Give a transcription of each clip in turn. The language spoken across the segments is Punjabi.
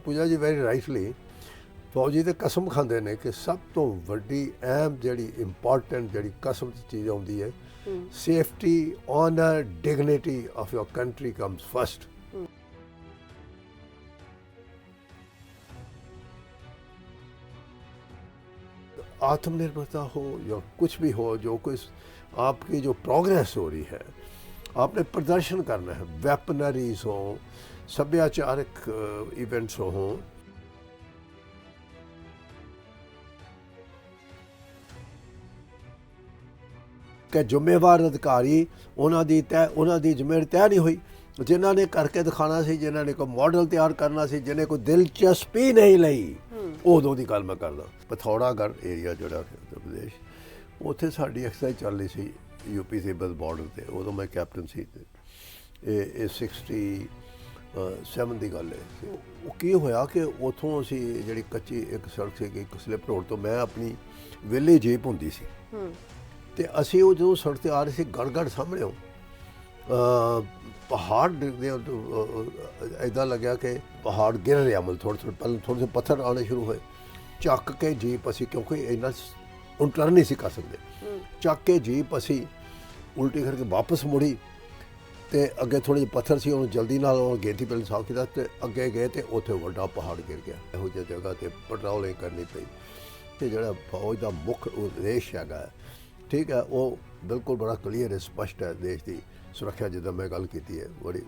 ਪੂਜਾ ਜੀ ਵੈਰੀ ਰਾਈਟਲੀ ਫੌਜੀ ਤੇ ਕਸਮ ਖਾਂਦੇ ਨੇ ਕਿ ਸਭ ਤੋਂ ਵੱਡੀ ਅਹਿਮ ਜਿਹੜੀ ਇੰਪੋਰਟੈਂਟ ਜਿਹੜੀ ਕਸਮ ਦੀ ਚੀਜ਼ ਆਉਂਦੀ ਹੈ safety honour dignity of your country comes first. आत्मनिर्भरता हो या कुछ भी हो, जो कुछ आपकी जो प्रोग्रेस हो रही है, आपने प्रदर्शन करना है। वेपनरीज हो, सभ्याचारक इवेंट्स हो, कि ਜ਼ਿੰਮੇਵਾਰ ਅਧਿਕਾਰੀ ਉਹਨਾਂ ਦੀ ਜ਼ਿੰਮੇਵਾਰੀ ਤੈਅ ਨਹੀਂ ਹੋਈ। ਜਿਨ੍ਹਾਂ ਨੇ ਕਰਕੇ ਦਿਖਾਣਾ ਸੀ, ਜਿਨ੍ਹਾਂ ਨੇ ਕੋਈ ਮਾਡਲ ਤਿਆਰ ਕਰਨਾ ਸੀ, ਜਿਹਨੇ ਕੋਈ ਦਿਲਚਸਪੀ ਨਹੀਂ ਲਈ, ਉਦੋਂ ਦੀ ਗੱਲ ਮੈਂ ਕਰਦਾ। ਪਿਥੌਰਾਗੜ੍ਹ ਏਰੀਆ ਜਿਹੜਾ ਉੱਤਰ ਪ੍ਰਦੇਸ਼, ਉੱਥੇ ਸਾਡੀ ਐਕਸਰਸਾਈਜ਼ ਚੱਲ ਰਹੀ ਸੀ ਯੂਪੀ ਤਿੱਬਤ ਬਾਰਡਰ 'ਤੇ। ਉਦੋਂ ਮੈਂ ਕੈਪਟਨ ਸੀ। ਇਹ 67 ਦੀ ਗੱਲ ਹੈ। ਉਹ ਕੀ ਹੋਇਆ ਕਿ ਉੱਥੋਂ ਅਸੀਂ ਜਿਹੜੀ ਕੱਚੀ ਇੱਕ ਸੜਕ ਸੀ, ਇੱਕ ਸਲਿਪ ਰੋਡ ਤੋਂ ਮੈਂ ਆਪਣੀ ਵਿਲੇ ਜੀਪ ਹੁੰਦੀ ਸੀ ਅਤੇ ਅਸੀਂ ਉਹ ਜਦੋਂ ਸੜਕ 'ਤੇ ਆ ਰਹੇ ਸੀ, ਗੜਗੜ ਸਾਹਮਣੇ ਪਹਾੜ ਡਿੱਗਦੇ ਇੱਦਾਂ ਲੱਗਿਆ ਕਿ ਪਹਾੜ ਗਿਰ ਰਿਹਾ। ਮਤਲਬ ਥੋੜ੍ਹੇ ਪੱਥਰ ਆਉਣੇ ਸ਼ੁਰੂ ਹੋਏ। ਚੱਕ ਕੇ ਜੀਪ ਅਸੀਂ, ਕਿਉਂਕਿ ਇੰਨਾ ਹੁਣ ਟਰਨ ਨਹੀਂ ਸੀ ਕਰ ਸਕਦੇ, ਚੱਕ ਕੇ ਜੀਪ ਅਸੀਂ ਉਲਟੀ ਕਰਕੇ ਵਾਪਸ ਮੁੜੀ ਅਤੇ ਅੱਗੇ ਥੋੜ੍ਹੇ ਜਿਹੇ ਪੱਥਰ ਸੀ, ਉਹਨੂੰ ਜਲਦੀ ਨਾਲ ਉਹ ਗੇਤੀ ਪਹਿਲਾਂ ਸਾਫ਼ ਕੀਤਾ ਅਤੇ ਅੱਗੇ ਗਏ ਅਤੇ ਉੱਥੇ ਵੱਡਾ ਪਹਾੜ ਗਿਰ ਗਿਆ। ਇਹੋ ਜਿਹੀ ਜਗ੍ਹਾ 'ਤੇ ਪੈਟਰੋਲਿੰਗ ਕਰਨੀ ਪਈ। ਅਤੇ ਜਿਹੜਾ ਫੌਜ ਦਾ ਮੁੱਖ ਉਦੇਸ਼ ਹੈਗਾ, ਠੀਕ ਹੈ, ਉਹ ਬਿਲਕੁਲ ਬੜਾ ਕਲੀਅਰ ਹੈ, ਸਪਸ਼ਟ ਹੈ। ਦੇਸ਼ ਦੀ ਸੁਰੱਖਿਆ ਜਿੱਦਾਂ ਮੈਂ ਗੱਲ ਕੀਤੀ ਹੈ, ਬੜੀ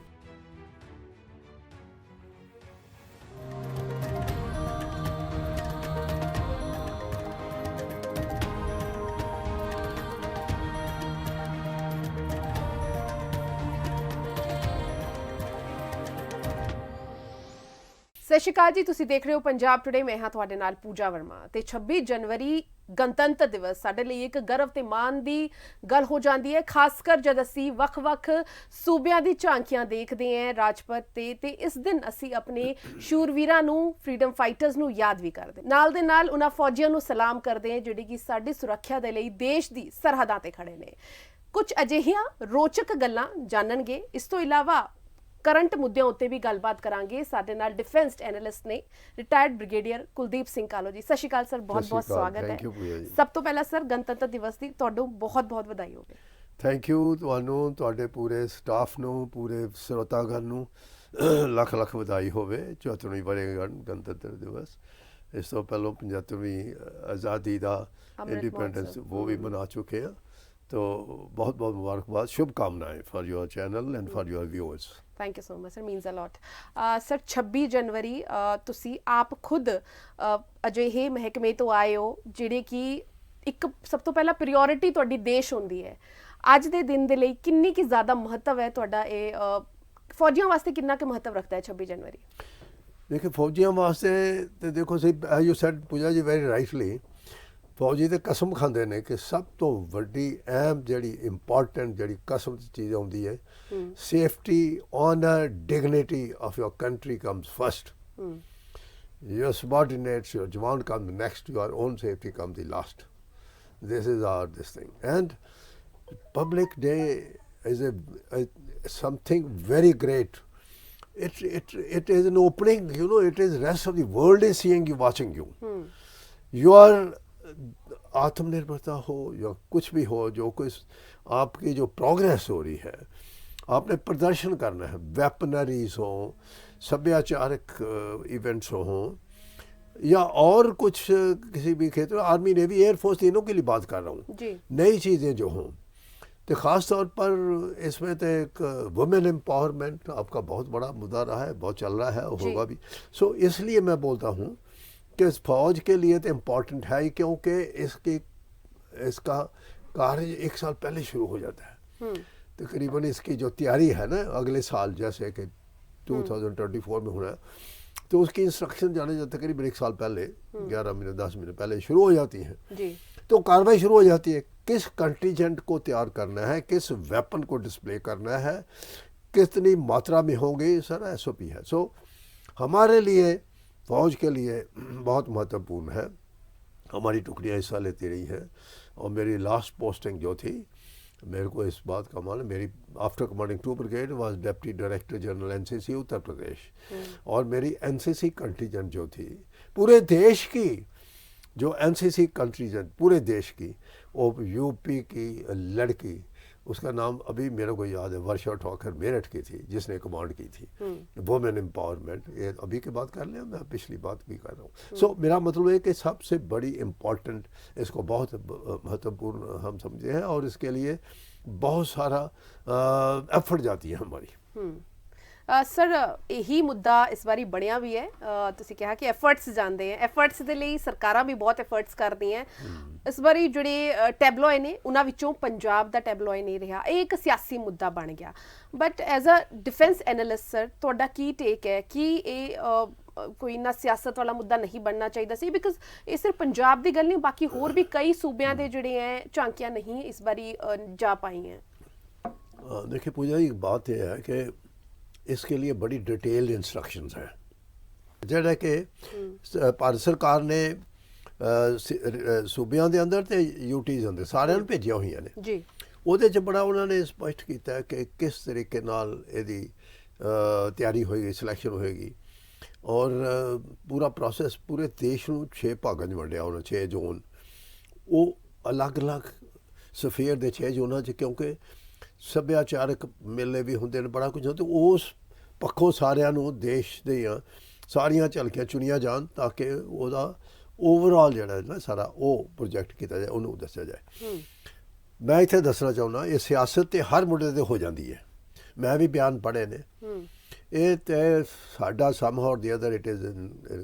ਸਤਿ ਸ਼੍ਰੀ ਅਕਾਲ ਜੀ, ਤੁਸੀਂ ਦੇਖ ਰਹੇ ਹੋ ਪੰਜਾਬ ਟੁਡੇ। ਮੈਂ ਹਾਂ ਤੁਹਾਡੇ ਨਾਲ ਪੂਜਾ ਵਰਮਾ। ਤੇ 26 ਜਨਵਰੀ ਗਣਤੰਤਰ ਦਿਵਸ ਸਾਡੇ ਲਈ ਇੱਕ ਗਰਵ ਤੇ ਮਾਣ ਦੀ ਗੱਲ ਹੋ ਜਾਂਦੀ ਹੈ, ਖਾਸ ਕਰ ਜਦ ਅਸੀਂ ਵੱਖ-ਵੱਖ ਸੂਬਿਆਂ ਦੀ ਝਾਂਕੀਆਂ ਦੇਖਦੇ ਹਾਂ ਰਾਜਪਥ ਤੇ ਇਸ ਦਿਨ ਅਸੀਂ ਆਪਣੇ ਸ਼ੂਰਵੀਰਾਂ ਨੂੰ, ਫਰੀडम ਫਾਈਟਰਸ ਨੂੰ ਯਾਦ ਵੀ ਕਰਦੇ, ਨਾਲ ਦੇ ਨਾਲ ਉਹਨਾਂ ਫੌਜੀਆਂ ਨੂੰ ਸਲਾਮ ਕਰਦੇ ਹਾਂ ਜਿਹੜੇ ਕਿ ਸਾਡੀ ਸੁਰੱਖਿਆ ਦੇ ਲਈ ਦੇਸ਼ ਦੀ ਸਰਹੱਦਾਂ ਤੇ ਖੜੇ ਨੇ। ਕੁਝ ਅਜਿਹੀਆਂ ਰੋਚਕ ਗੱਲਾਂ ਜਾਣਨਗੇ। ਇਸ ਤੋਂ ਇਲਾਵਾ ਕਰੰਟ ਮੁੱਦਿਆਂ ਉੱਤੇ ਵੀ ਗੱਲਬਾਤ ਕਰਾਂਗੇ। ਸਾਡੇ ਨਾਲ ਡਿਫੈਂਸ ਐਨਾਲਿਸਟ ਨੇ ਰਿਟਾਇਰਡ ਬ੍ਰਿਗੇਡੀਅਰ ਕੁਲਦੀਪ ਸਿੰਘ ਕਾਲੋ ਜੀ। ਸਤਿ ਸ਼੍ਰੀ ਅਕਾਲ ਸਰ, ਬਹੁਤ-ਬਹੁਤ ਸਵਾਗਤ ਹੈ। ਸਭ ਤੋਂ ਪਹਿਲਾਂ ਸਰ, ਗਣਤੰਤਰ ਦਿਵਸ ਦੀ ਤੁਹਾਨੂੰ ਬਹੁਤ-ਬਹੁਤ ਵਧਾਈ ਹੋਵੇ। ਥੈਂਕ ਯੂ ਤੁਹਾਨੂੰ, ਤੁਹਾਡੇ ਪੂਰੇ ਸਟਾਫ ਨੂੰ, ਪੂਰੇ ਸਰੋਤਾਗਣ ਨੂੰ ਲੱਖ ਲੱਖ ਵਧਾਈ ਹੋਵੇ 74ਵੀਂ ਵਰ੍ਹੇਗੰਢ ਗਣਤੰਤਰ ਦਿਵਸ। ਇਸ ਤੋਂ ਪਹਿਲਾਂ 75ਵੀਂ ਆਜ਼ਾਦੀ ਦਾ ਇੰਡੀਪੈਂਡੈਂਸ ਉਹ ਵੀ ਮਨਾ ਚੁੱਕੇ ਆ। तो बहुत बहुत मुबारकबाद, शुभकामनाएं for your channel and for your viewers. Thank you so much sir, means a lot. Sir 26 जनवरी ਤੁਸੀਂ ਆਪ ਖੁਦ ਅਜਿਹੇ ਮਹਿਕਮੇ ਤੋਂ ਆਏ ਹੋ ਜਿਹੜੇ ਕਿ ਇੱਕ ਸਭ ਤੋਂ ਪਹਿਲਾਂ ਪ੍ਰਾਇੋਰਟੀ ਤੁਹਾਡੀ ਦੇਸ਼ ਹੁੰਦੀ ਹੈ। ਅੱਜ ਦੇ ਦਿਨ ਦੇ ਲਈ ਕਿੰਨੀ ਕੀ ਜ਼ਿਆਦਾ ਮਹੱਤਵ ਹੈ ਤੁਹਾਡਾ? ਇਹ ਫੌਜੀਆਂ ਵਾਸਤੇ ਕਿੰਨਾ ਕੁ ਮਹੱਤਵ ਰੱਖਦਾ ਹੈ 26 ਜਨਵਰੀ? ਦੇਖੋ ਫੌਜੀਆਂ ਵਾਸਤੇ ਤੇ ਦੇਖੋ ਸਹੀ, ਐਜ਼ ਯੂ ਸੈਡ ਪੂਜਾ ਜੀ ਵੈਰੀ ਰਾਈਟਲੀ, ਫੌਜੀ ਤੇ ਕਸਮ ਖਾਂਦੇ ਨੇ ਕਿ ਸਭ ਤੋਂ ਵੱਡੀ ਅਹਿਮ ਜਿਹੜੀ ਇੰਪੋਰਟੈਂਟ ਜਿਹੜੀ ਕਸਮ ਦੀ ਚੀਜ਼ ਆਉਂਦੀ ਹੈ safety honour dignity of your country comes first. Your subordinates, your jawan come next, your own safety come the last. This is our this thing and public day is something very great. It is an opening, you know, it is rest of the world is seeing you, watching you. You are आत्मनिर्भरता हो या कुछ भी हो, जो कुछ आपकी जो प्रोग्रेस हो रही है, आपने प्रदर्शन करना है। वेपनरीज हो, सभ्याचारक इवेंट्स हो या और कुछ किसी भी क्षेत्र, आर्मी नेवी एयरफोर्स तीनों के लिए बात कर रहा हूँ, नई चीज़ें जो हों। तो ख़ास तौर पर इसमें तो एक वुमेन एम्पावरमेंट आपका बहुत बड़ा मुद्दा रहा है, बहुत चल रहा है, होगा भी। सो इसलिए मैं बोलता हूँ कि इस फौज के लिए तो इम्पॉर्टेंट है ही, क्योंकि इसका कार्य एक साल पहले शुरू हो जाता है। तकरीबन इसकी जो तैयारी है ना, अगले साल जैसे कि 2024 में होना है, तो उसकी इंस्ट्रक्शन जाने जाते तकरीबन एक साल पहले, 11 महीने 10 महीने पहले शुरू हो जाती हैं। तो कार्रवाई शुरू हो जाती है, किस कंटीजेंट को तैयार करना है, किस वेपन को डिस्प्ले करना है, कितनी मात्रा में होंगे, सारा SOP है। सो हमारे लिए, फ़ौज के लिए बहुत महत्वपूर्ण है। हमारी टुकड़ियाँ हिस्सा लेती रही हैं और मेरी लास्ट पोस्टिंग जो थी मेरे को इस बात का मालूम, मेरी after commanding 2 brigade was deputy director general NCC Uttar Pradesh, और मेरी एनसीसी कंटीजेंट जो थी पूरे देश की, जो एनसीसी कंटीजेंट पूरे देश की, वो यूपी की लड़की, उसका नाम अभी मेरे को याद है, वर्षा ठोकर मेरठ की थी जिसने कमांड की थी, वुमेन एम्पावरमेंट। ये अभी की बात कर लें, मैं पिछली बात भी कर रहा हूँ। सो मेरा मतलब है कि सबसे बड़ी इम्पॉर्टेंट, इसको बहुत महत्वपूर्ण हम समझे हैं, और इसके लिए बहुत सारा एफर्ट जाती है हमारी। ਸਰ ਇਹੀ ਮੁੱਦਾ ਇਸ ਵਾਰੀ ਬਣਿਆ ਵੀ ਹੈ। ਤੁਸੀਂ ਕਿਹਾ ਕਿ ਐਫਰਟਸ ਜਾਂਦੇ ਹੈ, ਐਫਰਟਸ ਦੇ ਲਈ ਸਰਕਾਰਾਂ ਵੀ ਬਹੁਤ ਐਫਰਟਸ ਕਰਦੀਆਂ। ਇਸ ਵਾਰੀ ਜਿਹੜੇ ਟੈਬਲੋਏ ਨੇ ਉਹਨਾਂ ਵਿੱਚੋਂ ਪੰਜਾਬ ਦਾ ਟੈਬਲੋਏ ਨਹੀਂ ਰਿਹਾ, ਇਹ ਇੱਕ ਸਿਆਸੀ ਮੁੱਦਾ ਬਣ ਗਿਆ। But as a defence analyst sir, ਤੁਹਾਡਾ ਕੀ ਟੇਕ ਹੈ ਕਿ ਇਹ ਕੋਈ ਇੰਨਾ ਸਿਆਸਤ ਵਾਲਾ ਮੁੱਦਾ ਨਹੀਂ ਬਣਨਾ ਚਾਹੀਦਾ ਸੀ? ਬਿਕਾਜ਼ ਇਹ ਸਿਰਫ ਪੰਜਾਬ ਦੀ ਗੱਲ ਨਹੀਂ, ਬਾਕੀ ਹੋਰ ਵੀ ਕਈ ਸੂਬਿਆਂ ਦੇ ਜਿਹੜੇ ਹੈ ਝਾਂਕੀਆਂ ਨਹੀਂ ਇਸ ਵਾਰੀ ਜਾ ਪਾਈਆਂ। देखिए पूजा जी, बात यह है कि इसके लिए बड़ी डिटेल्ड इंस्ट्रक्शंस हैं, ਜਿਹੜਾ ਕਿ ਭਾਰਤ ਸਰਕਾਰ ਨੇ ਸੂਬਿਆਂ ਦੇ ਅੰਦਰ ਤੇ ਯੂਟੀਜ਼ ਅੰਦਰ ਸਾਰਿਆਂ ਨੂੰ ਭੇਜੀਆਂ ਹੋਈਆਂ ਨੇ ਜੀ। ਉਹਦੇ 'ਚ ਬੜਾ ਉਹਨਾਂ ਨੇ ਸਪਸ਼ਟ ਕੀਤਾ ਹੈ ਕਿ ਕਿਸ ਤਰੀਕੇ ਨਾਲ ਇਹਦੀ ਤਿਆਰੀ ਹੋਏਗੀ, ਸਿਲੈਕਸ਼ਨ ਹੋਏਗੀ, ਔਰ ਪੂਰਾ ਪ੍ਰੋਸੈਸ ਪੂਰੇ ਦੇਸ਼ ਨੂੰ 6 ਭਾਗਾਂ 'ਚ ਵੰਡਿਆ ਉਹਨਾਂ, 6 ਜ਼ੋਨ, ਉਹ ਅਲੱਗ-ਅਲੱਗ ਸਫੇਅਰ ਦੇ 6 ਜ਼ੋਨਾਂ 'ਚ, ਕਿਉਂਕਿ ਸੱਭਿਆਚਾਰਕ ਮੇਲੇ ਵੀ ਹੁੰਦੇ ਨੇ, ਬੜਾ ਕੁਝ ਹੁੰਦਾ, ਉਸ ਪੱਖੋਂ ਸਾਰਿਆਂ ਨੂੰ ਦੇਸ਼ ਦੀਆਂ ਸਾਰੀਆਂ ਝਲਕੀਆਂ ਚੁਣੀਆਂ ਜਾਣ ਤਾਂ ਕਿ ਉਹਦਾ ਓਵਰਆਲ ਜਿਹੜਾ ਨਾ ਸਾਰਾ ਉਹ ਪ੍ਰੋਜੈਕਟ ਕੀਤਾ ਜਾਏ, ਉਹਨੂੰ ਦੱਸਿਆ ਜਾਏ। ਮੈਂ ਇੱਥੇ ਦੱਸਣਾ ਚਾਹੁੰਦਾ, ਇਹ ਸਿਆਸਤ ਤੇ ਹਰ ਮੁੱਦੇ ਤੇ ਹੋ ਜਾਂਦੀ ਹੈ। ਮੈਂ ਵੀ ਬਿਆਨ ਪੜ੍ਹੇ ਨੇ, ਇਹ ਤੇ ਸਾਡਾ somehow the other it is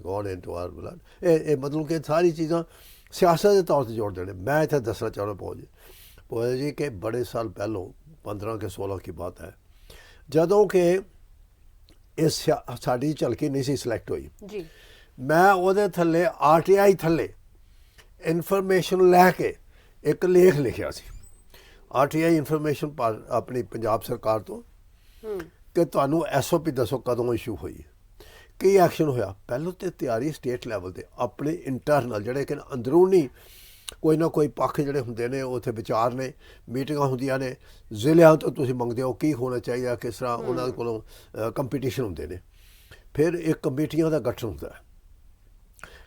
gone into our blood, ਇਹ ਮਤਲਬ ਕਿ ਸਾਰੀ ਚੀਜ਼ਾਂ ਸਿਆਸਤ ਦੇ ਤੌਰ 'ਤੇ ਜੋੜਦੇ ਨੇ। ਮੈਂ ਇੱਥੇ ਦੱਸਣਾ ਚਾਹੁੰਦਾ ਪੋਜ ਜੀ ਕਿ ਬੜੇ ਸਾਲ ਪਹਿਲੋਂ 15 ਕੇ 16 की बात है, ਜਦੋਂ ਕਿ ਇਹ ਸਾਡੀ ਝਲਕੀ ਨਹੀਂ ਸੀ ਸਿਲੈਕਟ ਹੋਈ ਜੀ, ਮੈਂ ਉਹਦੇ ਥੱਲੇ ਆਰਟੀਆਈ ਥੱਲੇ ਇਨਫੋਰਮੇਸ਼ਨ ਲੈ ਕੇ ਇੱਕ ਲੇਖ ਲਿਖਿਆ ਸੀ, ਆਰਟੀਆਈ ਇਨਫੋਰਮੇਸ਼ਨ ਆਪਣੀ ਪੰਜਾਬ ਸਰਕਾਰ ਤੋਂ, ਕਿ ਤੁਹਾਨੂੰ ਐਸਓਪੀ ਦੱਸੋ ਕਦੋਂ ਇਸ਼ੂ ਹੋਈ, ਕੀ ਐਕਸ਼ਨ ਹੋਇਆ। ਪਹਿਲਾਂ ਤੇ ਤਿਆਰੀ ਸਟੇਟ ਲੈਵਲ ਤੇ ਆਪਣੇ ਇੰਟਰਨਲ ਜਿਹੜੇ ਕਿ ਅੰਦਰੂਨੀ ਕੋਈ ਨਾ ਕੋਈ ਪੱਖ ਜਿਹੜੇ ਹੁੰਦੇ ਨੇ, ਉੱਥੇ ਵਿਚਾਰ ਨੇ, ਮੀਟਿੰਗਾਂ ਹੁੰਦੀਆਂ ਨੇ, ਜ਼ਿਲ੍ਹਿਆਂ ਤੋਂ ਤੁਸੀਂ ਮੰਗਦੇ ਹੋ ਕੀ ਹੋਣਾ ਚਾਹੀਦਾ, ਕਿਸ ਤਰ੍ਹਾਂ ਉਹਨਾਂ ਕੋਲੋਂ ਕੰਪੀਟੀਸ਼ਨ ਹੁੰਦੇ ਨੇ। ਫਿਰ ਇੱਕ ਕਮੇਟੀਆਂ ਦਾ ਗਠਨ ਹੁੰਦਾ ਹੈ,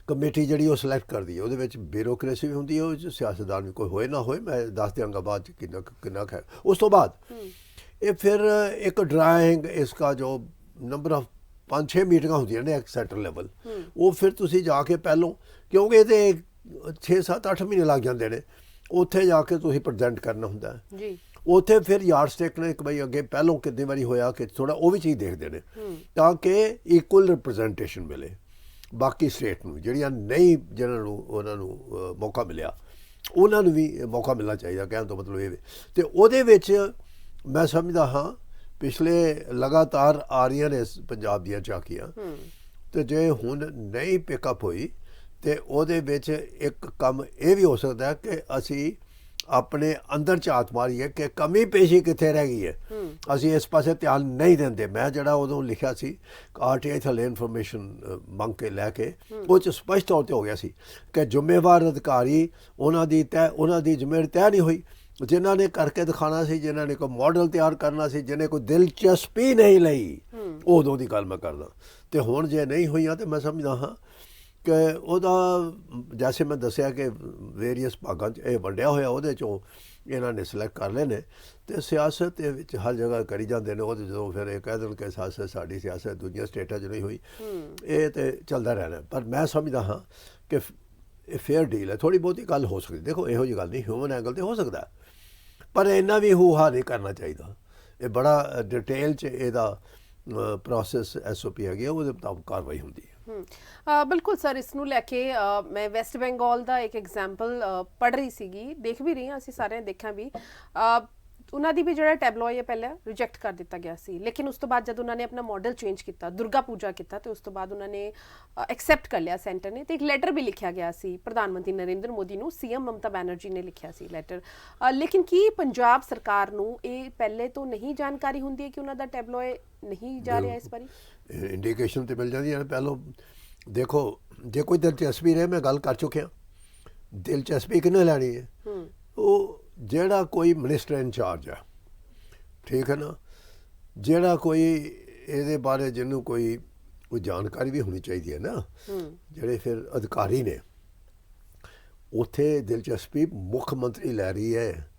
ਕਮੇਟੀ ਜਿਹੜੀ ਉਹ ਸਿਲੈਕਟ ਕਰਦੀ ਹੈ, ਉਹਦੇ ਵਿੱਚ ਬਿਊਰੋਕ੍ਰੇਸੀ ਵੀ ਹੁੰਦੀ ਹੈ, ਉਹਦੇ 'ਚ ਸਿਆਸਤਦਾਨ ਵੀ ਕੋਈ ਹੋਏ ਨਾ ਹੋਏ, ਮੈਂ ਦੱਸ ਦਿਆਂਗਾ ਬਾਅਦ 'ਚ ਕਿੰਨਾ ਹੈ। ਉਸ ਤੋਂ ਬਾਅਦ ਇਹ ਫਿਰ ਇੱਕ ਡਰਾਇੰਗ, ਇਸਕਾ ਜੋ ਨੰਬਰ ਆਫ 5-6 ਮੀਟਿੰਗਾਂ ਹੁੰਦੀਆਂ ਨੇ ਇੱਕ ਸੈਂਟਰ ਲੈਵਲ, ਉਹ ਫਿਰ ਤੁਸੀਂ ਜਾ ਕੇ ਪਹਿਲੋਂ, ਕਿਉਂਕਿ ਇਹਦੇ 6-7-8 ਮਹੀਨੇ ਲੱਗ ਜਾਂਦੇ ਨੇ, ਉੱਥੇ ਜਾ ਕੇ ਤੁਸੀਂ ਪ੍ਰੈਜ਼ੈਂਟ ਕਰਨਾ ਹੁੰਦਾ ਹੈ ਜੀ। ਉੱਥੇ ਫਿਰ ਯਾਰਡ ਸਟਿਕ ਨੇ, ਇੱਕ ਬਈ ਅੱਗੇ ਪਹਿਲੋਂ ਕਿੰਨੀ ਵਾਰੀ ਹੋਇਆ, ਕਿ ਥੋੜਾ ਉਹ ਵੀ ਚੀਜ਼ ਦੇਖਦੇ ਨੇ ਤਾਂ ਕਿ ਇਕੁਅਲ ਰਿਪਰੈਜ਼ੈਂਟੇਸ਼ਨ ਮਿਲੇ ਬਾਕੀ ਸਟੇਟ ਨੂੰ, ਜਿਹੜੀਆਂ ਨਹੀਂ, ਜਿਹਨਾਂ ਨੂੰ ਉਹਨਾਂ ਨੂੰ ਮੌਕਾ ਮਿਲਿਆ, ਉਹਨਾਂ ਨੂੰ ਵੀ ਮੌਕਾ ਮਿਲਣਾ ਚਾਹੀਦਾ। ਕਹਿਣ ਤੋਂ ਮਤਲਬ ਇਹ। ਅਤੇ ਉਹਦੇ ਵਿੱਚ ਮੈਂ ਸਮਝਦਾ ਹਾਂ ਪਿਛਲੇ ਲਗਾਤਾਰ ਆ ਰਹੀਆਂ ਨੇ ਪੰਜਾਬ ਦੀਆਂ ਝਾਕੀਆਂ, ਅਤੇ ਜੇ ਹੁਣ ਨਹੀਂ ਪਿਕਅਪ ਹੋਈ ਤੇ ਉਹਦੇ ਵਿੱਚ ਇੱਕ ਕੰਮ ਇਹ ਵੀ ਹੋ ਸਕਦਾ ਕਿ ਅਸੀਂ ਆਪਣੇ ਅੰਦਰ ਝਾਤ ਮਾਰੀਏ ਕਿ ਕਮੀ ਪੇਸ਼ੀ ਕਿੱਥੇ ਰਹਿ ਗਈ ਹੈ, ਅਸੀਂ ਇਸ ਪਾਸੇ ਧਿਆਨ ਨਹੀਂ ਦਿੰਦੇ। ਮੈਂ ਜਿਹੜਾ ਉਦੋਂ ਲਿਖਿਆ ਸੀ ਆਰਟੀਆਈ ਥੱਲੇ ਇਨਫੋਰਮੇਸ਼ਨ ਮੰਗ ਕੇ ਲੈ ਕੇ, ਉਹ 'ਚ ਸਪਸ਼ਟ ਤੌਰ 'ਤੇ ਹੋ ਗਿਆ ਸੀ ਕਿ ਜ਼ਿੰਮੇਵਾਰ ਅਧਿਕਾਰੀ ਉਹਨਾਂ ਦੀ ਜ਼ਿੰਮੇਵਾਰੀ ਤੈਅ ਨਹੀਂ ਹੋਈ, ਜਿਨ੍ਹਾਂ ਨੇ ਕਰਕੇ ਦਿਖਾਉਣਾ ਸੀ, ਜਿਨ੍ਹਾਂ ਨੇ ਕੋਈ ਮਾਡਲ ਤਿਆਰ ਕਰਨਾ ਸੀ, ਜਿਹਨੇ ਕੋਈ ਦਿਲਚਸਪੀ ਨਹੀਂ ਲਈ, ਉਦੋਂ ਦੀ ਗੱਲ ਮੈਂ ਕਰਦਾ। ਅਤੇ ਹੁਣ ਜੇ ਨਹੀਂ ਹੋਈਆਂ ਤਾਂ ਮੈਂ ਸਮਝਦਾ ਹਾਂ ਕਿ ਉਹਦਾ, ਜੈਸੇ ਮੈਂ ਦੱਸਿਆ ਕਿ ਵੇਰੀਅਸ ਭਾਗਾਂ 'ਚ ਇਹ ਵੰਡਿਆ ਹੋਇਆ, ਉਹਦੇ 'ਚੋਂ ਇਹਨਾਂ ਨੇ ਸਿਲੈਕਟ ਕਰ ਲਏ ਨੇ, ਅਤੇ ਸਿਆਸਤ ਦੇ ਵਿੱਚ ਹਰ ਜਗ੍ਹਾ ਕਰੀ ਜਾਂਦੇ ਨੇ। ਉਹਦੇ ਜਦੋਂ ਫਿਰ ਇਹ ਕਹਿ ਦੇਣ ਕਿ ਸਿਆਸਤ ਸਾਡੀ ਸਿਆਸਤ ਦੂਜੀਆਂ ਸਟੇਟਾਂ 'ਚ ਨਹੀਂ ਹੋਈ, ਇਹ ਤਾਂ ਚੱਲਦਾ ਰਹਿਣਾ। ਪਰ ਮੈਂ ਸਮਝਦਾ ਹਾਂ ਕਿ ਇਹ ਫੇਅਰ ਡੀਲ ਹੈ, ਥੋੜ੍ਹੀ ਬਹੁਤੀ ਗੱਲ ਹੋ ਸਕਦੀ। ਦੇਖੋ ਇਹੋ ਜਿਹੀ ਗੱਲ ਨਹੀਂ, ਹਿਊਮਨ ਐਂਗਲ 'ਤੇ ਹੋ ਸਕਦਾ, ਪਰ ਇੰਨਾ ਵੀ ਹੂ-ਹਾ ਨਹੀਂ ਕਰਨਾ ਚਾਹੀਦਾ। ਇਹ ਬੜਾ ਡਿਟੇਲ 'ਚ ਇਹਦਾ ਪ੍ਰੋਸੈਸ SOP ਹੈਗੀ ਆ, ਉਹਦੇ ਮੁਤਾਬਕ ਕਾਰਵਾਈ ਹੁੰਦੀ ਹੈ। ਬਿਲਕੁਲ ਸਰ, ਇਸ ਨੂੰ ਲੈ ਕੇ ਮੈਂ ਵੈਸਟ ਬੰਗਾਲ ਦਾ ਇੱਕ ਐਗਜ਼ਾਮਪਲ ਪੜ੍ਹ ਰਹੀ ਸੀਗੀ, ਦੇਖ ਵੀ ਰਹੀ ਹਾਂ, ਅਸੀਂ ਸਾਰਿਆਂ ਦੇਖਿਆ ਵੀ। ਉਹਨਾਂ ਦੀ ਵੀ ਜਿਹੜਾ ਟੈਬਲੋਏ ਹੈ ਪਹਿਲਾਂ ਰਿਜੈਕਟ ਕਰ ਦਿੱਤਾ ਗਿਆ ਸੀ, ਲੇਕਿਨ ਉਸ ਤੋਂ ਬਾਅਦ ਜਦ ਉਹਨਾਂ ਨੇ ਆਪਣਾ ਮਾਡਲ ਚੇਂਜ ਕੀਤਾ, ਦੁਰਗਾ ਪੂਜਾ ਕੀਤਾ, ਤੇ ਉਸ ਤੋਂ ਬਾਅਦ ਉਹਨਾਂ ਨੇ ਐਕਸੈਪਟ ਕਰ ਲਿਆ ਸੈਂਟਰ ਨੇ, ਤੇ ਇੱਕ ਲੈਟਰ ਵੀ ਲਿਖਿਆ ਗਿਆ ਸੀ ਪ੍ਰਧਾਨ ਮੰਤਰੀ ਨਰਿੰਦਰ ਮੋਦੀ ਨੂੰ, CM ਮਮਤਾ ਬੈਨਰਜੀ ਨੇ ਲਿਖਿਆ ਸੀ ਲੈਟਰ। ਲੇਕਿਨ ਕੀ ਪੰਜਾਬ ਸਰਕਾਰ ਨੂੰ ਇਹ ਪਹਿਲੇ ਤੋਂ ਨਹੀਂ ਜਾਣਕਾਰੀ ਹੁੰਦੀ ਹੈ ਕਿ ਉਹਨਾਂ ਦਾ ਟੈਬਲੋਏ ਨਹੀਂ ਜਾ ਰਿਹਾ ਇਸ ਵਾਰੀ? ਇੰਡੀਕੇਸ਼ਨ ਤੇ ਮਿਲ ਜਾਂਦੀਆਂ ਨੇ ਪਹਿਲੋਂ। ਦੇਖੋ ਜੇ ਕੋਈ ਦਿਲਚਸਪੀ ਰਹੇ, ਮੈਂ ਗੱਲ ਕਰ ਚੁੱਕਿਆ, ਦਿਲਚਸਪੀ ਕਿਹਨੇ ਲੈਣੀ ਹੈ? ਉਹ ਜਿਹੜਾ ਕੋਈ ਮਿਨਿਸਟਰ ਇੰਚਾਰਜ ਹੈ, ਠੀਕ ਹੈ ਨਾ, ਜਿਹੜਾ ਕੋਈ ਇਹਦੇ ਬਾਰੇ ਜਿਹਨੂੰ ਕੋਈ ਜਾਣਕਾਰੀ ਵੀ ਹੋਣੀ ਚਾਹੀਦੀ ਹੈ ਨਾ, ਜਿਹੜੇ ਫਿਰ ਅਧਿਕਾਰੀ ਨੇ, ਉੱਥੇ ਦਿਲਚਸਪੀ ਮੁੱਖ ਮੰਤਰੀ ਲੈ ਰਹੀ ਹੈ,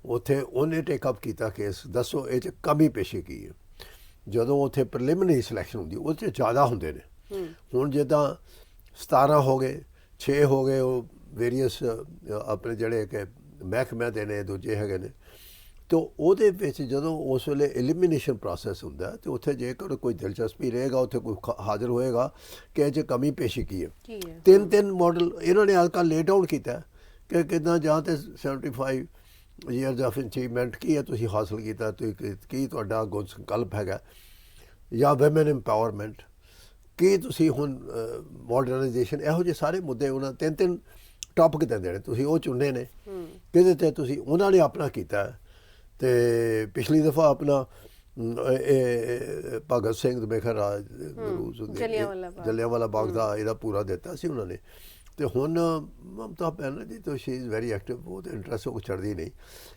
ਉੱਥੇ ਉਹਨੇ ਟੇਕਅਪ ਕੀਤਾ ਕੇਸ, ਦੱਸੋ ਇਹ 'ਚ ਕਮੀ ਪੇਸ਼ੀ ਕੀ ਹੈ। ਜਦੋਂ ਉੱਥੇ ਪ੍ਰੀਲਿਮਿਨਰੀ ਸਿਲੈਕਸ਼ਨ ਹੁੰਦੀ ਉਹਦੇ 'ਚ ਜ਼ਿਆਦਾ ਹੁੰਦੇ ਨੇ। ਹੁਣ ਜਿੱਦਾਂ 17 ਹੋ ਗਏ, 6 ਹੋ ਗਏ, ਉਹ ਵੇਰੀਅਸ ਆਪਣੇ ਜਿਹੜੇ ਕਿ ਮਹਿਕਮਿਆਂ ਦੇ ਨੇ, ਦੂਜੇ ਹੈਗੇ ਨੇ, तो ਉਹਦੇ ਵਿੱਚ ਜਦੋਂ ਉਸ ਵੇਲੇ ਐਲੀਮੀਨੇਸ਼ਨ ਪ੍ਰੋਸੈਸ ਹੁੰਦਾ ਤੇ ਉੱਥੇ ਜੇਕਰ ਕੋਈ ਦਿਲਚਸਪੀ ਰਹੇਗਾ, ਉੱਥੇ ਕੋਈ ਹਾਜ਼ਰ ਹੋਏਗਾ ਕਿ ਇਹ 'ਚ ਕਮੀ ਪੇਸ਼ੀ ਕੀ ਹੈ। ਤਿੰਨ ਮਾਡਲ ਇਹਨਾਂ ਨੇ ਅੱਜ ਕੱਲ੍ਹ ਲੇਟ ਆਊਟ ਕੀਤਾ ਕਿ ਕਿੱਦਾਂ ਜਾਂ ਤੇ 75 ਈਅਰਸ ਆਫ ਅਚੀਵਮੈਂਟ ਕੀ ਹੈ ਤੁਸੀਂ ਹਾਸਲ ਕੀਤਾ, ਤੁਸੀਂ ਕੀ ਤੁਹਾਡਾ ਅੱਗੋਂ ਸੰਕਲਪ ਹੈਗਾ, ਜਾਂ ਵੈਮਨ ਇੰਪਾਵਰਮੈਂਟ ਕੀ ਤੁਸੀਂ ਹੁਣ ਮਾਡਰਨਾਈਜੇਸ਼ਨ, ਇਹੋ ਜਿਹੇ ਸਾਰੇ ਮੁੱਦੇ ਉਹਨਾਂ ਤਿੰਨ ਟੌਪਿਕ ਦਿੰਦੇ ਨੇ, ਤੁਸੀਂ ਉਹ ਚੁਣੇ ਨੇ ਕਿਹਦੇ 'ਤੇ ਤੁਸੀਂ ਉਹਨਾਂ ਨੇ ਆਪਣਾ ਕੀਤਾ। ਤੇ ਪਿਛਲੀ ਦਫਾ ਆਪਣਾ ਭਗਤ ਸਿੰਘ ਮੇਖਰ ਜਲਿਆਂਵਾਲਾ ਬਾਗ ਦਾ ਇਹਦਾ ਪੂਰਾ ਦਿੱਤਾ ਸੀ ਉਹਨਾਂ ਨੇ। ਤੇ ਹੁਣ ਮਮਤਾ ਬੈਨਰਜੀ ਤਾਂ ਸ਼ੀ ਇਜ਼ ਵੈਰੀ ਐਕਟਿਵ, ਬਹੁਤ ਇੰਟਰਸਟ ਉਹ ਛੱਡਦੀ ਨਹੀਂ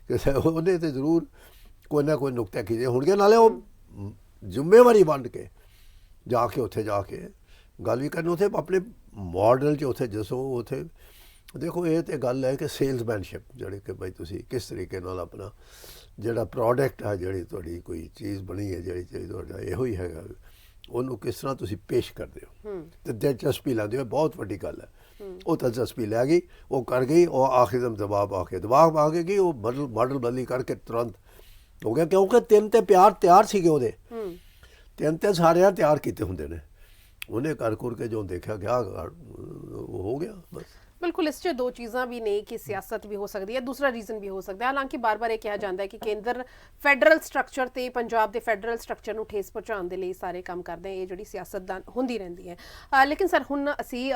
ਕਿ ਉਹਨੇ ਤਾਂ ਜ਼ਰੂਰ ਕੋਈ ਨਾ ਕੋਈ ਨੁਕਤੇ ਕੀਤੇ ਹੋਣਗੇ, ਨਾਲੇ ਉਹ ਜ਼ਿੰਮੇਵਾਰੀ ਵੰਡ ਕੇ ਜਾ ਕੇ ਉੱਥੇ ਜਾ ਕੇ ਗੱਲ ਵੀ ਕਰਨੀ, ਉੱਥੇ ਆਪਣੇ ਮਾਡਲ 'ਚ ਉੱਥੇ ਦੱਸੋ। ਉੱਥੇ ਦੇਖੋ ਇਹ ਤਾਂ ਗੱਲ ਹੈ ਕਿ ਸੇਲਸਮੈਨਸ਼ਿਪ, ਜਿਹੜੇ ਕਿ ਭਾਈ ਤੁਸੀਂ ਕਿਸ ਤਰੀਕੇ ਨਾਲ ਆਪਣਾ ਜਿਹੜਾ ਪ੍ਰੋਡਕਟ ਹੈ, ਜਿਹੜੀ ਤੁਹਾਡੀ ਕੋਈ ਚੀਜ਼ ਬਣੀ ਹੈ, ਜਿਹੜੀ ਤੁਹਾਡਾ ਇਹੋ ਹੀ ਹੈਗਾ, ਉਹਨੂੰ ਕਿਸ ਤਰ੍ਹਾਂ ਤੁਸੀਂ ਪੇਸ਼ ਕਰਦੇ ਹੋ ਤੇ ਦਿਲਚਸਪੀ ਲੈਂਦੇ ਹੋ, ਬਹੁਤ ਵੱਡੀ ਗੱਲ ਹੈ। ਉਹ ਦਿਲਚਸਪੀ ਲੈ ਗਈ, ਉਹ ਕਰ ਗਈ, ਉਹ ਆਖਿਰਦਮ ਦਬਾਅ ਆ ਕੇ ਗਈ, ਉਹ ਮਾਡਲ ਬਦਲੀ ਕਰਕੇ ਤੁਰੰਤ ਹੋ ਗਿਆ, ਕਿਉਂਕਿ ਤਿੰਨ ਤੇ ਪਿਆਰ ਤਿਆਰ ਸੀਗੇ ਉਹਦੇ, ਤਿੰਨ ਤੇ ਸਾਰਿਆਂ ਤਿਆਰ ਕੀਤੇ ਹੁੰਦੇ ਨੇ, ਉਹਨੇ ਕਰ ਕੇ ਜੋ ਦੇਖਿਆ ਗਿਆ ਉਹ ਹੋ ਗਿਆ ਬਸ। ਬਿਲਕੁਲ, ਇਸ 'ਚ ਦੋ ਚੀਜ਼ਾਂ ਵੀ ਨੇ ਕਿ ਸਿਆਸਤ ਵੀ ਹੋ ਸਕਦੀ ਹੈ, ਦੂਸਰਾ ਰੀਜ਼ਨ ਵੀ ਹੋ ਸਕਦਾ ਹੈ। ਹਾਲਾਂਕਿ ਬਾਰ-ਬਾਰ ਇਹ ਕਿਹਾ ਜਾਂਦਾ ਹੈ ਕਿ ਕੇਂਦਰ ਫੈਡਰਲ ਸਟਰਕਚਰ ਤੇ ਪੰਜਾਬ ਦੇ ਫੈਡਰਲ ਸਟਰਕਚਰ ਨੂੰ ਠੇਸ ਪਹੁੰਚਾਉਣ ਦੇ ਲਈ ਸਾਰੇ ਕੰਮ ਕਰਦੇ ਹੈ, ਇਹ ਜਿਹੜੀ ਸਿਆਸਤਦਾਨ ਹੁੰਦੀ ਰਹਿੰਦੀ ਹੈ। ਲੇਕਿਨ ਸਰ ਹੁਣ ਅਸੀਂ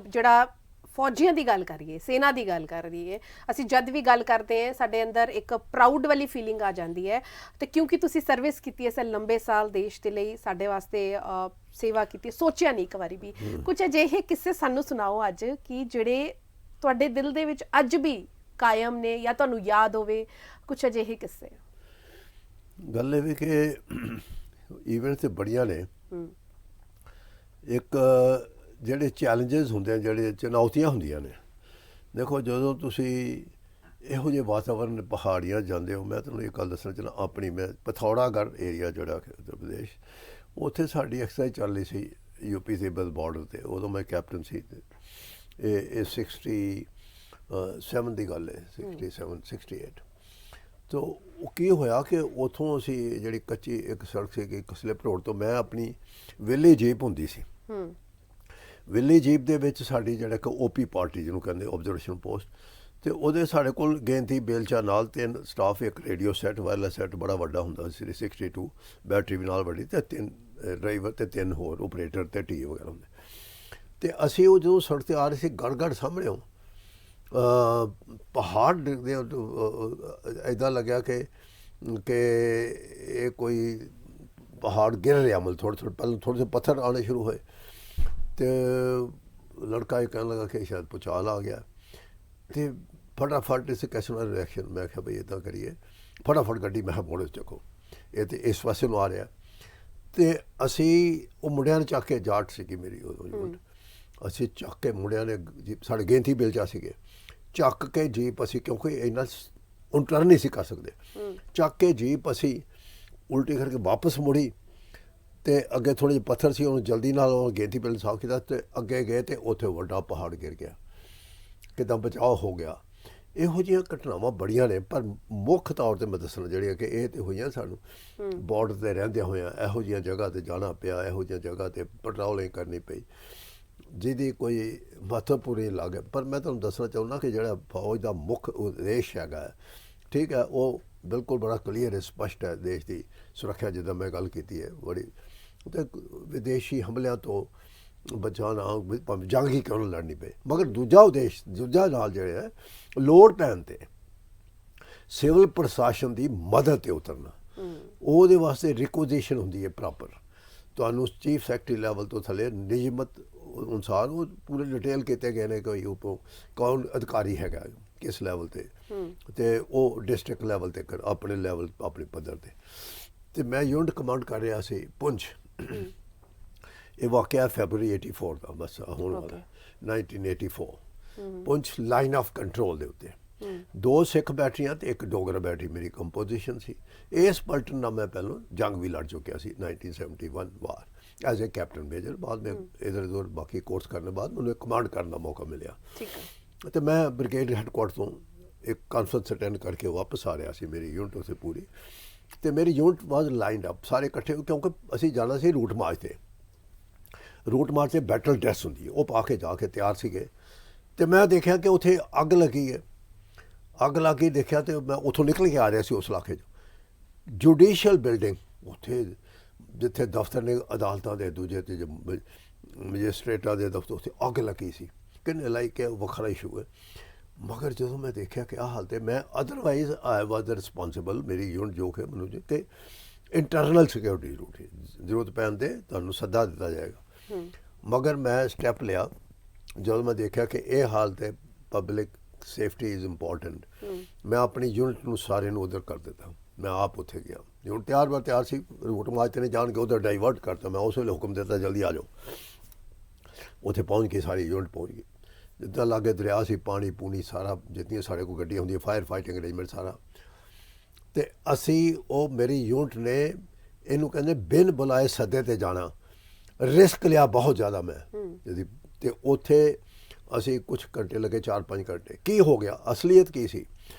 ਜਿਹੜਾ ਫੌਜੀਆਂ ਦੀ ਗੱਲ ਕਰੀਏ, ਸੈਨਾ ਦੀ ਗੱਲ ਕਰੀਏ, ਅਸੀਂ ਜਦ ਵੀ ਗੱਲ ਕਰਦੇ ਹਾਂ ਸਾਡੇ ਅੰਦਰ ਇੱਕ ਪ੍ਰਾਊਡ ਵਾਲੀ ਫੀਲਿੰਗ ਆ ਜਾਂਦੀ ਹੈ। ਤੇ ਕਿਉਂਕਿ ਤੁਸੀਂ ਸਰਵਿਸ ਕੀਤੀ ਹੈ, ਲੰਬੇ ਸਾਲ ਦੇਸ਼ ਦੇ ਲਈ ਸਾਡੇ ਵਾਸਤੇ ਸੇਵਾ ਕੀਤੀ, ਸੋਚਿਆ ਨਹੀਂ ਇੱਕ ਵਾਰੀ ਵੀ। ਕੁਝ ਅਜਿਹੇ ਕਿੱਸੇ ਸਾਨੂੰ ਸੁਣਾਓ ਅੱਜ ਕਿ ਜਿਹੜੇ ਤੁਹਾਡੇ ਦਿਲ ਦੇ ਵਿੱਚ ਅੱਜ ਵੀ ਕਾਇਮ ਨੇ ਜਾਂ ਤੁਹਾਨੂੰ ਯਾਦ ਹੋਵੇ, ਕੁਝ ਅਜਿਹੇ ਕਿੱਸੇ। ਗੱਲ ਇਹ ਵੀ ਕਿ ਈਵੈਂਟਸ ਤੇ ਬੜੀਆਂ ਨੇ, ਇੱਕ ਜਿਹੜੇ ਚੈਲੰਜਸ ਹੁੰਦੇ ਨੇ, ਜਿਹੜੇ ਚੁਣੌਤੀਆਂ ਹੁੰਦੀਆਂ ਨੇ। ਦੇਖੋ ਜਦੋਂ ਤੁਸੀਂ ਇਹੋ ਜਿਹੇ ਵਾਤਾਵਰਨ ਪਹਾੜੀਆਂ ਜਾਂਦੇ ਹੋ, ਮੈਂ ਤੁਹਾਨੂੰ ਇਹ ਗੱਲ ਦੱਸਣਾ ਚਾਹੁੰਦਾ ਆਪਣੀ, ਮੈਂ ਪਿਥੌਰਾਗੜ੍ਹ ਏਰੀਆ ਜਿਹੜਾ ਉੱਤਰ ਪ੍ਰਦੇਸ਼, ਉੱਥੇ ਸਾਡੀ ਐਕਸਰਸਾਈਜ਼ ਚੱਲ ਰਹੀ ਸੀ ਯੂਪੀ ਦੇ ਬਾਰਡਰ 'ਤੇ, ਉਦੋਂ ਮੈਂ ਕੈਪਟਨ ਸੀ। ਇਹ 67 ਦੀ ਗੱਲ ਹੈ, 68। ਤੋ ਉਹ ਕੀ ਹੋਇਆ ਕਿ ਉੱਥੋਂ ਅਸੀਂ ਜਿਹੜੀ ਕੱਚੀ ਇੱਕ ਸੜਕ ਸੀ, ਇੱਕ ਸਲਿਪ ਰੋਡ ਤੋਂ, ਮੈਂ ਆਪਣੀ ਵਿਲੇ ਜੀਪ ਹੁੰਦੀ ਸੀ, ਵਿਲੇ ਜੀਪ ਦੇ ਵਿੱਚ ਸਾਡੀ ਜਿਹੜਾ ਕਿ OP ਪਾਰਟੀ ਜਿਹਨੂੰ ਕਹਿੰਦੇ ਆਬਜ਼ਰਵੇਸ਼ਨ ਪੋਸਟ, ਤੇ ਉਹਦੇ ਸਾਡੇ ਕੋਲ ਗੇਂਦੀ ਬੇਲਚਾ ਨਾਲ 3 ਸਟਾਫ, ਇੱਕ ਰੇਡੀਓ ਸੈੱਟ, ਵਾਇਰਲੈਸ ਸੈੱਟ ਬੜਾ ਵੱਡਾ ਹੁੰਦਾ ਸੀ 62, ਬੈਟਰੀ ਵੀ ਨਾਲ ਵੱਡੀ, ਤੇ 3 ਡਰਾਈਵਰ ਤੇ 3 ਹੋਰ ਓਪਰੇਟਰ ਤੇ ਟੀ ਵਗੈਰਾ ਹੁੰਦੇ। ਤੇ ਅਸੀਂ ਉਹ ਜਦੋਂ ਸੜਕ ਤੇ ਆ ਰਹੇ ਸੀ, ਗੜ ਸਾਹਮਣੇ ਪਹਾੜ ਦੇ ਇੱਦਾਂ ਲੱਗਿਆ ਕਿ ਇਹ ਕੋਈ ਪਹਾੜ ਗਿਰ ਰਿਹਾ, ਮਤਲਬ ਥੋੜ੍ਹੇ ਪਹਿਲਾਂ ਥੋੜ੍ਹੇ ਜਿਹੇ ਪੱਥਰ ਆਉਣੇ ਸ਼ੁਰੂ ਹੋਏ, ਤੇ ਲੜਕਾ ਇਹ ਕਹਿਣ ਲੱਗਾ ਕਿ ਸ਼ਾਇਦ ਭੂਚਾਲ ਆ ਗਿਆ। ਤੇ ਫਟਾਫਟ ਇਸ ਕੈਸ਼ਨ ਵਾਲਾ ਰਿਐਕਸ਼ਨ, ਮੈਂ ਕਿਹਾ ਬਈ ਇੱਦਾਂ ਕਰੀਏ, ਫਟਾਫਟ ਗੱਡੀ ਮੈਂ ਮੋੜੇ ਚੱਕੋ, ਇਹ ਤਾਂ ਇਸ ਪਾਸੇ ਨੂੰ ਆ ਰਿਹਾ। ਤੇ ਅਸੀਂ ਉਹ ਮੁੰਡਿਆਂ ਨੇ ਚੱਕ ਕੇ, ਜਾਟ ਸੀਗੀ ਮੇਰੀ ਉਦੋਂ ਯੂਨਿਟ, ਅਸੀਂ ਚੱਕ ਕੇ ਮੁੰਡਿਆਂ ਨੇ ਜੀਪ, ਸਾਡੇ ਗੇਂਥੀ ਬੇਲਚਾ ਸੀਗੇ, ਚੱਕ ਕੇ ਜੀਪ ਅਸੀਂ, ਕਿਉਂਕਿ ਇੰਨਾ ਹੁਣ ਟਰਨ ਨਹੀਂ ਸੀ ਕਰ ਸਕਦੇ, ਚੱਕ ਕੇ ਜੀਪ ਅਸੀਂ ਉਲਟੀ ਕਰਕੇ ਵਾਪਸ ਮੁੜੀ, ਤੇ ਅੱਗੇ ਥੋੜ੍ਹੇ ਜਿਹੇ ਪੱਥਰ ਸੀ, ਉਹਨੂੰ ਜਲਦੀ ਨਾਲ ਉਹ ਗੇਂਥੀ ਬੇਲ ਸਾਫ਼ ਕੀਤਾ, ਤੇ ਅੱਗੇ ਗਏ ਤੇ ਉੱਥੇ ਵੱਡਾ ਪਹਾੜ ਗਿਰ ਗਿਆ, ਕਿੱਦਾਂ ਬਚਾਅ ਹੋ ਗਿਆ। ਇਹੋ ਜਿਹੀਆਂ ਘਟਨਾਵਾਂ ਬੜੀਆਂ ਨੇ, ਪਰ ਮੁੱਖ ਤੌਰ 'ਤੇ ਮੈਂ ਦੱਸਣਾ ਜਿਹੜੀਆਂ ਕਿ ਇਹ ਤਾਂ ਹੋਈਆਂ ਸਾਨੂੰ ਬਾਰਡਰ 'ਤੇ ਰਹਿੰਦਿਆਂ ਹੋਇਆਂ, ਇਹੋ ਜਿਹੀਆਂ ਜਗ੍ਹਾ 'ਤੇ ਜਾਣਾ ਪਿਆ, ਇਹੋ ਜਿਹੀਆਂ ਜਗ੍ਹਾ 'ਤੇ ਪੈਟਰੋਲਿੰਗ ਕਰਨੀ ਪਈ, ਜਿਹਦੀ ਕੋਈ ਮਹੱਤਵਪੂਰਨ ਲੱਗ ਹੈ। ਪਰ ਮੈਂ ਤੁਹਾਨੂੰ ਦੱਸਣਾ ਚਾਹੁੰਦਾ ਕਿ ਜਿਹੜਾ ਫੌਜ ਦਾ ਮੁੱਖ ਉਦੇਸ਼ ਹੈਗਾ, ਠੀਕ ਹੈ, ਉਹ ਬਿਲਕੁਲ ਬੜਾ ਕਲੀਅਰ ਹੈ, ਸਪਸ਼ਟ ਹੈ। ਦੇਸ਼ ਦੀ ਸੁਰੱਖਿਆ, ਜਿੱਦਾਂ ਮੈਂ ਗੱਲ ਕੀਤੀ ਹੈ, ਬੜੀ, ਅਤੇ ਵਿਦੇਸ਼ੀ ਹਮਲਿਆਂ ਤੋਂ ਬਚਾਉਣਾ, ਭਾਵੇਂ ਜੰਗ ਹੀ ਕਿਉਂ ਨਾ ਲੜਨੀ ਪਏ, ਮਗਰ ਦੂਜਾ ਉਦੇਸ਼, ਦੂਜਾ ਨਾਲ ਜਿਹੜਾ ਹੈ, ਲੋੜ ਪੈਣ 'ਤੇ ਸਿਵਲ ਪ੍ਰਸ਼ਾਸਨ ਦੀ ਮਦਦ 'ਤੇ ਉਤਰਨਾ, ਉਹਦੇ ਵਾਸਤੇ ਰਿਕੁਜੀਸ਼ਨ ਹੁੰਦੀ ਹੈ ਪ੍ਰੋਪਰ, ਤੁਹਾਨੂੰ ਚੀਫ ਸੈਕਟਰੀ ਲੈਵਲ ਤੋਂ ਥੱਲੇ ਨਿਯਮਤ ਅਨੁਸਾਰ ਉਹ ਪੂਰੇ ਡਿਟੇਲ ਕੀਤੇ ਗਏ ਨੇ ਕਿ ਉਹ ਕੌਣ ਅਧਿਕਾਰੀ ਹੈਗਾ, ਕਿਸ ਲੈਵਲ ਤੇ ਉਹ ਡਿਸਟ੍ਰਿਕਟ ਲੈਵਲ ਤੇ ਆਪਣੇ ਲੈਵਲ ਆਪਣੇ ਪੱਧਰ ਤੇ ਮੈਂ ਯੂਨਿਟ ਕਮਾਂਡ ਕਰ ਰਿਹਾ ਸੀ ਪੁੰਛ। ਇਹ ਵਾਕਿਆ ਫੈਬਰਰੀ 84 ਦਾ, ਬਸ ਹੁਣ ਵਾਲਾ 1984। ਪੁੰਛ ਲਾਈਨ ਆਫ ਕੰਟਰੋਲ ਦੇ ਉੱਤੇ 2 ਸਿੱਖ ਬੈਟਰੀਆਂ ਤੇ 1 ਡੋਗਰਾ ਬੈਟਰੀ ਮੇਰੀ ਕੰਪੋਜੀਸ਼ਨ ਸੀ। ਇਸ ਪਲਟਨ ਨਾਲ ਮੈਂ ਪਹਿਲਾਂ ਜੰਗ ਵੀ ਲੜ ਚੁੱਕਿਆ ਸੀ 1971 ਵਾਰ ਐਜ਼ ਏ ਕੈਪਟਨ ਮੇਜਰ। ਬਾਅਦ ਮੈਂ ਇਧਰ ਉਧਰ ਬਾਕੀ ਕੋਰਸ ਕਰਨ ਬਾਅਦ ਮੈਨੂੰ ਕਮਾਂਡ ਕਰਨ ਦਾ ਮੌਕਾ ਮਿਲਿਆ। ਤੇ ਮੈਂ ਬ੍ਰਿਗੇਡ ਹੈੱਡਕੁਆਰਟਰ ਤੋਂ ਇੱਕ ਕਾਨਫਰੰਸ ਅਟੈਂਡ ਕਰਕੇ ਵਾਪਸ ਆ ਰਿਹਾ ਸੀ, ਮੇਰੀ ਯੂਨਿਟ ਉੱਥੇ ਪੂਰੀ। ਤੇ ਮੇਰੀ ਯੂਨਿਟ ਵਾਜ਼ ਲਾਈਨਡ ਅਪ ਸਾਰੇ ਇਕੱਠੇ, ਕਿਉਂਕਿ ਅਸੀਂ ਜਾਣਾ ਸੀ ਰੂਟ ਮਾਰਚ ਤੇ। ਰੂਟ ਮਾਰਚ ਤੇ ਬੈਟਲ ਡਰੈਸ ਹੁੰਦੀ ਹੈ, ਉਹ ਪਾ ਕੇ ਜਾ ਕੇ ਤਿਆਰ ਸੀਗੇ। ਤੇ ਮੈਂ ਦੇਖਿਆ ਕਿ ਉੱਥੇ ਅੱਗ ਲੱਗੀ ਹੈ। ਅੱਗ ਲੱਗ ਕੇ ਦੇਖਿਆ ਤੇ ਮੈਂ ਉੱਥੋਂ ਨਿਕਲ ਕੇ ਆ ਰਿਹਾ ਸੀ ਉਸ ਇਲਾਕੇ 'ਚ। ਜੁਡੀਸ਼ੀਅਲ ਬਿਲਡਿੰਗ ਉੱਥੇ ਜਿੱਥੇ ਦਫ਼ਤਰ ਨੇ ਅਦਾਲਤਾਂ ਦੇ, ਦੂਜੇ ਤੇ ਮੈਜਿਸਟ੍ਰੇਟਾਂ ਦੇ ਦਫ਼ਤਰ, ਉੱਥੇ ਅੱਗ ਲੱਗੀ ਸੀ। ਕਿੰਨੇ ਲਾਈਕ ਕਿ ਵੱਖਰਾ ਇਸ਼ੂ ਹੈ। ਮਗਰ ਜਦੋਂ ਮੈਂ ਦੇਖਿਆ ਕਿ ਆਹ ਹਾਲ ਤੇ ਮੈਂ ਅਦਰਵਾਈਜ਼ ਆਈ ਵਾਜ਼ ਰਿਸਪੋਂਸੀਬਲ, ਮੇਰੀ ਯੂਨਿਟ ਜੋ ਹੈ ਮੈਨੂੰ ਕਿ ਇੰਟਰਨਲ ਸਿਕਿਉਰਿਟੀ ਡਿਊਟੀ, ਜ਼ਰੂਰਤ ਪੈਣ 'ਤੇ ਤੁਹਾਨੂੰ ਸੱਦਾ ਦਿੱਤਾ ਜਾਏਗਾ। ਮਗਰ ਮੈਂ ਸਟੈਪ ਲਿਆ ਜਦੋਂ ਮੈਂ ਦੇਖਿਆ ਕਿ ਇਹ ਹਾਲ ਤੇ ਪਬਲਿਕ ਸੇਫਟੀ ਇਜ਼ ਇੰਪੋਰਟੈਂਟ। ਮੈਂ ਆਪਣੀ ਯੂਨਿਟ ਨੂੰ ਸਾਰੇ ਨੂੰ ਉਧਰ ਕਰ ਦਿੱਤਾ। ਮੈਂ ਆਪ ਉੱਥੇ ਗਿਆ, ਹੁਣ ਤਿਆਰ ਸੀ। ਰੂਟ ਮਾਰਚ ਤੇ ਜਾਣ ਕੇ ਉਧਰ ਡਾਈਵਰਟ ਕਰਤਾ। ਮੈਂ ਉਸ ਵੇਲੇ ਹੁਕਮ ਦਿੱਤਾ ਜਲਦੀ ਆ ਜਾਓ। ਉੱਥੇ ਪਹੁੰਚ ਕੇ ਸਾਰੀ ਯੂਨਿਟ ਪਹੁੰਚ ਗਈ। ਜਿੱਦਾਂ ਲਾਗੇ ਦਰਿਆ ਸੀ, ਪਾਣੀ ਪੂਣੀ ਸਾਰਾ, ਜਿੰਨੀਆਂ ਸਾਡੇ ਕੋਲ ਗੱਡੀਆਂ ਹੁੰਦੀਆਂ, ਫਾਇਰ ਫਾਈਟਿੰਗ ਅਰੇਂਜਮੈਂਟ ਸਾਰਾ। ਤੇ ਅਸੀਂ ਉਹ ਮੇਰੀ ਯੂਨਿਟ ਨੇ ਇਹਨੂੰ ਕਹਿੰਦੇ ਬਿਨ ਬੁਲਾਏ ਸੱਦੇ ਤੇ ਜਾਣਾ। ਰਿਸਕ ਲਿਆ ਬਹੁਤ ਜ਼ਿਆਦਾ ਮੈਂ। ਤੇ ਉੱਥੇ ਅਸੀਂ ਕੁਝ ਘੰਟੇ ਲੱਗੇ, 4-5 ਘੰਟੇ। ਕੀ ਹੋ ਗਿਆ, ਅਸਲੀਅਤ ਕੀ ਸੀ?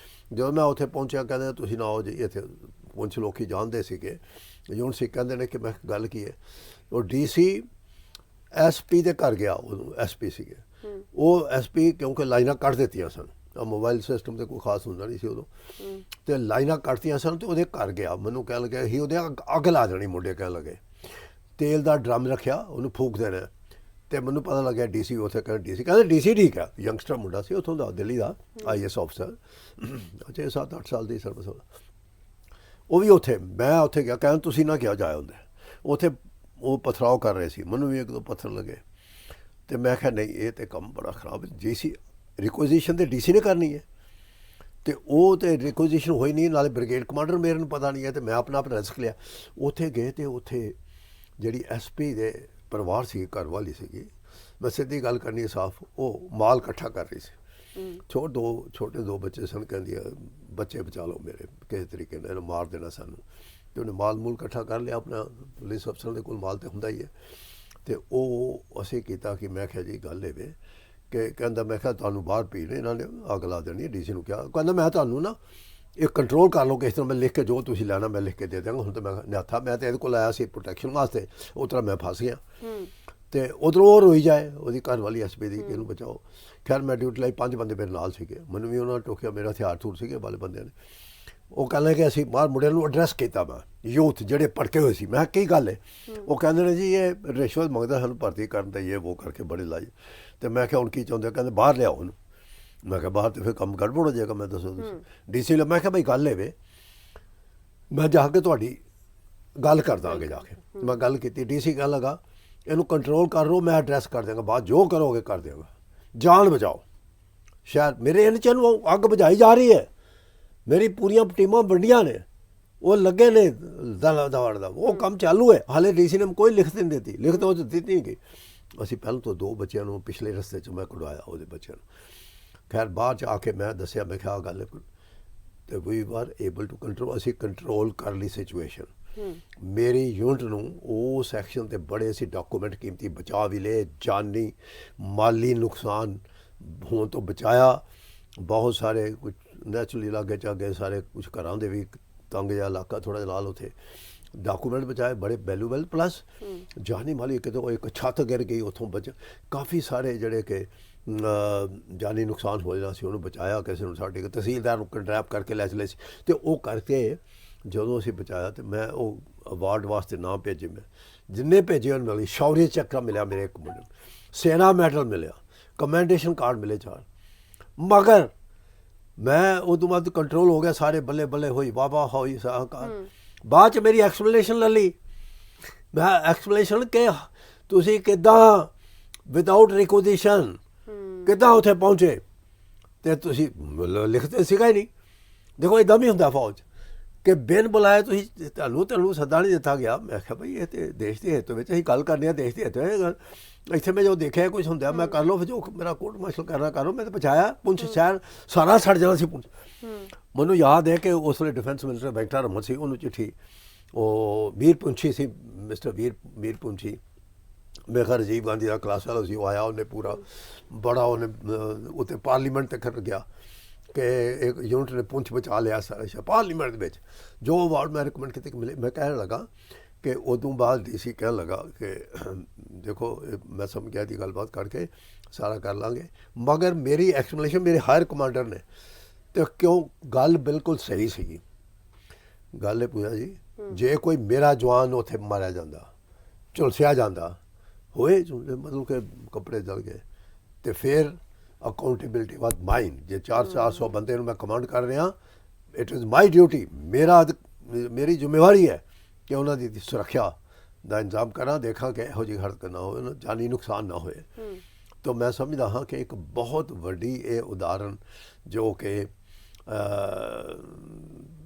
ਜਦੋਂ ਮੈਂ ਉੱਥੇ ਪਹੁੰਚਿਆ ਕਹਿੰਦੇ ਤੁਸੀਂ ਨਾ ਆਓ ਜੀ, ਇੱਥੇ ਪੁੰਛ ਲੋਕੀ ਜਾਣਦੇ ਸੀਗੇ ਯੂਨਿਟ ਸੀ। ਕਹਿੰਦੇ ਨੇ ਕਿ ਮੈਂ ਗੱਲ ਕੀ ਹੈ, ਉਹ DC SP ਦੇ ਘਰ ਗਿਆ। ਉਦੋਂ SP ਸੀਗੇ ਉਹ। SP ਕਿਉਂਕਿ ਲਾਈਨਾਂ ਕੱਢ ਦਿੱਤੀਆਂ ਸਨ, ਮੋਬਾਈਲ ਸਿਸਟਮ ਤੇ ਕੋਈ ਖਾਸ ਹੁੰਦਾ ਨਹੀਂ ਸੀ ਉਦੋਂ, ਤੇ ਲਾਈਨਾਂ ਕੱਢਤੀਆਂ ਸਨ। ਤੇ ਉਹਦੇ ਘਰ ਗਿਆ, ਮੈਨੂੰ ਕਹਿਣ ਲੱਗਿਆ ਹੀ ਉਹਦੇ ਅੱਗ ਲਾ ਦੇਣੀ। ਮੁੰਡੇ ਕਹਿਣ ਲੱਗੇ ਤੇਲ ਦਾ ਡਰਮ ਰੱਖਿਆ, ਉਹਨੂੰ ਫੂਕ ਦੇਣਾ। ਤੇ ਮੈਨੂੰ ਪਤਾ ਲੱਗਿਆ DC ਉੱਥੇ ਕਹਿੰਦੇ DC ਠੀਕ ਹੈ। ਯੰਗਸਟਰ ਮੁੰਡਾ ਸੀ ਉੱਥੋਂ ਦਾ, ਦਿੱਲੀ ਦਾ IAS ਅਫਸਰ, 6-7-8 ਸਾਲ ਦੀ ਸਰਵਿਸ ਵਾਲਾ। ਉਹ ਵੀ ਉੱਥੇ, ਮੈਂ ਉੱਥੇ ਗਿਆ। ਕਹਿੰਦੇ ਤੁਸੀਂ ਨਾ ਕਿਹਾ ਜਾਏ ਹੁੰਦੇ ਉੱਥੇ। ਉਹ ਪਥਰਾਓ ਕਰ ਰਹੇ ਸੀ, ਮੈਨੂੰ ਵੀ 1-2 ਪੱਥਰ ਲੱਗੇ। ਤੇ ਮੈਂ ਕਿਹਾ ਨਹੀਂ, ਇਹ ਤੇ ਕੰਮ ਬੜਾ ਖਰਾਬ। DC ਰਿਕੁਇਜ਼ੀਸ਼ਨ ਤੇ DC ਨੇ ਕਰਨੀ ਹੈ। ਤੇ ਉਹ ਤੇ ਰਿਕੁਇਜ਼ੀਸ਼ਨ ਹੋਈ ਨਹੀਂ, ਨਾਲੇ ਬ੍ਰਿਗੇਡ ਕਮਾਂਡਰ ਮੇਰੇ ਨੂੰ ਪਤਾ ਨਹੀਂ ਹੈ। ਤੇ ਮੈਂ ਆਪਣਾ ਰਿਸਕ ਲਿਆ। ਉੱਥੇ ਗਏ ਤੇ ਉੱਥੇ ਜਿਹੜੀ SP ਦੇ ਪਰਿਵਾਰ ਸੀ, ਘਰ ਵਾਲੀ ਸੀਗੀ, ਮੈਂ ਸਿੱਧੀ ਗੱਲ ਕਰਨੀ ਸਾਫ਼, ਉਹ ਮਾਲ ਇਕੱਠਾ ਕਰ ਰਹੀ ਸੀ। ਛੋਟੇ 2 ਬੱਚੇ ਸਨ। ਕਹਿੰਦੀ ਬੱਚੇ ਬਚਾ ਲਓ ਮੇਰੇ, ਕਿਸੇ ਤਰੀਕੇ ਨਾਲ ਇਹਨੂੰ ਮਾਰ ਦੇਣਾ ਸਾਨੂੰ। ਤੇ ਉਹਨੇ ਮਾਲ ਮੂਲ ਇਕੱਠਾ ਕਰ ਲਿਆ ਆਪਣਾ। ਪੁਲਿਸ ਅਫਸਰਾਂ ਦੇ ਕੋਲ ਮਾਲ ਤੇ ਹੁੰਦਾ ਹੀ ਹੈ। ਤੇ ਉਹ ਅਸੀਂ ਕੀਤਾ ਕਿ ਮੈਂ ਕਿਹਾ ਜੀ ਗੱਲ ਇਹ ਵੇ ਕਿ ਕਹਿੰਦਾ, ਮੈਂ ਕਿਹਾ ਤੁਹਾਨੂੰ ਬਾਹਰ ਪੀ ਨੇ ਇਹਨਾਂ ਨੇ ਅੱਗ ਲਾ ਦੇਣੀ ਹੈ। DC ਨੂੰ ਕਿਹਾ, ਕਹਿੰਦਾ ਮੈਂ ਤੁਹਾਨੂੰ ਨਾ ਇਹ ਕੰਟਰੋਲ ਕਰ ਲਓ ਕਿਸ ਤਰ੍ਹਾਂ, ਮੈਂ ਲਿਖ ਕੇ ਜੋ ਤੁਸੀਂ ਲੈਣਾ ਮੈਂ ਲਿਖ ਕੇ ਦੇ ਦਿਆਂਗਾ। ਹੁਣ ਤਾਂ ਮੈਂ ਨਿਆਥਾ, ਮੈਂ ਤਾਂ ਇਹਦੇ ਕੋਲ ਆਇਆ ਸੀ ਪ੍ਰੋਟੈਕਸ਼ਨ ਵਾਸਤੇ, ਉਸ ਤਰ੍ਹਾਂ ਮੈਂ ਫਸ ਗਿਆ। ਤੇ ਉਧਰੋਂ ਉਹ ਰੋਈ ਜਾਏ, ਉਹਦੀ ਘਰ ਵਾਲੀ SP ਦੀ, ਕਿ ਇਹਨੂੰ ਬਚਾਓ। ਖੈਰ ਮੈਂ ਡਿਊਟੀ ਲਈ 5 ਬੰਦੇ ਮੇਰੇ ਨਾਲ ਸੀਗੇ, ਮੈਨੂੰ ਵੀ ਉਹਨਾਂ ਨੇ ਟੋਕਿਆ, ਮੇਰਾ ਹਥਿਆਰ ਥੂਰ ਸੀਗੇ ਵਾਲੇ ਬੰਦਿਆਂ ਨੇ। ਉਹ ਕਹਿੰਦੇ ਕਿ ਅਸੀਂ ਬਾਹਰ ਮੁੰਡਿਆਂ ਨੂੰ ਐਡਰੈਸ ਕੀਤਾ। ਮੈਂ ਯੂਥ ਜਿਹੜੇ ਭੜਕੇ ਹੋਏ ਸੀ, ਮੈਂ ਕੀ ਗੱਲ ਹੈ? ਉਹ ਕਹਿੰਦੇ ਨੇ ਜੀ ਇਹ ਰਿਸ਼ਵਤ ਮੰਗਦਾ ਸਾਨੂੰ ਭਰਤੀ ਕਰਨ ਤੇ, ਇਹ ਉਹ ਕਰਕੇ ਬੜੇ ਲਾਈ। ਤੇ ਮੈਂ ਕਿਹਾ ਹੁਣ ਕੀ ਚਾਹੁੰਦੇ? ਕਹਿੰਦੇ ਬਾਹਰ ਲਿਆਓ ਉਹਨੂੰ। ਮੈਂ ਕਿਹਾ ਬਾਹਰ ਤੇ ਫਿਰ ਕੰਮ ਗੜਬੜ ਹੋ ਜਾਏਗਾ। ਮੈਂ ਦੱਸੋ ਤੁਸੀਂ DC ਲਈ? ਮੈਂ ਕਿਹਾ ਬਈ ਗੱਲ ਇਹ ਮੈਂ ਜਾ ਕੇ ਤੁਹਾਡੀ ਗੱਲ ਕਰਦਾ ਅੱਗੇ ਜਾ ਕੇ। ਮੈਂ ਗੱਲ ਕੀਤੀ। DC ਕਹਿਣ ਲੱਗਾ ਇਹਨੂੰ ਕੰਟਰੋਲ ਕਰ ਲਓ, ਮੈਂ ਐਡਰੈਸ ਕਰ ਦਿਆਂਗਾ, ਬਾਅਦ ਜੋ ਕਰੋਗੇ ਕਰ ਦਿਆਂਗਾ, ਜਾਨ ਬਚਾਓ। ਸ਼ਾਇਦ ਮੇਰੇ ਇਹਨਾਂ 'ਚ ਨੂੰ ਅੱਗ ਬੁਝਾਈ ਜਾ ਰਹੀ ਹੈ। ਮੇਰੀ ਪੂਰੀਆਂ ਟੀਮਾਂ ਵੰਡੀਆਂ ਨੇ, ਉਹ ਲੱਗੇ ਨੇ ਦੌੜ ਦਾ, ਉਹ ਕੰਮ ਚਾਲੂ ਹੈ। ਹਾਲੇ DC ਨੇ ਕੋਈ ਲਿਖਤ ਨਹੀਂ ਦਿੱਤੀ, ਲਿਖਤ ਉਹ ਦਿੱਤੀ ਨਹੀਂ ਗਈ। ਅਸੀਂ ਪਹਿਲਾਂ ਤੋਂ 2 ਬੱਚਿਆਂ ਨੂੰ ਪਿਛਲੇ ਰਸਤੇ 'ਚ ਮੈਂ ਕਢਵਾਇਆ, ਉਹਦੇ ਬੱਚਿਆਂ ਨੂੰ। ਖੈਰ ਬਾਅਦ 'ਚ ਆ ਕੇ ਮੈਂ ਦੱਸਿਆ, ਮੈਂ ਕਿਹਾ ਗੱਲ ਤੇ we are able to control, ਅਸੀਂ ਕੰਟਰੋਲ ਕਰ ਲਈ ਸਿਚੁਏਸ਼ਨ। ਮੇਰੀ ਯੂਨਿਟ ਨੂੰ ਉਹ ਸੈਕਸ਼ਨ ਤੇ ਬੜੇ ਅਸੀਂ ਡਾਕੂਮੈਂਟ ਕੀਮਤੀ ਬਚਾ ਵੀ ਲਏ, ਜਾਨੀ ਮਾਲੀ ਨੁਕਸਾਨ ਹੋਣ ਤੋਂ ਬਚਾਇਆ। ਬਹੁਤ ਸਾਰੇ ਕੁਝ ਨੈਚੁਰਲੀ ਲਾਗੇ ਚਾਗੇ ਸਾਰੇ ਕੁਝ ਘਰਾਂ ਦੇ ਵੀ ਤੰਗ ਜਿਹਾ ਇਲਾਕਾ ਥੋੜ੍ਹਾ ਜਿਹਾ ਨਾਲ, ਉੱਥੇ ਡਾਕੂਮੈਂਟ ਬਚਾਏ ਬੜੇ ਵੈਲੂਬਲ, ਪਲੱਸ ਜਾਨੀ ਮਾਲੀ ਕਿਤੋਂ ਇੱਕ ਛੱਤ ਗਿਰ ਗਈ ਉੱਥੋਂ ਕਾਫੀ ਸਾਰੇ ਜਿਹੜੇ ਕਿ ਜਾਨੀ ਨੁਕਸਾਨ ਹੋ ਜਾਣਾ ਸੀ ਉਹਨੂੰ ਬਚਾਇਆ। ਕਿਸੇ ਨੂੰ ਸਾਡੇ ਤਹਿਸੀਲਦਾਰ ਨੂੰ ਕੰਟਰੈਪ ਕਰਕੇ ਲੈ ਚਲੇ ਸੀ। ਤੇ ਉਹ ਕਰਕੇ ਜਦੋਂ ਅਸੀਂ ਬਚਾਇਆ ਤੇ ਮੈਂ ਉਹ ਅਵਾਰਡ ਵਾਸਤੇ ਨਾ ਭੇਜੇ, ਮੈਂ ਜਿੰਨੇ ਭੇਜੇ ਉਹਨੂੰ ਮਿਲੀ। ਸ਼ੌਰਯ ਚੱਕਰ ਮਿਲਿਆ ਮੇਰੇ ਇੱਕ ਮੁੰਡੇ ਨੂੰ, ਸੈਨਾ ਮੈਡਲ ਮਿਲਿਆ, ਕਮੈਂਡੇਸ਼ਨ ਕਾਰਡ ਮਿਲੇ 4। ਮਗਰ ਮੈਂ ਉਦੋਂ ਬਾਅਦ ਕੰਟਰੋਲ ਹੋ ਗਿਆ, ਸਾਰੇ ਬੱਲੇ ਬੱਲੇ ਹੋਈ, ਵਾਹ ਹੋਈ ਸਾਹਕਾਰ। ਬਾਅਦ 'ਚ ਮੇਰੀ ਐਕਸਪਲੇਨੇਸ਼ਨ ਲੈ ਲਈ। ਮੈਂ ਐਕਸਪਲੇਨੇਸ਼ਨ ਕਿ ਤੁਸੀਂ ਕਿੱਦਾਂ ਵਿਦਆਊਟ ਰਿਕੁਇਜ਼ੀਸ਼ਨ ਕਿੱਦਾਂ ਉੱਥੇ ਪਹੁੰਚੇ? ਤੇ ਤੁਸੀਂ ਲਿਖਦੇ ਸੀਗਾ ਹੀ ਨਹੀਂ। ਦੇਖੋ ਇੱਦਾਂ ਵੀ ਹੁੰਦਾ ਫੌਜ ਕਿ ਬਿਨ ਬੁਲਾਏ ਤੁਸੀਂ ਤੁਹਾਨੂੰ ਸੱਦਾ ਨਹੀਂ ਦਿੱਤਾ ਗਿਆ। ਮੈਂ ਕਿਹਾ ਬਈ ਇਹ ਤੇ ਦੇਸ਼ ਦੇ ਹਿੱਤ ਵਿੱਚ ਅਸੀਂ ਗੱਲ ਕਰਨੀ ਆ, ਦੇਸ਼ ਦੇ ਹਿੱਤ ਵਿੱਚ। ਇੱਥੇ ਮੈਂ ਜੋ ਦੇਖਿਆ ਕੁਝ ਹੁੰਦਾ ਮੈਂ ਕਰ ਲਓ, ਫਿਰ ਜੋ ਮੇਰਾ ਕੋਰਟ ਮਾਰਸ਼ਲ ਕਰਨਾ ਕਰੋ। ਮੈਂ ਤਾਂ ਪਹੁੰਚਾਇਆ ਪੁੰਛ ਸ਼ਹਿਰ ਸਾਰਾ ਛੱਡ ਜਾਣਾ ਸੀ ਪੁੰਛ। ਮੈਨੂੰ ਯਾਦ ਹੈ ਕਿ ਉਸ ਵੇਲੇ ਡਿਫੈਂਸ ਮਿਨਿਸਟਰ ਵੈਂਕਟਾ ਰਮਨ ਸੀ, ਉਹਨੂੰ ਚਿੱਠੀ ਉਹ ਵੀਰ ਪੁੰਛੀ ਸੀ, ਮਿਸਟਰ ਵੀਰ ਪੁੰਛੀ, ਮੇਰੇ ਖਿਆਲ ਰਾਜੀਵ ਗਾਂਧੀ ਦਾ ਕਲਾਸ ਵਾਲਾ ਸੀ, ਉਹ ਆਇਆ, ਉਹਨੇ ਪੂਰਾ ਬੜਾ ਉਹਨੇ ਉੱਤੇ ਪਾਰਲੀਮੈਂਟ ਤੱਕ ਗਿਆ ਕਿ ਇੱਕ ਯੂਨਿਟ ਨੇ ਪੁੰਛ ਬਚਾ ਲਿਆ ਸਾਰਾ ਪਾਰਲੀਮੈਂਟ ਵਿੱਚ। ਜੋ ਅਵਾਰਡ ਮੈਂ ਰਿਕਮੈਂਡ ਕੀਤੇ ਮਿਲੇ, ਮੈਂ ਕਹਿਣ ਲੱਗਾ ਕਿ ਉਦੋਂ ਬਾਅਦ DC ਕਹਿਣ ਲੱਗਾ ਕਿ ਦੇਖੋ ਮੈਂ ਸਮਝ ਗਿਆ ਦੀ ਗੱਲਬਾਤ ਕਰਕੇ ਸਾਰਾ ਕਰ ਲਾਂਗੇ, ਮਗਰ ਮੇਰੀ ਐਕਸਪਲੇਨੇਸ਼ਨ ਮੇਰੇ ਹਾਇਰ ਕਮਾਂਡਰ ਨੇ ਤੇ ਕਿਉਂ ਗੱਲ ਬਿਲਕੁਲ ਸਹੀ ਸੀਗੀ। ਗੱਲ ਇਹ ਪੂਜਾ ਜੀ, ਜੇ ਕੋਈ ਮੇਰਾ ਜਵਾਨ ਉੱਥੇ ਮਾਰਿਆ ਜਾਂਦਾ, ਝੁਲਸਿਆ ਜਾਂਦਾ ਹੋਏ, ਮਤਲਬ ਕਿ ਕੱਪੜੇ ਜਲ ਗਏ, ਤੇ ਫਿਰ ਅਕਾਊਂਟੇਬਿਲਿਟੀ ਵਾਸ ਮਾਈਨ। ਜੇ 400 ਬੰਦੇ ਨੂੰ ਮੈਂ ਕਮਾਂਡ ਕਰ ਰਿਹਾ, ਇਟ ਇਜ਼ ਮਾਈ ਡਿਊਟੀ, ਮੇਰੀ ਜ਼ਿੰਮੇਵਾਰੀ ਹੈ ਕਿ ਉਹਨਾਂ ਦੀ ਸੁਰੱਖਿਆ ਦਾ ਇੰਤਜ਼ਾਮ ਕਰਾਂ, ਦੇਖਾਂ ਕਿ ਇਹੋ ਜਿਹੀ ਹਰਕਤ ਨਾ ਹੋਵੇ, ਜਾਨੀ ਨੁਕਸਾਨ ਨਾ ਹੋਏ। ਤਾਂ ਮੈਂ ਸਮਝਦਾ ਹਾਂ ਕਿ ਇੱਕ ਬਹੁਤ ਵੱਡੀ ਇਹ ਉਦਾਹਰਨ ਜੋ ਕਿ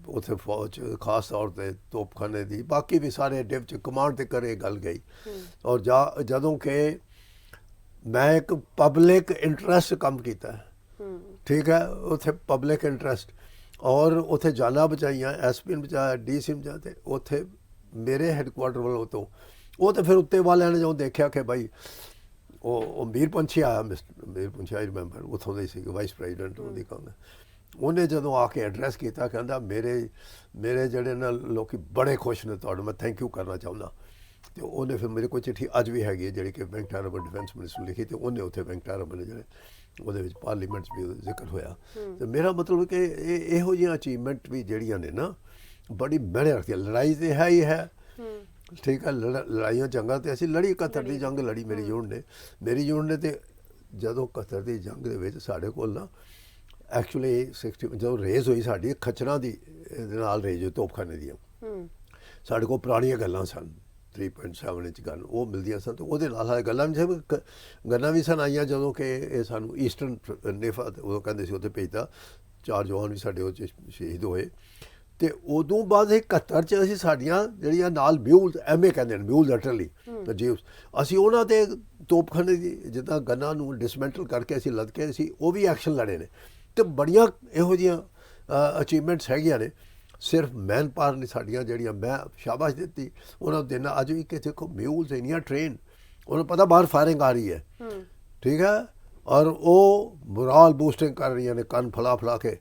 ਉੱਥੇ ਫੌਜ ਖਾਸ ਤੌਰ 'ਤੇ ਤੋਪਖਾਨੇ ਦੀ, ਬਾਕੀ ਵੀ ਸਾਰੇ ਡਿਵ 'ਚ ਕਮਾਂਡ 'ਤੇ ਕਰੇ ਗੱਲ ਗਈ। ਔਰ ਜਦੋਂ ਕਿ ਮੈਂ ਇੱਕ ਪਬਲਿਕ ਇੰਟਰਸਟ ਕੰਮ ਕੀਤਾ, ਠੀਕ ਹੈ, ਉੱਥੇ ਪਬਲਿਕ ਇੰਟਰਸਟ, ਔਰ ਉੱਥੇ ਜਾਨਾਂ ਬਚਾਈਆਂ, SP ਨੇ ਬਚਾਇਆ, DC ਨੇ ਬਚਾਇਆ, ਅਤੇ ਉੱਥੇ ਮੇਰੇ ਹੈੱਡਕੁਆਟਰ ਵੱਲੋਂ ਤੋਂ ਉਹ ਤਾਂ ਫਿਰ ਉੱਤੇ ਵਾਲਿਆਂ ਨੇ ਜਦੋਂ ਦੇਖਿਆ ਕਿ ਭਾਈ ਉਹ ਮੀਰ ਪੰਛੀ ਆਇਆ, ਮੀਰ ਪੰਛੀ ਆਈ ਰਿਮੈਂਬਰ, ਉੱਥੋਂ ਦੇ ਸੀ ਵਾਈਸ ਪ੍ਰੈਜ਼ੀਡੈਂਟ ਉਹਦੀ ਕੰਮ। ਉਹਨੇ ਜਦੋਂ ਆ ਕੇ ਐਡਰੈਸ ਕੀਤਾ, ਕਹਿੰਦਾ ਮੇਰੇ ਜਿਹੜੇ ਨਾ ਲੋਕ ਬੜੇ ਖੁਸ਼ ਨੇ, ਤੁਹਾਡਾ ਮੈਂ ਥੈਂਕ ਯੂ ਕਰਨਾ ਚਾਹੁੰਦਾ। ਅਤੇ ਉਹਨੇ ਫਿਰ ਮੇਰੇ ਕੋਲ ਚਿੱਠੀ ਅੱਜ ਵੀ ਹੈਗੀ ਹੈ ਜਿਹੜੀ ਕਿ ਵੈਂਕਟਾ ਰਮਨ ਡਿਫੈਂਸ ਮਿਨਿਸਟਰ ਨੂੰ ਲਿਖੀ, ਅਤੇ ਉਹਨੇ ਉੱਥੇ ਵੈਂਕਟਾ ਰਮਨ ਨੇ ਜਿਹੜੇ ਉਹਦੇ ਵਿੱਚ ਪਾਰਲੀਮੈਂਟ 'ਚ ਵੀ ਉਹਦਾ ਜ਼ਿਕਰ ਹੋਇਆ। ਅਤੇ ਮੇਰਾ ਮਤਲਬ ਕਿ ਇਹੋ ਜਿਹੀਆਂ ਅਚੀਵਮੈਂਟ ਵੀ ਜਿਹੜੀਆਂ ਨੇ ਨਾ ਬੜੀ ਮਾਇਨੇ ਰੱਖਦੀਆਂ। ਲੜਾਈ ਤਾਂ ਹੈ ਹੀ ਹੈ, ਠੀਕ ਹੈ, ਲੜਾਈਆਂ ਜੰਗਾਂ ਤੇ ਅਸੀਂ ਲੜੀ, 71 ਦੀ ਜੰਗ ਲੜੀ ਮੇਰੀ ਯੂਨਿਟ ਨੇ। ਤੇ ਜਦੋਂ 71 ਦੀ ਜੰਗ ਦੇ ਵਿੱਚ ਸਾਡੇ ਕੋਲ ਨਾ ਐਕਚੁਅਲੀ 60 ਜਦੋਂ ਰੇਜ਼ ਹੋਈ ਸਾਡੀ ਖੱਚਰਾਂ ਦੀ ਦੇ ਨਾਲ ਰੇਜ਼ ਹੋਈ ਤੋਪਖਾਨੇ ਦੀਆਂ, ਸਾਡੇ ਕੋਲ ਪੁਰਾਣੀਆਂ ਗੱਲਾਂ ਸਨ, 3.7 ਇੰਚ ਗਨ ਉਹ ਮਿਲਦੀਆਂ ਸਨ, ਅਤੇ ਉਹਦੇ ਨਾਲ ਸਾਡੇ ਗੱਲਾਂ ਵੀ ਸਨ ਆਈਆਂ ਜਦੋਂ ਕਿ ਇਹ ਸਾਨੂੰ ਈਸਟਰਨ ਨੇਫਾ ਉਦੋਂ ਕਹਿੰਦੇ ਸੀ ਉੱਥੇ ਭੇਜਤਾ। 4 ਜਵਾਨ ਵੀ ਸਾਡੇ ਉਹ 'ਚ ਸ਼ਹੀਦ ਹੋਏ। ਅਤੇ ਉਦੋਂ ਬਾਅਦ 71 'ਚ ਅਸੀਂ ਸਾਡੀਆਂ ਜਿਹੜੀਆਂ ਨਾਲ ਮਿਊਲ MA ਕਹਿੰਦੇ ਨੇ, ਮਿਊਲ ਲੈਟਰਲੀ ਜੀਵਸ, ਅਸੀਂ ਉਹਨਾਂ 'ਤੇ ਤੋਪਖਾਨੇ ਦੀ ਜਿੱਦਾਂ ਗੰਨਾਂ ਨੂੰ ਡਿਸਮੈਂਟਲ ਕਰਕੇ ਅਸੀਂ ਲੱਦ ਕੇ ਸੀ, ਉਹ ਵੀ ਐਕਸ਼ਨ ਲੜੇ ਨੇ। ਅਤੇ ਬੜੀਆਂ ਇਹੋ ਜਿਹੀਆਂ ਅਚੀਵਮੈਂਟਸ ਹੈਗੀਆਂ ਨੇ। ਸਿਰਫ ਮੈਨ ਪਾਵਰ ਨੇ ਸਾਡੀਆਂ ਜਿਹੜੀਆਂ, ਮੈਂ ਸ਼ਾਬਾਸ਼ ਦਿੱਤੀ ਉਹਨਾਂ ਨੂੰ ਦੇਣਾ ਅੱਜ ਵੀ ਕਿ ਦੇਖੋ ਮਿਊਲਸ ਇੰਨੀਆਂ ਟ੍ਰੇਨ, ਉਹਨੂੰ ਪਤਾ ਬਾਹਰ ਫਾਇਰਿੰਗ ਆ ਰਹੀ ਹੈ, ਠੀਕ ਹੈ, ਔਰ ਉਹ ਮੋਰਾਲ ਬੂਸਟਿੰਗ ਕਰ ਰਹੀਆਂ ਨੇ, ਕੰਨ ਫਲਾ ਕੇ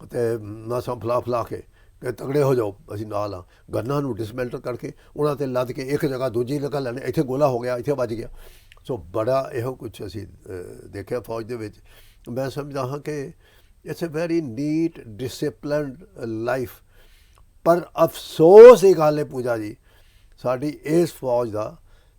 ਅਤੇ ਨਸਾਂ ਫਲਾ ਕੇ ਕਿ ਤਗੜੇ ਹੋ ਜਾਓ, ਅਸੀਂ ਨਾਲ ਹਾਂ। ਗੰਨਾਂ ਨੂੰ ਡਿਸਮੈਂਟਲ ਕਰਕੇ ਉਹਨਾਂ 'ਤੇ ਲੱਦ ਕੇ ਇੱਕ ਜਗ੍ਹਾ ਦੂਜੀ ਜਗ੍ਹਾ ਲੈਣੇ, ਇੱਥੇ ਗੋਲਾ ਹੋ ਗਿਆ, ਇੱਥੇ ਵੱਜ ਗਿਆ। ਸੋ ਬੜਾ ਇਹੋ ਕੁਛ ਅਸੀਂ ਦੇਖਿਆ ਫੌਜ ਦੇ ਵਿੱਚ। ਮੈਂ ਸਮਝਦਾ ਹਾਂ ਕਿ it's a very neat disciplined life. ਪਰ ਅਫਸੋਸ ਇਹ ਗੱਲ ਹੈ ਪੂਜਾ ਜੀ, ਸਾਡੀ ਇਸ ਫੌਜ ਦਾ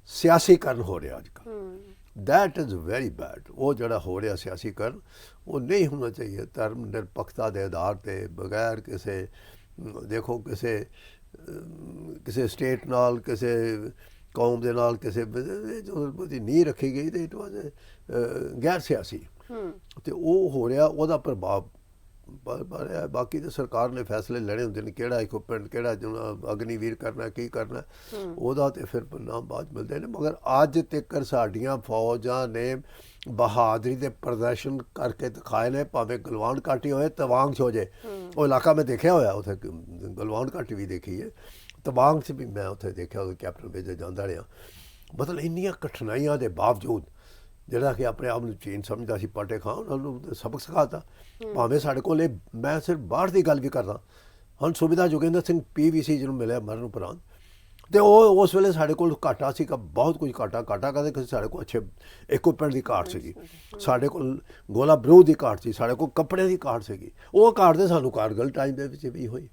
ਸਿਆਸੀਕਰਨ ਹੋ ਰਿਹਾ ਅੱਜ ਕੱਲ੍ਹ। That is very bad. ਉਹ ਜਿਹੜਾ ਹੋ ਰਿਹਾ ਸਿਆਸੀਕਰਨ, ਉਹ ਨਹੀਂ ਹੋਣਾ ਚਾਹੀਏ। ਧਰਮ ਨਿਰਪੱਖਤਾ ਦੇ ਆਧਾਰ 'ਤੇ ਬਗੈਰ ਕਿਸੇ ਦੇਖੋ ਕਿਸੇ ਸਟੇਟ ਨਾਲ, ਕਿਸੇ ਕੌਮ ਦੇ ਨਾਲ ਕਿਸੇ ਉਹਦੀ ਨੀਂਹ ਰੱਖੀ ਗਈ, ਅਤੇ ਇਟ ਵਾਜ਼ ਗੈਰ ਸਿਆਸੀ, ਅਤੇ ਉਹ ਹੋ ਰਿਹਾ, ਉਹਦਾ ਪ੍ਰਭਾਵ ਬਾਕੀ ਤਾਂ ਸਰਕਾਰ ਨੇ ਫੈਸਲੇ ਲੈਣੇ ਹੁੰਦੇ ਨੇ, ਕਿਹੜਾ ਇਕੁਇਪਮੈਂਟ, ਕਿਹੜਾ ਅਗਨੀਵੀਰ ਕਰਨਾ, ਕੀ ਕਰਨਾ, ਉਹਦਾ ਤੇ ਫਿਰ ਨਾਮ ਬਾਅਦ ਮਿਲਦੇ ਨੇ। ਮਗਰ ਅੱਜ ਤੱਕ ਸਾਡੀਆਂ ਫੌਜਾਂ ਨੇ ਬਹਾਦਰੀ ਦੇ ਪ੍ਰਦਰਸ਼ਨ ਕਰਕੇ ਦਿਖਾਏ ਨੇ, ਭਾਵੇਂ ਗਲਵਾਨ ਘਾਟੀ ਹੋਏ, ਤਵਾਂਗ 'ਚ ਹੋ ਜਾਏ, ਉਹ ਇਲਾਕਾ ਮੈਂ ਦੇਖਿਆ ਹੋਇਆ, ਉੱਥੇ ਗਲਵਾਨ ਘਾਟੀ ਵੀ ਦੇਖੀ ਹੈ, ਤਵਾਂਗ 'ਚ ਵੀ ਮੈਂ ਉੱਥੇ ਦੇਖਿਆ, ਉਹ ਕੈਪਟਨ ਭੇਜਿਆ ਜਾਂਦਾ ਰਿਹਾ। ਮਤਲਬ ਇੰਨੀਆਂ ਕਠਿਨਾਈਆਂ ਦੇ ਬਾਵਜੂਦ ਜਿਹੜਾ ਕਿ ਆਪਣੇ ਆਪ ਨੂੰ ਚੀਨ ਸਮਝਦਾ ਸੀ ਪਾਟੇ ਖਾਂ, ਉਹਨਾਂ ਨੂੰ ਸਬਕ ਸਿਖਾਤਾ। ਭਾਵੇਂ ਸਾਡੇ ਕੋਲ ਮੈਂ ਸਿਰਫ ਬਾਹਰ ਦੀ ਗੱਲ ਵੀ ਕਰਦਾ, ਹੁਣ ਸੁਬਿਧਾ ਜੋਗਿੰਦਰ ਸਿੰਘ PVC ਜਿਹਨੂੰ ਮਿਲਿਆ ਮਰਨ ਉਪਰੰਤ, ਅਤੇ ਉਹ ਉਸ ਵੇਲੇ ਸਾਡੇ ਕੋਲ ਘਾਟਾ ਸੀ, ਬਹੁਤ ਕੁਝ ਘਾਟਾ ਕਹਿੰਦੇ ਕਿ ਸਾਡੇ ਕੋਲ ਅੱਛੇ ਇਕੁਇਪਮੈਂਟ ਦੀ ਘਾਟ ਸੀਗੀ, ਸਾਡੇ ਕੋਲ ਗੋਲਾ ਬਰੂਦ ਦੀ ਘਾਟ ਸੀ, ਸਾਡੇ ਕੋਲ ਕੱਪੜੇ ਦੀ ਘਾਟ ਸੀਗੀ। ਉਹ ਘਾਟ ਦੇ ਸਾਨੂੰ ਕਾਰਗਿਲ ਟਾਈਮ ਦੇ ਵਿੱਚ ਵੀ ਹੋਈ।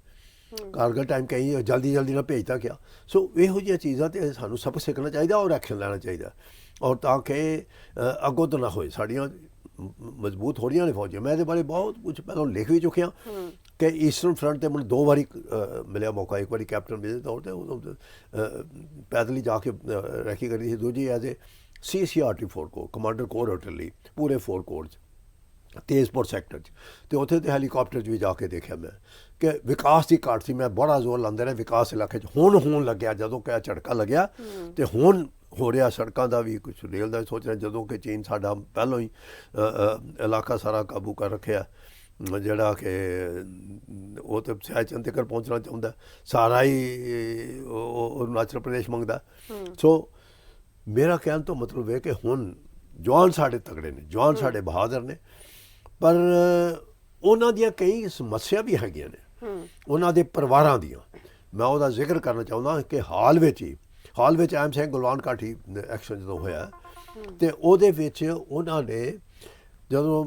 ਕਾਰਗਿਲ ਟਾਈਮ ਕਈ ਜਲਦੀ ਨਾਲ ਭੇਜਦਾ ਗਿਆ। ਸੋ ਇਹੋ ਜਿਹੀਆਂ ਚੀਜ਼ਾਂ 'ਤੇ ਸਾਨੂੰ ਸਬਕ ਸਿੱਖਣਾ ਚਾਹੀਦਾ ਔਰ ਐਕਸ਼ਨ ਲੈਣਾ ਚਾਹੀਦਾ, ਔਰ ਤਾਂ ਕਿ ਅੱਗੋਂ ਤੋਂ ਨਾ ਹੋਏ। ਸਾਡੀਆਂ ਮਜ਼ਬੂਤ ਹੋ ਰਹੀਆਂ ਨੇ ਫੌਜਾਂ। ਮੈਂ ਇਹਦੇ ਬਾਰੇ ਬਹੁਤ ਕੁਝ ਪਹਿਲਾਂ ਲਿਖ ਵੀ ਚੁੱਕਿਆ ਕਿ ਈਸਟਰਨ ਫਰੰਟ 'ਤੇ ਮੈਨੂੰ 2 ਵਾਰੀ ਮਿਲਿਆ ਮੌਕਾ। ਇੱਕ ਵਾਰੀ ਕੈਪਟਨ ਦੇ ਤੌਰ 'ਤੇ ਉਦੋਂ ਪੈਦਲ ਹੀ ਜਾ ਕੇ ਰੈਕੀ ਕਰੀ ਸੀ, ਦੂਜੀ as a CCRT 4 corps, commander corps artillery, ਪੂਰੇ 4 ਕੋਰ 'ਚ ਤੇਜ਼ਪੁਰ ਸੈਕਟਰ 'ਚ, ਅਤੇ ਉੱਥੇ ਤੇ ਹੈਲੀਕਾਪਟਰ 'ਚ ਵੀ ਜਾ ਕੇ ਦੇਖਿਆ ਮੈਂ ਕਿ ਵਿਕਾਸ ਦੀ ਘਾਟ ਸੀ। ਮੈਂ ਬੜਾ ਜ਼ੋਰ ਲਾਉਂਦੇ ਰਹੇ ਵਿਕਾਸ ਇਲਾਕੇ 'ਚ, ਹੁਣ ਹੋਣ ਲੱਗਿਆ ਜਦੋਂ ਕਿ ਝਟਕਾ ਲੱਗਿਆ ਅਤੇ ਹੁਣ ਹੋ ਰਿਹਾ ਸੜਕਾਂ ਦਾ ਵੀ ਕੁਛ, ਰੇਲ ਦਾ ਵੀ ਸੋਚ ਰਿਹਾ, ਜਦੋਂ ਕਿ ਚੀਨ ਸਾਡਾ ਪਹਿਲਾਂ ਹੀ ਇਲਾਕਾ ਸਾਰਾ ਕਾਬੂ ਕਰ ਰੱਖਿਆ, ਜਿਹੜਾ ਕਿ ਉਹ ਤਾਂ ਸਹਿਚੰਦ ਤੱਕ ਪਹੁੰਚਣਾ ਚਾਹੁੰਦਾ, ਸਾਰਾ ਹੀ ਉਹ ਅਰੁਣਾਚਲ ਪ੍ਰਦੇਸ਼ ਮੰਗਦਾ। ਸੋ ਮੇਰਾ ਕਹਿਣ ਤੋਂ ਮਤਲਬ ਹੈ ਕਿ ਹੁਣ ਜਵਾਨ ਸਾਡੇ ਤਗੜੇ ਨੇ, ਜਵਾਨ ਸਾਡੇ ਬਹਾਦਰ ਨੇ, ਪਰ ਉਹਨਾਂ ਦੀਆਂ ਕਈ ਸਮੱਸਿਆ ਵੀ ਹੈਗੀਆਂ ਨੇ, ਉਹਨਾਂ ਦੇ ਪਰਿਵਾਰਾਂ ਦੀਆਂ। ਮੈਂ ਉਹਦਾ ਜ਼ਿਕਰ ਕਰਨਾ ਚਾਹੁੰਦਾ ਕਿ ਹਾਲ ਵਿੱਚ ਅਹਿਮ ਸਿੰਘ ਗੁਲਵਾਨ ਘਾਟੀ ਐਕਸ਼ਨ ਜਦੋਂ ਹੋਇਆ ਅਤੇ ਉਹਦੇ ਵਿੱਚ ਉਹਨਾਂ ਨੇ ਜਦੋਂ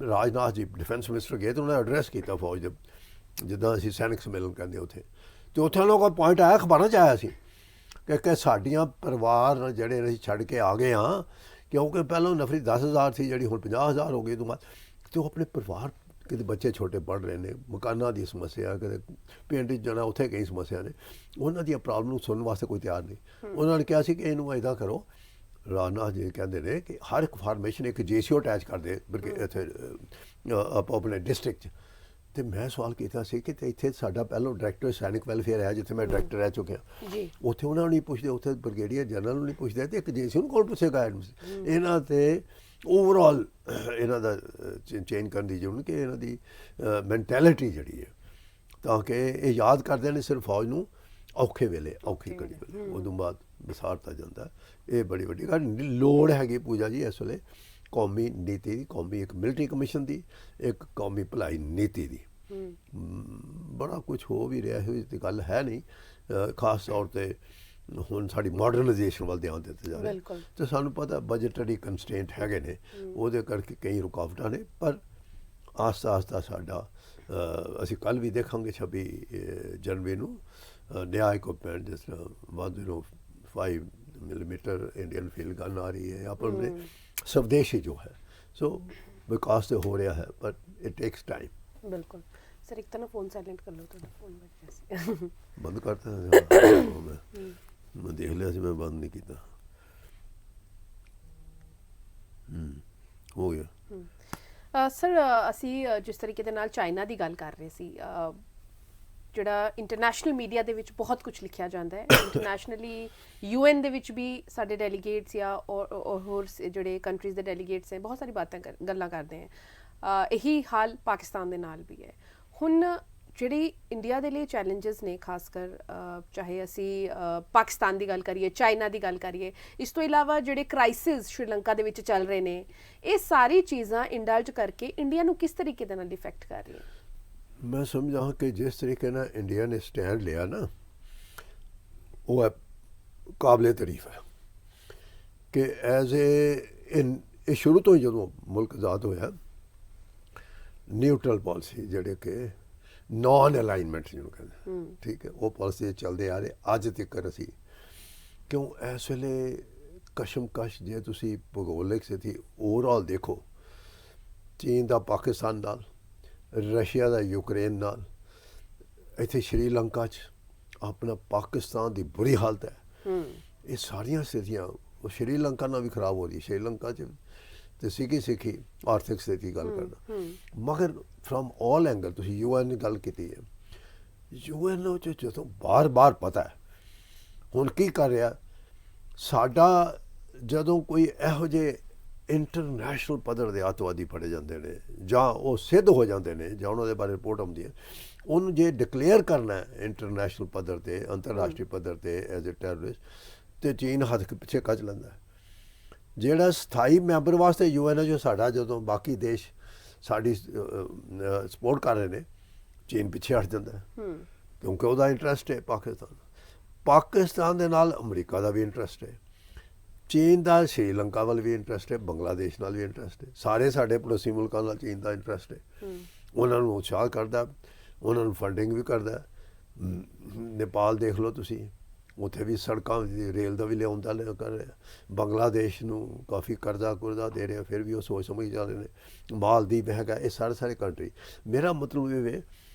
ਰਾਜਨਾਥ ਜੀ ਡਿਫੈਂਸ ਮਿਨਿਸਟਰ ਗਏ ਤਾਂ ਉਹਨਾਂ ਨੇ ਐਡਰੈਸ ਕੀਤਾ ਫੌਜ ਦੇ, ਜਿੱਦਾਂ ਅਸੀਂ ਸੈਨਿਕ ਸੰਮੇਲਨ ਕਹਿੰਦੇ ਉੱਥੇ, ਅਤੇ ਉੱਥੇ ਉਹਨਾਂ ਕੋਲ ਪੁਆਇੰਟ ਆਇਆ, ਅਖਬਾਰਾਂ 'ਚ ਆਇਆ ਸੀ ਕਿ ਸਾਡੀਆਂ ਪਰਿਵਾਰ ਜਿਹੜੇ ਅਸੀਂ ਛੱਡ ਕੇ ਆ ਗਏ ਹਾਂ, ਕਿਉਂਕਿ ਪਹਿਲਾਂ ਨਫਰੀ 10,000 ਸੀ ਜਿਹੜੀ ਹੁਣ 50,000 ਹੋ ਗਈ ਤੋਂ ਬਾਅਦ, ਅਤੇ ਉਹ ਆਪਣੇ ਪਰਿਵਾਰ, ਕਿਤੇ ਬੱਚੇ ਛੋਟੇ ਪੜ੍ਹ ਰਹੇ ਨੇ, ਮਕਾਨਾਂ ਦੀ ਸਮੱਸਿਆ, ਕਿਤੇ ਪਿੰਡ 'ਚ ਜਾਣਾ ਉੱਥੇ ਕਈ ਸਮੱਸਿਆ ਨੇ, ਉਹਨਾਂ ਦੀਆਂ ਪ੍ਰੋਬਲਮ ਨੂੰ ਸੁਣਨ ਵਾਸਤੇ ਕੋਈ ਤਿਆਰ ਨਹੀਂ। ਉਹਨਾਂ ਨੇ ਕਿਹਾ ਸੀ ਕਿ ਇਹਨੂੰ ਇੱਦਾਂ ਕਰੋ, ਰਾਜਨਾਥ ਜੀ ਕਹਿੰਦੇ ਨੇ ਕਿ ਹਰ ਇੱਕ ਫਾਰਮੇਸ਼ਨ ਇੱਕ JCO ਅਟੈਚ ਕਰਦੇ ਬਲਕਿ ਇੱਥੇ ਆਪਾਂ ਆਪਣੇ ਡਿਸਟ੍ਰਿਕਟ 'ਚ। ਅਤੇ ਮੈਂ ਸਵਾਲ ਕੀਤਾ ਸੀ ਕਿ ਇੱਥੇ ਸਾਡਾ ਪਹਿਲਾਂ ਡਾਇਰੈਕਟਰ ਸੈਨਿਕ ਵੈਲਫੇਅਰ ਹੈ, ਜਿੱਥੇ ਮੈਂ ਡਾਇਰੈਕਟਰ ਰਹਿ ਚੁੱਕਿਆ, ਉੱਥੇ ਉਹਨਾਂ ਨੂੰ ਨਹੀਂ ਪੁੱਛਦੇ, ਉੱਥੇ ਬ੍ਰਿਗੇਡੀਅਰ ਜਨਰਲ ਨੂੰ ਨਹੀਂ ਪੁੱਛਦੇ, ਅਤੇ ਇੱਕ JCO ਨੂੰ ਕੌਣ ਪੁੱਛੇਗਾ? ਇਹਨਾਂ 'ਤੇ ਓਵਰਆਲ ਇਹਨਾਂ ਦਾ ਚੇਂਜ ਕਰਨ ਦੀ ਜ਼ਰੂਰਤ, ਕਿ ਇਹਨਾਂ ਦੀ ਮੈਂਟੈਲਿਟੀ ਜਿਹੜੀ ਹੈ, ਤਾਂ ਕਿ ਇਹ ਯਾਦ ਕਰਦੇ ਨੇ ਸਿਰਫ ਫੌਜ ਨੂੰ ਔਖੇ ਵੇਲੇ, ਔਖੀ ਘੜੀ ਵੇਲੇ, ਉਦੋਂ ਬਾਅਦ ਵਿਸਾਰਤਾ ਜਾਂਦਾ। ਇਹ ਬੜੀ ਵੱਡੀ ਗੱਲ ਲੋੜ ਹੈਗੀ ਪੂਜਾ ਜੀ ਇਸ ਵੇਲੇ ਕੌਮੀ ਨੀਤੀ ਦੀ, ਕੌਮੀ ਇੱਕ ਮਿਲਟਰੀ ਕਮਿਸ਼ਨ ਦੀ, ਇੱਕ ਕੌਮੀ ਭਲਾਈ ਨੀਤੀ ਦੀ। ਬੜਾ ਕੁਛ ਹੋ ਵੀ ਰਿਹਾ, ਇਹੋ ਜਿਹੀ ਗੱਲ ਹੈ ਨਹੀਂ। ਖਾਸ ਤੌਰ 'ਤੇ ਹੁਣ ਸਾਡੀ ਮਾਡਰਨਾਈਜੇਸ਼ਨ ਵੱਲ ਧਿਆਨ ਦਿੱਤਾ ਜਾ ਰਿਹਾ, ਅਤੇ ਸਾਨੂੰ ਪਤਾ ਬਜਟਰੀ ਕੰਸਟ੍ਰੇਂਟ ਹੈਗੇ ਨੇ, ਉਹਦੇ ਕਰਕੇ ਕਈ ਰੁਕਾਵਟਾਂ ਨੇ, ਪਰ ਆਸਤਾ ਸਾਡਾ ਅਸੀਂ ਕੱਲ੍ਹ ਵੀ ਦੇਖਾਂਗੇ 26 ਜਨਵਰੀ ਨੂੰ ਨਿਆ ਇਕੁਇਪਮੈਂਟ, ਜਿਸ ਤਰ੍ਹਾਂ 105 ਮਿਲੀਮੀਟਰ ਇੰਡੀਅਨ ਫੀਲਡ ਗਨ ਆ ਰਹੀ ਹੈ, ਆਪਣੇ ਸਵਦੇਸ਼ੀ ਜੋ ਹੈ। ਸੋ ਵਿਕਾਸ ਤਾਂ ਹੋ ਰਿਹਾ ਹੈ, ਪਰ ਇਟ ਟੇਕਸ ਟਾਈਮ। ਬਿਲਕੁਲ ਸਰ, ਇੱਕ ਤਾਂ ਨਾ ਫੋਨ ਸਾਇਲੈਂਟ ਕਰ ਲਓ, ਤੁਹਾਡਾ ਫੋਨ ਵੱਜ ਰਿਹਾ ਸੀ। ਬੰਦ ਕਰਤਾ ਮੈਂ ਦੇਖ ਲਿਆ ਸੀ, ਮੈਂ ਬੰਦ ਨਹੀਂ ਕੀਤਾ, ਹੋ ਗਿਆ। ਸਰ, ਅਸੀਂ ਜਿਸ ਤਰੀਕੇ ਦੇ ਨਾਲ ਚਾਈਨਾ ਦੀ ਗੱਲ ਕਰ ਰਹੇ ਸੀ, ਜਿਹੜਾ ਇੰਟਰਨੈਸ਼ਨਲ ਮੀਡੀਆ ਦੇ ਵਿੱਚ ਬਹੁਤ ਕੁਝ ਲਿਖਿਆ ਜਾਂਦਾ ਹੈ, ਇੰਟਰਨੈਸ਼ਨਲੀ UN ਦੇ ਵਿੱਚ ਵੀ ਸਾਡੇ ਡੈਲੀਗੇਟਸ ਜਾਂ ਹੋਰ ਜਿਹੜੇ ਕੰਟਰੀਜ਼ ਦੇ ਡੈਲੀਗੇਟਸ ਹੈ, ਬਹੁਤ ਸਾਰੀ ਗੱਲਾਂ ਕਰਦੇ ਹੈ। ਇਹੀ ਹਾਲ ਪਾਕਿਸਤਾਨ ਦੇ ਨਾਲ ਵੀ ਹੈ। ਹੁਣ ਜਿਹੜੀ ਇੰਡੀਆ ਦੇ ਲਈ ਚੈਲੰਜਸ ਨੇ, ਖਾਸ ਕਰ ਚਾਹੇ ਅਸੀਂ ਪਾਕਿਸਤਾਨ ਦੀ ਗੱਲ ਕਰੀਏ, ਚਾਈਨਾ ਦੀ ਗੱਲ ਕਰੀਏ, ਇਸ ਤੋਂ ਇਲਾਵਾ ਜਿਹੜੇ ਕ੍ਰਾਈਸਿਸ ਸ਼੍ਰੀਲੰਕਾ ਦੇ ਵਿੱਚ ਚੱਲ ਰਹੇ ਨੇ, ਇਹ ਸਾਰੀ ਚੀਜ਼ਾਂ ਇੰਡਲਜ ਕਰਕੇ ਇੰਡੀਆ ਨੂੰ ਕਿਸ ਤਰੀਕੇ ਦੇ ਨਾਲ ਇਫੈਕਟ ਕਰ ਰਹੀਆਂ? ਮੈਂ ਸਮਝਦਾ ਕਿ ਜਿਸ ਤਰੀਕੇ ਨਾਲ ਇੰਡੀਆ ਨੇ ਸਟੈਂਡ ਲਿਆ ਨਾ, ਉਹ ਹੈ ਕਾਬਲੇ ਤਾਰੀਫ ਹੈ, ਕਿ ਐਜ਼ ਇਹ ਸ਼ੁਰੂ ਤੋਂ ਹੀ ਜਦੋਂ ਮੁਲਕ ਆਜ਼ਾਦ ਹੋਇਆ, ਨਿਊਟਰਲ ਪਾਲਿਸੀ, ਜਿਹੜੇ ਕਿ ਨਾਨ ਅਲਾਈਨਮੈਂਟ ਜਿਹਨੂੰ ਕਹਿੰਦੇ, ਠੀਕ ਹੈ, ਉਹ ਪਾਲਿਸੀ ਚੱਲਦੇ ਆ ਰਹੇ ਅੱਜ ਤੱਕ। ਅਸੀਂ ਕਿਉਂ ਇਸ ਵੇਲੇ ਕਸ਼ਮਕਸ਼, ਜੇ ਤੁਸੀਂ ਭੂਗੋਲਿਕ ਸਥਿਤੀ ਓਵਰਆਲ ਦੇਖੋ, ਚੀਨ ਦਾ ਪਾਕਿਸਤਾਨ ਨਾਲ, ਰਸ਼ੀਆ ਦਾ ਯੂਕਰੇਨ ਨਾਲ, ਇੱਥੇ ਸ਼੍ਰੀਲੰਕਾ 'ਚ ਆਪਣਾ ਪਾਕਿਸਤਾਨ ਦੀ ਬੁਰੀ ਹਾਲਤ ਹੈ। ਇਹ ਸਾਰੀਆਂ ਸਥਿਤੀਆਂ, ਉਹ ਸ਼੍ਰੀਲੰਕਾ ਨਾਲ ਵੀ ਖਰਾਬ ਹੋ ਰਹੀ, ਸ਼੍ਰੀਲੰਕਾ 'ਚ ਤੇ ਸਿੱਖੀ ਆਰਥਿਕ ਸਥਿਤੀ ਗੱਲ ਕਰਨਾ, ਮਗਰ ਫਰਮ ਆਲ ਐਂਗਲ। ਤੁਸੀਂ UN ਦੀ ਗੱਲ ਕੀਤੀ ਹੈ, UN 'ਚ ਜਦੋਂ ਬਾਰ ਪਤਾ ਹੈ ਹੁਣ ਕੀ ਕਰ ਰਿਹਾ ਸਾਡਾ, ਜਦੋਂ ਕੋਈ ਇਹੋ ਜਿਹੇ ਇੰਟਰਨੈਸ਼ਨਲ ਪੱਧਰ ਦੇ ਅੱਤਵਾਦੀ ਫੜੇ ਜਾਂਦੇ ਨੇ, ਜਾਂ ਉਹ ਸਿੱਧ ਹੋ ਜਾਂਦੇ ਨੇ, ਜਾਂ ਉਹਨਾਂ ਦੇ ਬਾਰੇ ਰਿਪੋਰਟ ਆਉਂਦੀ ਹੈ, ਉਹਨੂੰ ਜੇ ਡਿਕਲੇਅਰ ਕਰਨਾ ਇੰਟਰਨੈਸ਼ਨਲ ਪੱਧਰ 'ਤੇ, ਅੰਤਰਰਾਸ਼ਟਰੀ ਪੱਧਰ 'ਤੇ ਐਜ਼ ਏ ਟੈਰਰਿਸਟ, ਅਤੇ ਚੀਨ ਹੱਥ ਪਿੱਛੇ ਕੱਚ ਲੈਂਦਾ। ਜਿਹੜਾ ਸਥਾਈ ਮੈਂਬਰ ਵਾਸਤੇ UN ਹੈ, ਜੋ ਸਾਡਾ, ਜਦੋਂ ਬਾਕੀ ਦੇਸ਼ ਸਾਡੀ ਸਪੋਰਟ ਕਰ ਰਹੇ ਨੇ, ਚੀਨ ਪਿੱਛੇ ਹਟ ਜਾਂਦਾ, ਕਿਉਂਕਿ ਉਹਦਾ ਇੰਟਰਸਟ ਹੈ ਪਾਕਿਸਤਾਨ ਦੇ ਨਾਲ, ਅਮਰੀਕਾ ਦਾ ਵੀ ਇੰਟਰਸਟ ਹੈ, ਚੀਨ ਦਾ ਸ਼੍ਰੀਲੰਕਾ ਵੱਲ ਵੀ ਇੰਟਰਸਟ ਹੈ, ਬੰਗਲਾਦੇਸ਼ ਨਾਲ ਵੀ ਇੰਟਰਸਟ ਹੈ, ਸਾਰੇ ਸਾਡੇ ਪੜੋਸੀ ਮੁਲਕਾਂ ਨਾਲ ਚੀਨ ਦਾ ਇੰਟਰਸਟ ਹੈ। ਉਹਨਾਂ ਨੂੰ ਉਤਸ਼ਾਹ ਕਰਦਾ, ਉਹਨਾਂ ਨੂੰ ਫੰਡਿੰਗ ਵੀ ਕਰਦਾ। ਨੇਪਾਲ ਦੇਖ ਲਓ ਤੁਸੀਂ, ਉੱਥੇ ਵੀ ਸੜਕਾਂ, ਰੇਲ ਦਾ ਵੀ ਲਿਆਉਂਦਾ ਕਰ ਰਿਹਾ, ਬੰਗਲਾਦੇਸ਼ ਨੂੰ ਕਾਫੀ ਕਰਜ਼ਾ ਦੇ ਰਿਹਾ, ਫਿਰ ਵੀ ਉਹ ਸੋਚ ਸਮਝ ਜਾ ਰਹੇ ਨੇ। ਮਾਲਦੀਵ ਹੈਗਾ, ਇਹ ਸਾਰੇ ਕੰਟਰੀ। ਮੇਰਾ ਮਤਲਬ ਇਹ ਹੈ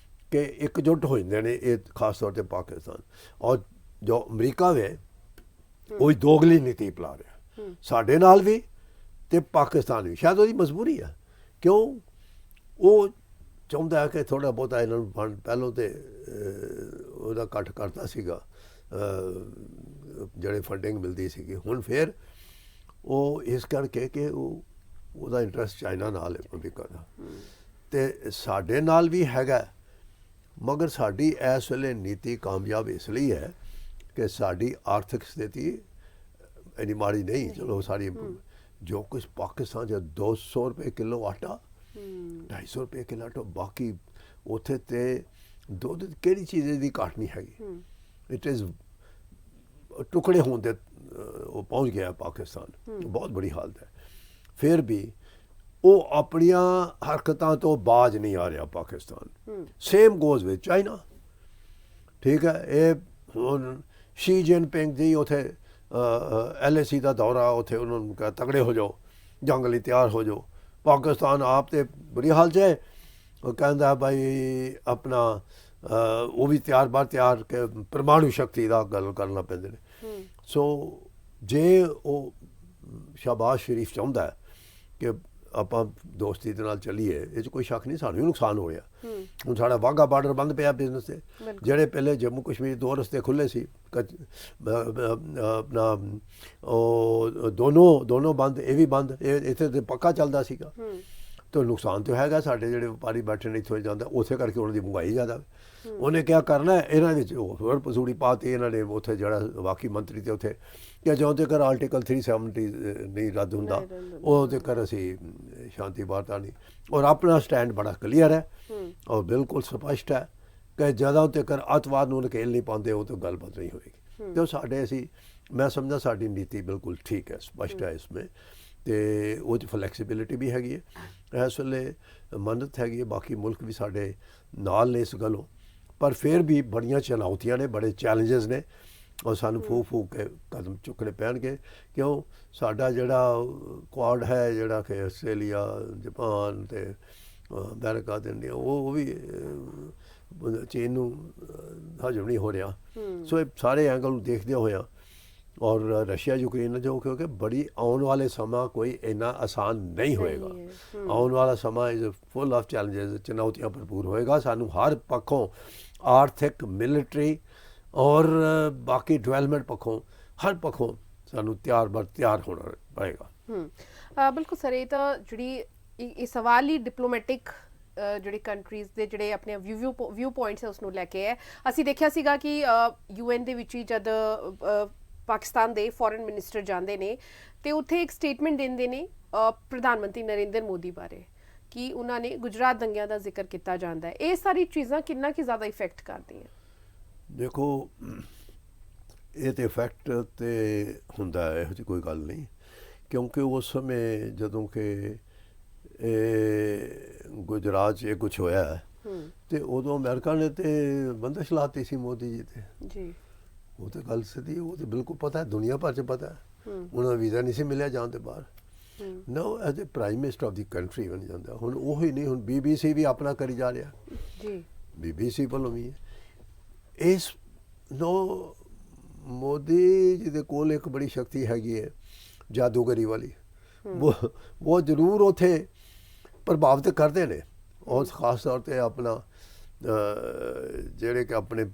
ਕਿ ਇਕਜੁੱਟ ਹੋ ਜਾਂਦੇ ਨੇ ਇਹ, ਖਾਸ ਤੌਰ 'ਤੇ ਪਾਕਿਸਤਾਨ। ਔਰ ਜੋ ਅਮਰੀਕਾ ਵੇ, ਉਹ ਦੋਗਲੀ ਨੀਤੀ ਅਪਣਾ ਰਿਹਾ ਸਾਡੇ ਨਾਲ ਵੀ, ਅਤੇ ਪਾਕਿਸਤਾਨ ਵੀ। ਸ਼ਾਇਦ ਉਹਦੀ ਮਜਬੂਰੀ ਹੈ ਕਿਉਂ ਉਹ ਚਾਹੁੰਦਾ ਹੈ ਕਿ ਥੋੜ੍ਹਾ ਬਹੁਤਾ ਇਹਨਾਂ ਨੂੰ ਫੰਡ ਪਹਿਲੋਂ ਤਾਂ ਉਹਦਾ ਕੱਟ ਕਰਤਾ ਸੀਗਾ ਜਿਹੜੇ ਫੰਡਿੰਗ ਮਿਲਦੀ ਸੀਗੀ। ਹੁਣ ਫਿਰ ਉਹ ਇਸ ਕਰਕੇ ਕਿ ਉਹਦਾ ਇੰਟਰਸਟ ਚਾਈਨਾ ਨਾਲ ਹੈ, ਅਮਰੀਕਾ ਦਾ, ਅਤੇ ਸਾਡੇ ਨਾਲ ਵੀ ਹੈਗਾ। ਮਗਰ ਸਾਡੀ ਇਸ ਵੇਲੇ ਨੀਤੀ ਕਾਮਯਾਬ ਇਸ ਲਈ ਹੈ ਕਿ ਸਾਡੀ ਆਰਥਿਕ ਸਥਿਤੀ ਇੰਨੀ ਮਾੜੀ ਨਹੀਂ। ਚਲੋ ਸਾਰੀ ਜੋ ਕੁਛ ਪਾਕਿਸਤਾਨ 'ਚ 200 ਰੁਪਏ ਕਿਲੋ ਆਟਾ, 250 ਰੁਪਏ ਕਿਲੋ ਆਟਾ, ਬਾਕੀ ਉੱਥੇ ਤੇ ਦੁੱਧ ਕਿਹੜੀ ਚੀਜ਼ ਦੀ ਘਾਟ ਨਹੀਂ ਹੈਗੀ। ਇਟ ਇਜ਼ ਟੁਕੜੇ ਹੋਣ ਦੇ ਉਹ ਪਹੁੰਚ ਗਿਆ ਪਾਕਿਸਤਾਨ, ਬਹੁਤ ਬੜੀ ਹਾਲਤ ਹੈ। ਫਿਰ ਵੀ ਉਹ ਆਪਣੀਆਂ ਹਰਕਤਾਂ ਤੋਂ ਬਾਜ ਨਹੀਂ ਆ ਰਿਹਾ Pakistan. Same goes with China, ਠੀਕ ਹੈ। ਇਹ ਹੁਣ ਸ਼ੀ ਜਿਨਪਿੰਗ ਜੀ ਉੱਥੇ LAC ਦਾ ਦੌਰਾ, ਉੱਥੇ ਉਹਨਾਂ ਨੂੰ ਕਿਹਾ ਤਗੜੇ ਹੋ ਜਾਓ, ਜੰਗ ਲਈ ਤਿਆਰ ਹੋ ਜਾਓ। ਪਾਕਿਸਤਾਨ ਆਪ ਤੇ ਬੁਰੀ ਹਾਲ 'ਚ ਹੈ। ਉਹ ਕਹਿੰਦਾ ਭਾਈ ਆਪਣਾ ਉਹ ਵੀ ਤਿਆਰ ਕਿ ਪਰਮਾਣੂ ਸ਼ਕਤੀ ਦਾ ਗੱਲ ਕਰਨਾ ਪੈਂਦੇ ਨੇ। ਸੋ ਜੇ ਉਹ ਸ਼ਹਬਾਜ਼ ਸ਼ਰੀਫ ਚਾਹੁੰਦਾ ਹੈ ਕਿ ਆਪਾਂ ਦੋਸਤੀ ਦੇ ਨਾਲ ਚੱਲੀਏ, ਇਹ 'ਚ ਕੋਈ ਸ਼ੱਕ ਨਹੀਂ, ਸਾਨੂੰ ਵੀ ਨੁਕਸਾਨ ਹੋ ਰਿਹਾ। ਹੁਣ ਸਾਡਾ ਵਾਹਗਾ ਬਾਰਡਰ ਬੰਦ ਪਿਆ ਬਿਜ਼ਨਸ 'ਤੇ, ਜਿਹੜੇ ਪਹਿਲੇ ਜੰਮੂ ਕਸ਼ਮੀਰ 2 ਰਸਤੇ ਖੁੱਲ੍ਹੇ ਸੀ, ਆਪਣਾ ਉਹ ਦੋਨੋਂ ਬੰਦ, ਇਹ ਵੀ ਬੰਦ, ਇਹ ਇੱਥੇ ਤਾਂ ਪੱਕਾ ਚੱਲਦਾ ਸੀਗਾ। ਤਾਂ ਨੁਕਸਾਨ ਤਾਂ ਹੈਗਾ। ਸਾਡੇ ਜਿਹੜੇ ਵਪਾਰੀ ਬੈਠੇ ਨੇ ਇੱਥੋਂ ਜਾਂਦਾ, ਉਸੇ ਕਰਕੇ ਉਹਨਾਂ ਦੀ ਮਹਿੰਗਾਈ ਜ਼ਿਆਦਾ। ਉਹਨੇ ਕਿਆ ਕਰਨਾ, ਇਹਨਾਂ ਵਿੱਚ ਹੋਰ ਪਸੂੜੀ ਪਾਤੀ ਇਹਨਾਂ ਨੇ। ਉੱਥੇ ਜਿਹੜਾ ਵਾਕਈ ਮੰਤਰੀ ਤੇ ਉੱਥੇ ਕਿ ਜਦੋਂ ਤੱਕ ਆਰਟੀਕਲ 370 ਨਹੀਂ ਰੱਦ ਹੁੰਦਾ, ਉਦੋਂ ਤੱਕ ਅਸੀਂ ਸ਼ਾਂਤੀ ਵਾਰਤਾ ਨਹੀਂ। ਔਰ ਆਪਣਾ ਸਟੈਂਡ ਬੜਾ ਕਲੀਅਰ ਹੈ ਔਰ ਬਿਲਕੁਲ ਸਪਸ਼ਟ ਹੈ ਕਿ ਜਦੋਂ ਤੱਕ ਅੱਤਵਾਦ ਨੂੰ ਨਕੇਲ ਨਹੀਂ ਪਾਉਂਦੇ, ਉਹ ਤਾਂ ਗੱਲਬਾਤ ਨਹੀਂ ਹੋਏਗੀ। ਤੇ ਸਾਡੇ ਮੈਂ ਸਮਝਦਾ ਸਾਡੀ ਨੀਤੀ ਬਿਲਕੁਲ ਠੀਕ ਹੈ, ਸਪਸ਼ਟ ਹੈ ਇਸਮੇ, ਅਤੇ ਉਹ 'ਚ ਫਲੈਕਸੀਬਿਲਿਟੀ ਵੀ ਹੈਗੀ ਹੈ। ਇਸ ਵੇਲੇ ਮੰਨਤ ਹੈਗੀ ਹੈ, ਬਾਕੀ ਮੁਲਕ ਵੀ ਸਾਡੇ ਨਾਲ ਨੇ ਇਸ ਗੱਲੋਂ। ਪਰ ਫਿਰ ਵੀ ਬੜੀਆਂ ਚੁਣੌਤੀਆਂ ਨੇ, ਬੜੇ ਚੈਲੰਜਸ ਨੇ, ਔਰ ਸਾਨੂੰ ਫੂਕ ਕੇ ਕਦਮ ਚੁੱਕਣੇ ਪੈਣਗੇ। ਕਿਉਂ ਸਾਡਾ ਜਿਹੜਾ ਕੁਆਡ ਹੈ, ਜਿਹੜਾ ਕਿ ਆਸਟ੍ਰੇਲੀਆ, ਜਾਪਾਨ ਅਤੇ ਅਮਰੀਕਾ ਅਤੇ ਇੰਡੀਆ, ਉਹ ਵੀ ਚੀਨ ਨੂੰ ਹਜਮ ਨਹੀਂ ਹੋ ਰਿਹਾ। ਸੋ ਇਹ ਸਾਰੇ ਐਂਗਲ ਨੂੰ ਦੇਖਦਿਆਂ ਹੋਇਆ, ਔਰ ਰਸ਼ੀਆ ਯੂਕਰੇਨ ਜੋ, ਕਿਉਂਕਿ ਬੜੀ ਆਉਣ ਵਾਲੇ ਸਮਾਂ ਕੋਈ ਇੰਨਾ ਆਸਾਨ ਨਹੀਂ ਹੋਏਗਾ। ਆਉਣ ਵਾਲਾ ਸਮਾਂ ਇਜ਼ ਫੁੱਲ ਆਫ ਚੈਲੰਜਸ, ਚੁਣੌਤੀਆਂ ਭਰਪੂਰ ਹੋਏਗਾ। ਸਾਨੂੰ ਹਰ ਪੱਖੋਂ, ਆਰਥਿਕ, ਮਿਲਟਰੀ ਔਰ ਬਾਕੀ ਡਿਵੈਲਪਮੈਂਟ ਪੱਖੋਂ, ਹਰ ਪੱਖੋਂ ਸਾਨੂੰ ਤਿਆਰ ਹੋਣਾ ਪਏਗਾ। ਬਿਲਕੁਲ ਸਰ, ਇਹ ਤਾਂ ਜਿਹੜੀ ਇਹ ਸਵਾਲ ਹੀ ਡਿਪਲੋਮੈਟਿਕ ਜਿਹੜੀ ਕੰਟਰੀਜ਼ ਦੇ ਜਿਹੜੇ ਆਪਣੇ ਵਿਊ ਪੁਆਇੰਟਸ ਹੈ ਉਸ ਨੂੰ ਲੈ ਕੇ ਹੈ। ਅਸੀਂ ਦੇਖਿਆ ਸੀਗਾ ਕਿ UN ਦੇ ਵਿੱਚ ਹੀ ਜਦ ਪਾਕਿਸਤਾਨ ਦੇ ਫੋਰਨ ਮਿਨਿਸਟਰ ਜਾਂਦੇ ਨੇ ਤੇ ਉੱਥੇ ਇੱਕ ਸਟੇਟਮੈਂਟ ਦਿੰਦੇ ਨੇ ਪ੍ਰਧਾਨ ਮੰਤਰੀ ਨਰਿੰਦਰ ਮੋਦੀ ਬਾਰੇ, ਕਿ ਉਹਨਾਂ ਨੇ ਗੁਜਰਾਤ ਦੰਗਿਆਂ ਦਾ ਜ਼ਿਕਰ ਕੀਤਾ ਜਾਂਦਾ ਹੈ। ਇਹ ਸਾਰੀ ਚੀਜ਼ਾਂ ਕਿੰਨਾ ਕਿ ਜ਼ਿਆਦਾ ਇਫੈਕਟ ਕਰਦੀਆਂ? ਦੇਖੋ, ਇਹ ਤਾਂ ਇਫੈਕਟ ਤੇ ਹੁੰਦਾ ਹੈ, ਇਹੋ ਜਿਹੀ ਕੋਈ ਗੱਲ ਨਹੀਂ। ਕਿਉਂਕਿ ਉਸ ਸਮੇਂ ਜਦੋਂ ਕਿ ਗੁਜਰਾਤ 'ਚ ਇਹ ਕੁਛ ਹੋਇਆ ਤੇ ਉਦੋਂ ਅਮਰੀਕਾ ਨੇ ਤੇ ਬੰਦਸ਼ ਲਾਤੀ ਸੀ ਮੋਦੀ ਜੀ ਤੇ। ਜੀ, ਉਹ ਤਾਂ ਗੱਲ ਸਿੱਧੀ, ਉਹ ਤਾਂ ਬਿਲਕੁਲ ਪਤਾ ਹੈ, ਦੁਨੀਆ ਭਰ 'ਚ ਪਤਾ ਹੈ। ਉਹਨਾਂ ਦਾ ਵੀਜ਼ਾ ਨਹੀਂ ਸੀ ਮਿਲਿਆ ਜਾਣ ਦੇ ਬਾਹਰ। No as a prime minister of the country ਬਣ ਜਾਂਦਾ। ਹੁਣ ਉਹੀ ਨਹੀਂ, ਹੁਣ BBC ਵੀ ਆਪਣਾ ਕਰੀ ਜਾ ਰਿਹਾ ਜੀ, BBC ਵੱਲੋਂ ਵੀ ਇਸ ਨੋ ਮੋਦੀ ਜੀ ਦੇ ਕੋਲ ਇੱਕ ਬੜੀ ਸ਼ਕਤੀ ਹੈਗੀ ਹੈ, ਜਾਦੂਗਰੀ ਵਾਲੀ। ਉਹ ਜ਼ਰੂਰ ਉੱਥੇ ਪ੍ਰਭਾਵਿਤ ਕਰਦੇ ਨੇ, ਔਰ ਖਾਸ ਤੌਰ 'ਤੇ ਆਪਣਾ ਜਿਹੜੇ ਕਿ ਆਪਣੇ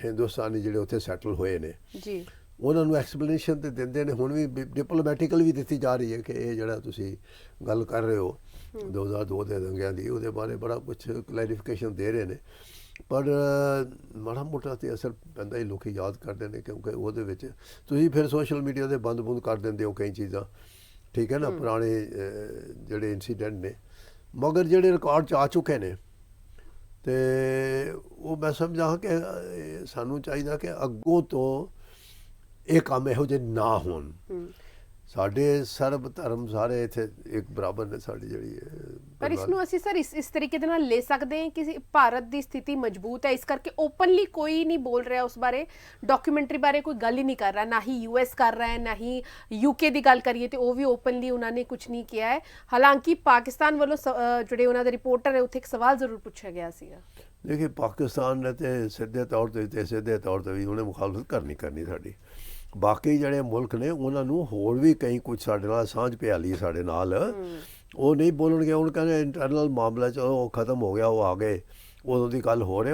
ਹਿੰਦੁਸਤਾਨੀ ਜਿਹੜੇ ਉੱਥੇ ਸੈਟਲ ਹੋਏ ਨੇ ਜੀ, ਉਹਨਾਂ ਨੂੰ ਐਕਸਪਲੇਨੇਸ਼ਨ ਤੇ ਦਿੰਦੇ ਨੇ। ਹੁਣ ਵੀ ਡਿਪਲੋਮੈਟਿਕਲੀ ਵੀ ਦਿੱਤੀ ਜਾ ਰਹੀ ਹੈ ਕਿ ਇਹ ਜਿਹੜਾ ਤੁਸੀਂ ਗੱਲ ਕਰ ਰਹੇ ਹੋ 2002 ਦੇ ਦੰਗਿਆਂ ਦੀ, ਉਹਦੇ ਬਾਰੇ ਬੜਾ ਕੁਛ ਕਲੈਰੀਫਿਕੇਸ਼ਨ ਦੇ ਰਹੇ ਨੇ। ਪਰ ਮਾੜਾ ਮੋਟਾ ਤੇ ਅਸਰ ਪੈਂਦਾ ਹੀ, ਲੋਕ ਯਾਦ ਕਰਦੇ ਨੇ, ਕਿਉਂਕਿ ਉਹਦੇ ਵਿੱਚ ਤੁਸੀਂ ਫਿਰ ਸੋਸ਼ਲ ਮੀਡੀਆ 'ਤੇ ਬੰਦ ਕਰ ਦਿੰਦੇ ਹੋ ਕਈ ਚੀਜ਼ਾਂ, ਠੀਕ ਹੈ ਨਾ, ਪੁਰਾਣੇ ਜਿਹੜੇ ਇੰਸੀਡੈਂਟ ਨੇ। ਮਗਰ ਜਿਹੜੇ ਰਿਕਾਰਡ 'ਚ ਆ ਚੁੱਕੇ ਨੇ, ਅਤੇ ਉਹ ਮੈਂ ਸਮਝਾਂ ਕਿ ਸਾਨੂੰ ਚਾਹੀਦਾ ਕਿ ਅੱਗੋਂ ਤੋਂ ਇਹ ਕੰਮ ਇਹੋ ਜਿਹੇ ਨਾ ਹੋਣ। ਸਾਡੇ ਸਰਬ ਧਰਮ ਸਾਰੇ ਇੱਥੇ ਇੱਕ ਬਰਾਬਰ ਨੇ, ਸਾਡੀ ਜਿਹੜੀ। ਪਰ ਇਸ ਨੂੰ ਅਸੀਂ ਸਰ ਇਸ ਤਰੀਕੇ ਦੇ ਨਾਲ ਲੈ ਸਕਦੇ ਹਾਂ ਕਿ ਭਾਰਤ ਦੀ ਸਥਿਤੀ ਮਜ਼ਬੂਤ ਹੈ, ਇਸ ਕਰਕੇ ਓਪਨਲੀ ਕੋਈ ਨਹੀਂ ਬੋਲ ਰਿਹਾ ਉਸ ਬਾਰੇ, ਡਾਕੂਮੈਂਟਰੀ ਬਾਰੇ ਕੋਈ ਗੱਲ ਹੀ ਨਹੀਂ ਕਰ ਰਿਹਾ, ਨਾ ਹੀ US ਕਰ ਰਿਹਾ ਹੈ, ਨਾ ਹੀ UK ਦੀ ਗੱਲ ਕਰੀਏ ਤੇ ਉਹ ਵੀ ਓਪਨਲੀ ਉਹਨਾਂ ਨੇ ਕੁਝ ਨਹੀਂ ਕਿਹਾ ਹੈ। ਹਾਲਾਂਕਿ ਪਾਕਿਸਤਾਨ ਵੱਲੋਂ ਜਿਹੜੇ ਉਹਨਾਂ ਦੇ ਰਿਪੋਰਟਰ ਹੈ, ਉੱਥੇ ਇੱਕ ਸਵਾਲ ਜ਼ਰੂਰ ਪੁੱਛਿਆ ਗਿਆ ਸੀਗਾ। ਦੇਖिए, ਪਾਕਿਸਤਾਨ ਨੇ ਤੇ ਸਿੱਧੇ ਤੌਰ 'ਤੇ ਵੀ ਉਹਨੇ ਮੁਖਾਲਫਤ ਕਰਨੀ ਸਾਡੀ। ਬਾਕੀ ਜਿਹੜੇ ਮੁਲਕ ਨੇ ਉਹਨਾਂ ਨੂੰ ਹੋਰ ਵੀ ਕਈ ਕੁਝ ਸਾਡੇ ਨਾਲ ਸਾਂਝ ਪਿਆਲੀ ਸਾਡੇ ਨਾਲ, ਉਹ ਨਹੀਂ ਬੋਲਣਗੇ, ਹੁਣ ਕਹਿੰਦੇ ਇੰਟਰਨਲ ਮਾਮਲਾ ਚਲੋ ਉਹ ਖਤਮ ਹੋ ਗਿਆ, ਉਹ ਆ ਗਏ, ਉਦੋਂ ਦੀ ਗੱਲ ਹੋ ਰਹੀ।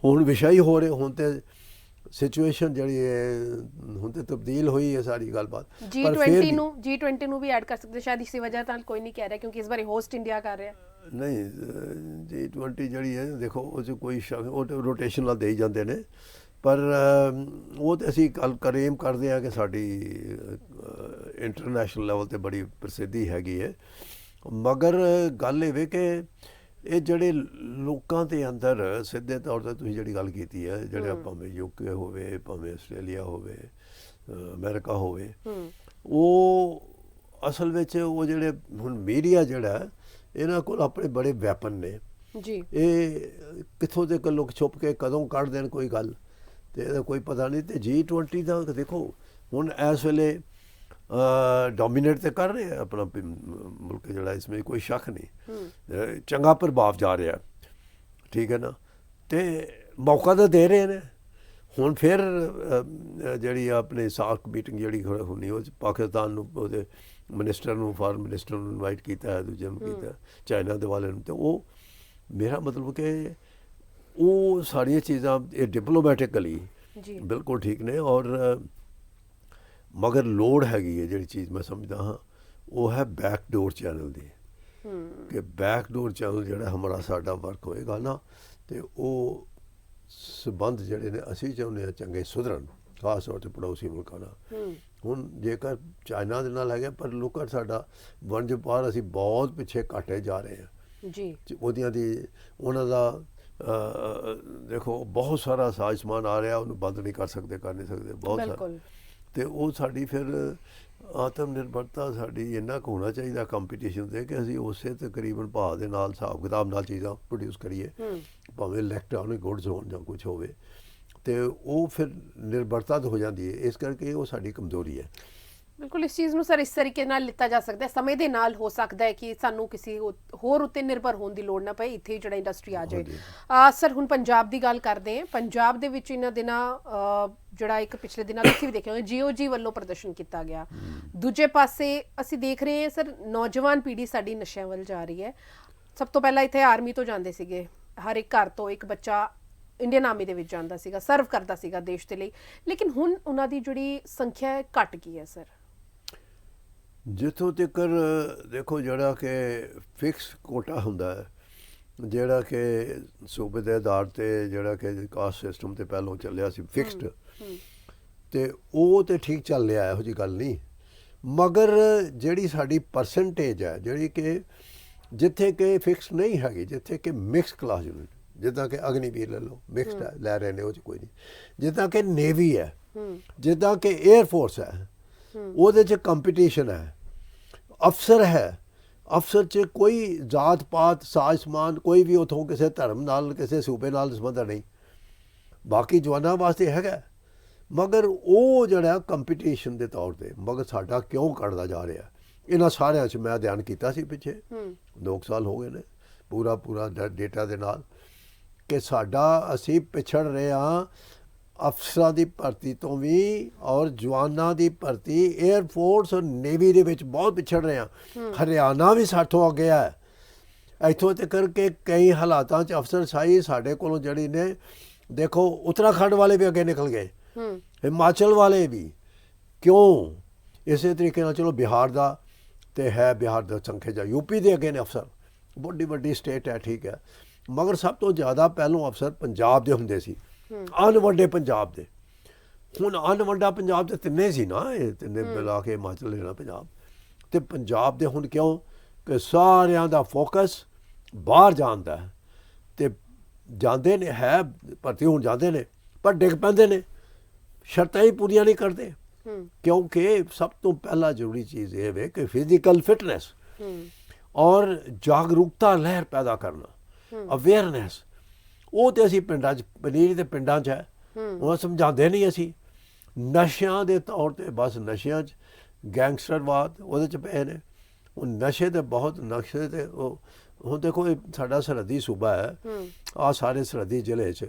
ਹੁਣ ਵਿਸ਼ਾ ਹੀ ਹੋ ਰਹੇ, ਹੁਣ ਤੇ ਸਿਚੁਏਸ਼ਨ ਜਿਹੜੀ ਹੈ ਹੁਣ ਤੇ ਤਬਦੀਲ ਹੋਈ ਹੈ ਸਾਰੀ ਗੱਲਬਾਤ। G20 ਨੂੰ ਵੀ ਐਡ ਕਰ ਸਕਦੇ ਸ਼ਾਇਦ, ਇਸੇ ਵਜ੍ਹਾ ਨਾਲ ਕੋਈ ਨਹੀਂ ਕਹਿ ਰਿਹਾ ਕਿਉਂਕਿ ਇਸ ਵਾਰੀ ਹੋਸਟ ਇੰਡੀਆ ਕਰ ਰਿਹਾ। ਨਹੀਂ, G20 ਜਿਹੜੀ ਹੈ ਦੇਖੋ ਉਹ 'ਚ ਕੋਈ ਸ਼ੱਕ, ਉਹ ਤਾਂ ਰੋਟੇਸ਼ਨ ਨਾਲ ਦੇਈ ਜਾਂਦੇ ਨੇ, ਪਰ ਉਹ ਤਾਂ ਅਸੀਂ ਗੱਲ ਕਲੇਮ ਕਰਦੇ ਹਾਂ ਕਿ ਸਾਡੀ ਇੰਟਰਨੈਸ਼ਨਲ ਲੈਵਲ 'ਤੇ ਬੜੀ ਪ੍ਰਸਿੱਧੀ ਹੈਗੀ ਹੈ। ਮਗਰ ਗੱਲ ਇਹ ਵੇ ਕਿ ਇਹ ਜਿਹੜੇ ਲੋਕਾਂ ਦੇ ਅੰਦਰ ਸਿੱਧੇ ਤੌਰ 'ਤੇ ਤੁਸੀਂ ਜਿਹੜੀ ਗੱਲ ਕੀਤੀ ਹੈ, ਜਿਹੜੇ ਭਾਵੇਂ UK ਹੋਵੇ, ਭਾਵੇਂ ਆਸਟ੍ਰੇਲੀਆ ਹੋਵੇ, ਅਮਰੀਕਾ ਹੋਵੇ, ਉਹ ਅਸਲ ਵਿੱਚ ਉਹ ਜਿਹੜੇ ਹੁਣ ਮੀਡੀਆ ਜਿਹੜਾ ਇਹਨਾਂ ਕੋਲ ਆਪਣੇ ਬੜੇ ਵੈਪਨ ਨੇ ਜੀ। ਇਹ ਕਿੱਥੋਂ ਦੇ ਲੋਕ ਛੁਪ ਕੇ ਕਦੋਂ ਕੱਢ ਦੇਣ ਕੋਈ ਗੱਲ, ਤੇ ਇਹਦਾ ਕੋਈ ਪਤਾ ਨਹੀਂ। ਤੇ G20 ਦਾ ਦੇਖੋ ਹੁਣ ਇਸ ਵੇਲੇ ਡੋਮੀਨੇਟ ਤੇ ਕਰ ਰਹੇ ਆਪਣਾ ਮੁਲਕ ਜਿਹੜਾ, ਇਸ ਵਿੱਚ ਕੋਈ ਸ਼ੱਕ ਨਹੀਂ, ਚੰਗਾ ਪ੍ਰਭਾਵ ਜਾ ਰਿਹਾ, ਠੀਕ ਹੈ ਨਾ, ਤੇ ਮੌਕਾ ਤਾਂ ਦੇ ਰਹੇ ਨੇ। ਹੁਣ ਫਿਰ ਜਿਹੜੀ ਆਪਣੇ ਸਾਰਕ ਮੀਟਿੰਗ ਜਿਹੜੀ ਹੋਣੀ, ਉਹ ਪਾਕਿਸਤਾਨ ਨੂੰ ਉਹਦੇ ਮਿਨਿਸਟਰ ਨੂੰ, ਫਾਰਮ ਮਿਨਿਸਟਰ ਨੂੰ ਇਨਵਾਈਟ ਕੀਤਾ ਹੈ, ਦੂਜੇ ਨੂੰ ਕੀਤਾ, ਚਾਈਨਾ ਦੇ ਵਾਲੇ ਨੂੰ। ਤੇ ਉਹ ਮੇਰਾ ਮਤਲਬ ਕਿ ਉਹ ਸਾਰੀਆਂ ਚੀਜ਼ਾਂ ਇਹ ਡਿਪਲੋਮੈਟਿਕਲੀ ਬਿਲਕੁਲ ਠੀਕ ਨੇ। ਔਰ ਮਗਰ ਲੋੜ ਹੈਗੀ ਹੈ ਜਿਹੜੀ ਚੀਜ਼ ਮੈਂ ਸਮਝਦਾ ਹਾਂ, ਉਹ ਹੈ ਬੈਕਡੋਰ ਚੈਨਲ ਦੀ, ਕਿ ਬੈਕਡੋਰ ਚੈਨਲ ਜਿਹੜਾ ਹਮਾਰਾ ਸਾਡਾ ਵਰਕ ਹੋਏਗਾ ਨਾ, ਤੇ ਉਹ ਸਬੰਧ ਜਿਹੜੇ ਨੇ ਅਸੀਂ ਚਾਹੁੰਦੇ ਹਾਂ ਚੰਗੇ ਸੁਧਰਨ, ਖਾਸ ਤੌਰ 'ਤੇ ਪੜੋਸੀ ਮੁਲਕਾਂ ਨਾਲ। ਹੁਣ ਜੇਕਰ ਚਾਈਨਾ ਦੇ ਨਾਲ ਹੈਗਾ, ਪਰ ਲੋਕਾਂ ਸਾਡਾ ਵਣਜ ਵਪਾਰ ਅਸੀਂ ਬਹੁਤ ਪਿੱਛੇ ਘਟੇ ਜਾ ਰਹੇ ਹਾਂ ਜੀ। ਉਹਨਾਂ ਦਾ ਦੇਖੋ ਬਹੁਤ ਸਾਰਾ ਸਾਜ਼ ਸਮਾਨ ਆ ਰਿਹਾ, ਉਹਨੂੰ ਬੰਦ ਨਹੀਂ ਕਰ ਸਕਦੇ, ਕਰ ਨਹੀਂ ਸਕਦੇ, ਬਹੁਤ ਸਾਰਾ। ਤੇ ਉਹ ਸਾਡੀ ਫਿਰ ਆਤਮ ਨਿਰਭਰਤਾ ਸਾਡੀ ਇੰਨਾ ਕੁ ਹੋਣਾ ਚਾਹੀਦਾ ਕੰਪੀਟੀਸ਼ਨ 'ਤੇ ਕਿ ਅਸੀਂ ਉਸੇ ਤਕਰੀਬਨ ਭਾਅ ਦੇ ਨਾਲ, ਹਿਸਾਬ ਕਿਤਾਬ ਨਾਲ ਚੀਜ਼ਾਂ ਪ੍ਰੋਡਿਊਸ ਕਰੀਏ, ਭਾਵੇਂ ਇਲੈਕਟ੍ਰੋਨਿਕ ਗੁੱਡਸ ਹੋਣ ਜਾਂ ਕੁਛ ਹੋਵੇ, ਤੇ ਉਹ ਫਿਰ ਨਿਰਭਰਤਾ ਹੋ ਜਾਂਦੀ ਹੈ। ਇਸ ਕਰਕੇ ਉਹ ਸਾਡੀ ਕਮਜ਼ੋਰੀ ਹੈ। ਬਿਲਕੁਲ, ਇਸ ਚੀਜ਼ ਨੂੰ ਸਰ ਇਸ ਤਰੀਕੇ ਨਾਲ ਲਿੱਤਾ ਜਾ ਸਕਦਾ ਹੈ, ਸਮੇਂ ਦੇ ਨਾਲ ਹੋ ਸਕਦਾ ਹੈ ਕਿ ਸਾਨੂੰ ਕਿਸੇ ਹੋਰ ਉੱਤੇ ਨਿਰਭਰ ਹੋਣ ਦੀ ਲੋੜ ਨਾ ਪਏ, ਇੱਥੇ ਹੀ ਜਿਹੜਾ ਇੰਡਸਟਰੀ ਆ ਜਾਏ। ਸਰ ਹੁਣ ਪੰਜਾਬ ਦੀ ਗੱਲ ਕਰਦੇ ਹਾਂ। ਪੰਜਾਬ ਦੇ ਵਿੱਚ ਇਹਨਾਂ ਦਿਨਾਂ ਜਿਹੜਾ ਇੱਕ ਪਿਛਲੇ ਦਿਨਾਂ ਤੁਸੀਂ ਵੀ ਦੇਖਿਆ ਹੋਣਾ, GOG ਵੱਲੋਂ ਪ੍ਰਦਰਸ਼ਨ ਕੀਤਾ ਗਿਆ। ਦੂਜੇ ਪਾਸੇ ਅਸੀਂ ਦੇਖ ਰਹੇ ਹਾਂ ਸਰ, ਨੌਜਵਾਨ ਪੀੜ੍ਹੀ ਸਾਡੀ ਨਸ਼ਿਆਂ ਵੱਲ ਜਾ ਰਹੀ ਹੈ। ਸਭ ਤੋਂ ਪਹਿਲਾਂ ਇੱਥੇ ਆਰਮੀ ਤੋਂ ਜਾਂਦੇ ਸੀਗੇ, ਹਰ ਇੱਕ ਘਰ ਤੋਂ ਇੱਕ ਬੱਚਾ ਇੰਡੀਅਨ ਆਰਮੀ ਦੇ ਵਿੱਚ ਜਾਂਦਾ ਸੀਗਾ, ਸਰਵ ਕਰਦਾ ਸੀਗਾ ਦੇਸ਼ ਦੇ ਲਈ, ਲੇਕਿਨ ਹੁਣ ਉਹਨਾਂ ਦੀ ਜਿਹੜੀ ਸੰਖਿਆ ਹੈ ਘਟ ਗਈ ਹੈ ਸਰ। ਜਿੱਥੋਂ ਤੱਕ ਦੇਖੋ ਜਿਹੜਾ ਕਿ ਫਿਕਸ ਕੋਟਾ ਹੁੰਦਾ ਹੈ, ਜਿਹੜਾ ਕਿ ਸੂਬੇ ਦੇ ਆਧਾਰ 'ਤੇ ਜਿਹੜਾ ਕਿ ਕਾਸਟ ਸਿਸਟਮ 'ਤੇ ਪਹਿਲੋਂ ਚੱਲਿਆ ਸੀ ਫਿਕਸਡ, ਤੇ ਉਹ ਤਾਂ ਠੀਕ ਚੱਲ ਰਿਹਾ, ਇਹੋ ਜਿਹੀ ਗੱਲ ਨਹੀਂ। ਮਗਰ ਜਿਹੜੀ ਸਾਡੀ ਪਰਸੈਂਟੇਜ ਹੈ, ਜਿਹੜੀ ਕਿ ਜਿੱਥੇ ਕਿ ਫਿਕਸ ਨਹੀਂ ਹੈਗੀ, ਜਿੱਥੇ ਕਿ ਮਿਕਸ ਕਲਾਸ ਯੂਨਿਟ, ਜਿੱਦਾਂ ਕਿ ਅਗਨੀਵੀਰ ਲੈ ਲਓ, ਮਿਕਸਡ ਹੈ, ਲੈ ਰਹੇ ਨੇ, ਉਹ 'ਚ ਕੋਈ ਨਹੀਂ। ਜਿੱਦਾਂ ਕਿ ਨੇਵੀ ਹੈ, ਜਿੱਦਾਂ ਕਿ ਏਅਰ ਫੋਰਸ ਹੈ, ਉਹਦੇ 'ਚ ਕੰਪੀਟੀਸ਼ਨ ਹੈ। ਅਫਸਰ ਹੈ, ਅਫਸਰ 'ਚ ਕੋਈ ਜਾਤ ਪਾਤ, ਸਾਜ਼ ਸਮਾਨ, ਕੋਈ ਵੀ ਉੱਥੋਂ ਕਿਸੇ ਧਰਮ ਨਾਲ, ਕਿਸੇ ਸੂਬੇ ਨਾਲ ਸੰਬੰਧ ਨਹੀਂ। ਬਾਕੀ ਜਵਾਨਾਂ ਵਾਸਤੇ ਹੈਗਾ, ਮਗਰ ਉਹ ਜਿਹੜਾ ਕੰਪੀਟੀਸ਼ਨ ਦੇ ਤੌਰ 'ਤੇ ਮਗਰ ਸਾਡਾ ਕਿਉਂ ਘਟਦਾ ਜਾ ਰਿਹਾ, ਇਹਨਾਂ ਸਾਰਿਆਂ 'ਚ ਮੈਂ ਧਿਆਨ ਕੀਤਾ ਸੀ ਪਿੱਛੇ 2 ਸਾਲ ਹੋ ਗਏ ਨੇ ਪੂਰਾ ਡੇਟਾ ਦੇ ਨਾਲ, ਕਿ ਸਾਡਾ ਅਸੀਂ ਪਿਛੜ ਰਹੇ ਹਾਂ ਅਫਸਰਾਂ ਦੀ ਭਰਤੀ ਤੋਂ ਵੀ, ਔਰ ਜਵਾਨਾਂ ਦੀ ਭਰਤੀ ਏਅਰ ਫੋਰਸ ਔਰ ਨੇਵੀ ਦੇ ਵਿੱਚ ਬਹੁਤ ਪਿਛੜ ਰਹੇ ਹਾਂ। ਹਰਿਆਣਾ ਵੀ ਸਾਥੋਂ ਅੱਗੇ ਹੈ। ਇੱਥੋਂ ਤੱਕ ਕਿ ਕਈ ਹਾਲਾਤਾਂ 'ਚ ਅਫਸਰਸ਼ਾਹੀ ਸਾਡੇ ਕੋਲੋਂ ਜਿਹੜੀ ਨੇ, ਦੇਖੋ ਉੱਤਰਾਖੰਡ ਵਾਲੇ ਵੀ ਅੱਗੇ ਨਿਕਲ ਗਏ, ਹਿਮਾਚਲ ਵਾਲੇ ਵੀ। ਕਿਉਂ? ਇਸੇ ਤਰੀਕੇ ਨਾਲ ਚਲੋ ਬਿਹਾਰ ਦਾ ਤੇ ਹੈ, ਬਿਹਾਰ ਦਾ ਸੰਖਿਆ ਜਾ, UP ਦੇ ਅੱਗੇ ਨੇ ਅਫਸਰ, ਵੱਡੀ ਵੱਡੀ ਸਟੇਟ ਹੈ, ਠੀਕ ਹੈ। ਮਗਰ ਸਭ ਤੋਂ ਜ਼ਿਆਦਾ ਪਹਿਲੋਂ ਅਫਸਰ ਪੰਜਾਬ ਦੇ ਹੁੰਦੇ ਸੀ, ਅਨਵੰਡੇ ਪੰਜਾਬ ਦੇ। ਹੁਣ ਅਨਵੰਡਾ ਪੰਜਾਬ ਦੇ ਤਿੰਨੇ ਸੀ ਨਾ, ਇਹ ਤਿੰਨੇ ਮਿਲਾ ਕੇ ਹਿਮਾਚਲ ਲੈਣਾ ਪੰਜਾਬ, ਤੇ ਪੰਜਾਬ ਦੇ ਹੁਣ ਕਿਉਂ ਕਿ ਸਾਰਿਆਂ ਦਾ ਫੋਕਸ ਬਾਹਰ ਜਾਣ ਦਾ ਹੈ, ਤੇ ਜਾਂਦੇ ਨੇ, ਹੈ ਭਰਤੀ ਹੁਣ ਜਾਂਦੇ ਨੇ, ਪਰ ਡਿੱਗ ਪੈਂਦੇ ਨੇ, ਸ਼ਰਤਾਂ ਹੀ ਪੂਰੀਆਂ ਨਹੀਂ ਕਰਦੇ। ਕਿਉਂਕਿ ਸਭ ਤੋਂ ਪਹਿਲਾ ਜ਼ਰੂਰੀ ਚੀਜ਼ ਇਹ ਵੇ ਕਿ ਫਿਜ਼ੀਕਲ ਫਿਟਨੈਸ ਔਰ ਜਾਗਰੂਕਤਾ ਲਹਿਰ ਪੈਦਾ ਕਰਨਾ, ਅਵੇਅਰਨੈਸ, ਉਹ ਤੇ ਅਸੀਂ ਪਿੰਡਾਂ 'ਚ, ਪਨੀਰੀ ਦੇ ਪਿੰਡਾਂ 'ਚ ਹੈ, ਉਹ ਸਮਝਾਉਂਦੇ ਨਹੀਂ ਅਸੀਂ। ਨਸ਼ਿਆਂ ਦੇ ਤੌਰ 'ਤੇ ਬਸ ਨਸ਼ਿਆਂ 'ਚ ਗੈਂਗਸਟਰਵਾਦ ਉਹਦੇ 'ਚ ਪਏ ਨੇ। ਉਹ ਨਸ਼ੇ ਤੇ ਬਹੁਤ ਨਸ਼ੇ ਤੇ ਉਹ ਹੁਣ ਦੇਖੋ, ਇਹ ਸਾਡਾ ਸਰਹੱਦੀ ਸੂਬਾ ਹੈ, ਆਹ ਸਾਰੇ ਸਰਹੱਦੀ ਜ਼ਿਲ੍ਹੇ 'ਚ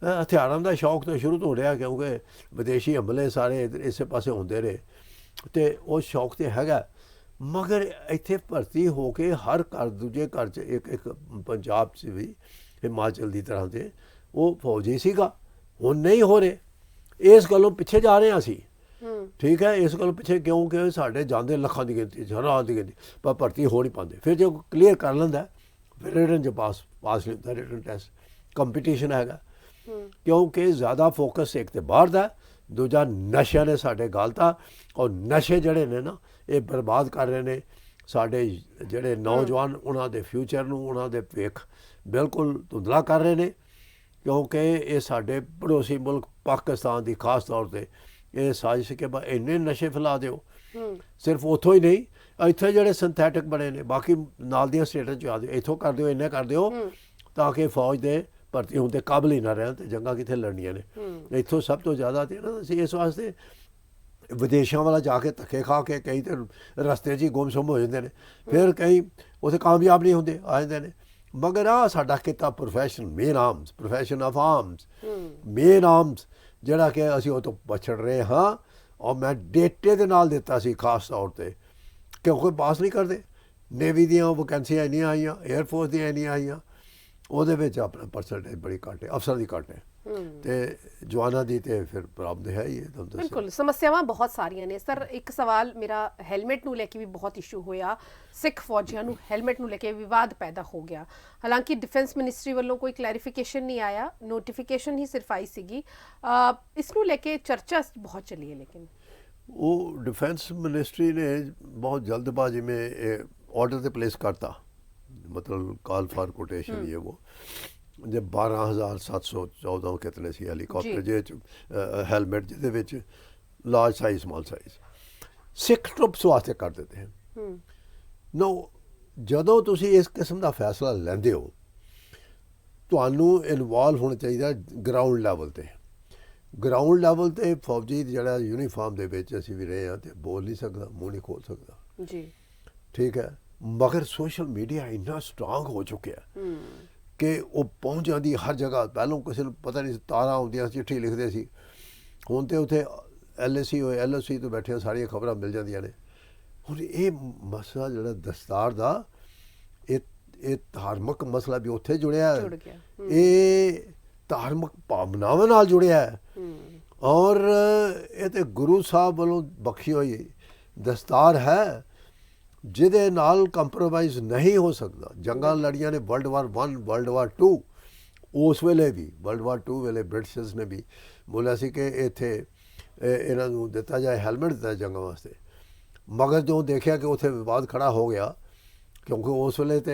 ਹਥਿਆਰਾਂ ਦਾ ਸ਼ੌਕ ਤਾਂ ਸ਼ੁਰੂ ਤੋਂ ਰਿਹਾ, ਕਿਉਂਕਿ ਵਿਦੇਸ਼ੀ ਹਮਲੇ ਸਾਰੇ ਇਸੇ ਪਾਸੇ ਹੁੰਦੇ ਰਹੇ, ਅਤੇ ਉਹ ਸ਼ੌਕ ਤਾਂ ਹੈਗਾ। ਮਗਰ ਇੱਥੇ ਭਰਤੀ ਹੋ ਕੇ ਹਰ ਘਰ ਦੂਜੇ ਘਰ 'ਚ ਇੱਕ ਪੰਜਾਬ 'ਚ ਵੀ ਹਿਮਾਚਲ ਦੀ ਤਰ੍ਹਾਂ ਦੇ ਉਹ ਫੌਜੀ ਸੀਗਾ। ਹੁਣ ਨਹੀਂ ਹੋ ਰਹੇ, ਇਸ ਗੱਲੋਂ ਪਿੱਛੇ ਜਾ ਰਹੇ ਹਾਂ ਅਸੀਂ। ਠੀਕ ਹੈ, ਇਸ ਗੱਲੋਂ ਪਿੱਛੇ ਕਿਉਂਕਿ ਸਾਡੇ ਜਾਂਦੇ ਲੱਖਾਂ ਦੀ ਗਿਣਤੀ, ਹਜ਼ਾਰਾਂ ਦੀ ਗਿਣਤੀ, ਪਰ ਭਰਤੀ ਹੋ ਨਹੀਂ ਪਾਉਂਦੇ। ਫਿਰ ਜੇ ਕਲੀਅਰ ਕਰ ਲੈਂਦਾ ਫਿਰ ਰਿਟਨ 'ਚ ਪਾਸ ਨਹੀਂ ਹੁੰਦਾ, ਰਿਟਨ ਟੈਸਟ ਕੰਪੀਟੀਸ਼ਨ ਹੈਗਾ। ਕਿਉਂਕਿ ਜ਼ਿਆਦਾ ਫੋਕਸ ਇੱਕ ਤਾਂ ਬਾਹਰ ਦਾ, ਦੂਜਾ ਨਸ਼ਿਆਂ ਨੇ ਸਾਡੇ ਗਲਤਾ, ਔਰ ਨਸ਼ੇ ਜਿਹੜੇ ਨੇ ਨਾ ਇਹ ਬਰਬਾਦ ਕਰ ਰਹੇ ਨੇ ਸਾਡੇ ਜਿਹੜੇ ਨੌਜਵਾਨ, ਉਹਨਾਂ ਦੇ ਫਿਊਚਰ ਨੂੰ, ਉਹਨਾਂ ਦੇ ਭਵਿੱਖ ਬਿਲਕੁਲ ਧੁੰਦਲਾ ਕਰ ਰਹੇ ਨੇ। ਕਿਉਂਕਿ ਇਹ ਸਾਡੇ ਪੜੋਸੀ ਮੁਲਕ ਪਾਕਿਸਤਾਨ ਦੀ ਖਾਸ ਤੌਰ 'ਤੇ ਇਹ ਸਾਜ਼ਿਸ਼ ਕਿ ਇੰਨੇ ਨਸ਼ੇ ਫੈਲਾ ਦਿਓ। ਸਿਰਫ ਉੱਥੋਂ ਹੀ ਨਹੀਂ, ਇੱਥੇ ਜਿਹੜੇ ਸਿੰਥੈਟਿਕ ਬਣੇ ਨੇ ਬਾਕੀ ਨਾਲ ਦੀਆਂ ਸਟੇਟਾਂ 'ਚ ਆ ਦਿਓ, ਇੱਥੋਂ ਕਰ ਦਿਓ, ਇੰਨੇ ਕਰ ਦਿਓ ਤਾਂ ਕਿ ਫੌਜ ਦੇ ਭਰਤੀ ਹੋਣ ਦੇ ਕਾਬਲ ਹੀ ਨਾ ਰਹਿਣ ਅਤੇ ਜੰਗਾਂ ਕਿੱਥੇ ਲੜਨੀਆਂ ਨੇ। ਇੱਥੋਂ ਸਭ ਤੋਂ ਜ਼ਿਆਦਾ ਤੇ ਨਾ ਅਸੀਂ ਇਸ ਵਾਸਤੇ ਵਿਦੇਸ਼ਾਂ ਵਾਲਾ ਜਾ ਕੇ ਧੱਕੇ ਖਾ ਕੇ ਕਈ ਤਾਂ ਰਸਤੇ 'ਚ ਹੀ ਗੁੰਮਸੁੰਮ ਹੋ ਜਾਂਦੇ ਨੇ, ਫਿਰ ਕਈ ਉੱਥੇ ਕਾਮਯਾਬ ਨਹੀਂ ਹੁੰਦੇ, ਆ ਜਾਂਦੇ ਨੇ। ਮਗਰ ਆਹ ਸਾਡਾ ਕਿੱਤਾ profession, main arms, profession of arms, main arms, ਜਿਹੜਾ ਕਿ ਅਸੀਂ ਉਹ ਤੋਂ ਪਛੜ ਰਹੇ ਹਾਂ। ਔਰ ਮੈਂ ਡੇਟੇ ਦੇ ਨਾਲ ਦਿੱਤਾ ਸੀ ਖਾਸ ਤੌਰ 'ਤੇ, ਕਿਉਂਕਿ ਪਾਸ ਨਹੀਂ ਕਰਦੇ। ਨੇਵੀ ਦੀਆਂ ਵੈਕੈਂਸੀਆਂ ਇੰਨੀਆਂ ਆਈਆਂ, ਏਅਰਫੋਰਸ ਦੀਆਂ ਇੰਨੀਆਂ ਆਈਆਂ, ਉਹਦੇ ਵਿੱਚ ਆਪਣਾ ਪਰਸੈਂਟੇਜ ਬੜੀ ਘੱਟ ਹੈ, ਅਫਸਰ ਦੀ ਘੱਟ ਹੈ ਤੇ ਜਵਾਨਾਂ ਦੀ ਤੇ ਫਿਰ ਪ੍ਰੋਬਲਮ ਹੈ ਹੀ ਹੈ। ਬਿਲਕੁਲ ਸਮੱਸਿਆਵਾਂ ਬਹੁਤ ਸਾਰੀਆਂ ਨੇ ਸਰ। ਇੱਕ ਸਵਾਲ ਮੇਰਾ ਹੈਲਮਟ ਨੂੰ ਲੈ ਕੇ ਵੀ ਬਹੁਤ ਇਸ਼ੂ ਹੋਇਆ, ਸਿੱਖ ਫੌਜੀਆਂ ਨੂੰ ਹੈਲਮਟ ਨੂੰ ਲੈ ਕੇ ਵਿਵਾਦ ਪੈਦਾ ਹੋ ਗਿਆ। ਹਾਲਾਂਕਿ ਡਿਫੈਂਸ ਮਿਨਿਸਟਰੀ ਵੱਲੋਂ ਕੋਈ ਕਲੈਰੀਫਿਕੇਸ਼ਨ ਨਹੀਂ ਆਇਆ, ਨੋਟੀਫਿਕੇਸ਼ਨ ਹੀ ਸਿਰਫ ਆਈ ਸੀਗੀ। ਇਸ ਨੂੰ ਲੈ ਕੇ ਚਰਚਾ ਬਹੁਤ ਚੱਲੀ ਹੈ, ਲੇਕਿਨ ਉਹ ਡਿਫੈਂਸ ਮਿਨਿਸਟਰੀ ਨੇ ਬਹੁਤ ਜਲਦਬਾਜ਼ੀ में ऑर्डर तो प्लेस करता, मतलब कॉल फॉर कोटेशन ये वो, जब 12,714 कितने सी हेलीकॉप्टर जे हेलमेट जिहदे large size small size Sikh troops वास्ते कर देते हैं। नो जदों तुसी इस किस्म का फैसला लैंदे हो तुहानू इनवॉल्व होना चाहिए ग्राउंड लैवल ते। ग्राउंड लैवल ते फौजी जिहड़ा यूनीफॉर्म दे विच असीं भी रहे हैं ते बोल नहीं सकदा, मूँह नहीं खोल सकदा जी, ठीक है। मगर सोशल मीडिया इन्ना स्ट्रांग हो चुका है कि वो पहुँच जाती हर जगह। पहलों किसी को पता नहीं, तारा आउंदियां चिट्ठी लिखते सी, हुण ते उत्थे LAC होए LOC तो बैठे सारियां खबरां मिल जांदियां ने। हुण ये मसला जिहड़ा दस्तार दा ये धार्मिक मसला भी उत्थे जुड़िया है, ये धार्मिक भावनावां नाल जुड़िया है और ये तो गुरु साहब वालों बख्शी हुई दस्तार है जिहदे नाल कंप्रोमाइज़ नहीं हो सकता। जंगां लड़ियां ने वर्ल्ड वार 1 वर्ल्ड वार 2, उस वेले भी वर्ल्ड वार 2 वेले ब्रिटिशर्स ने भी बोलिया सी कि इत्थे इन्हां नूं दिता जाए हैलमेट दिता जंगां वास्ते। मगर जो देखिया कि उत्थे विवाद खड़ा हो गया क्योंकि उस वेले तो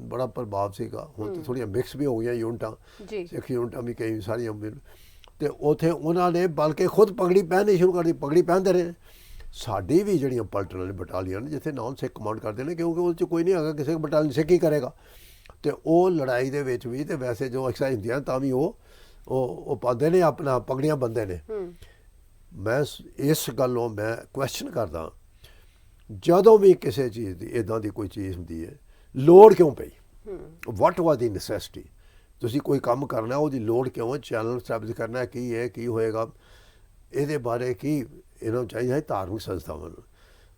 बड़ा प्रभाव सीगा। हुण तो थोड़ियां मिक्स भी हो गई यूनिटां, सिख यूनिटां भी कई सारियां तो उत्थे उन्होंने बल्कि खुद पगड़ी पहननी शुरू कर दी, पगड़ी पहनते रहे। साड़ी भी जिहड़ियां पलटन वाली बटालियन जिथे नॉन सिख कमांड करते हैं, क्योंकि उस कोई नहीं है किसी बटालियन सिख ही करेगा, तो वो लड़ाई दे विच भी तो वैसे जो एक्सरसाइज होंदियां तां भी वो पाते ने अपना पगड़ियां बंदे ने। मैं इस गल्लों मैं क्वेश्चन करदा जदों भी किसी चीज़ की इदां दी कोई चीज़ होंदी है लोड़ क्यों पई, वट वाज दी नैसेसिटी। तुसीं कोई काम करना उसकी लोड़ क्यों है, चैनल स्टैबलिश करना है, की है की होएगा, ये बारे की इन्होंने चाहिए धार्मिक संस्थावां नूं।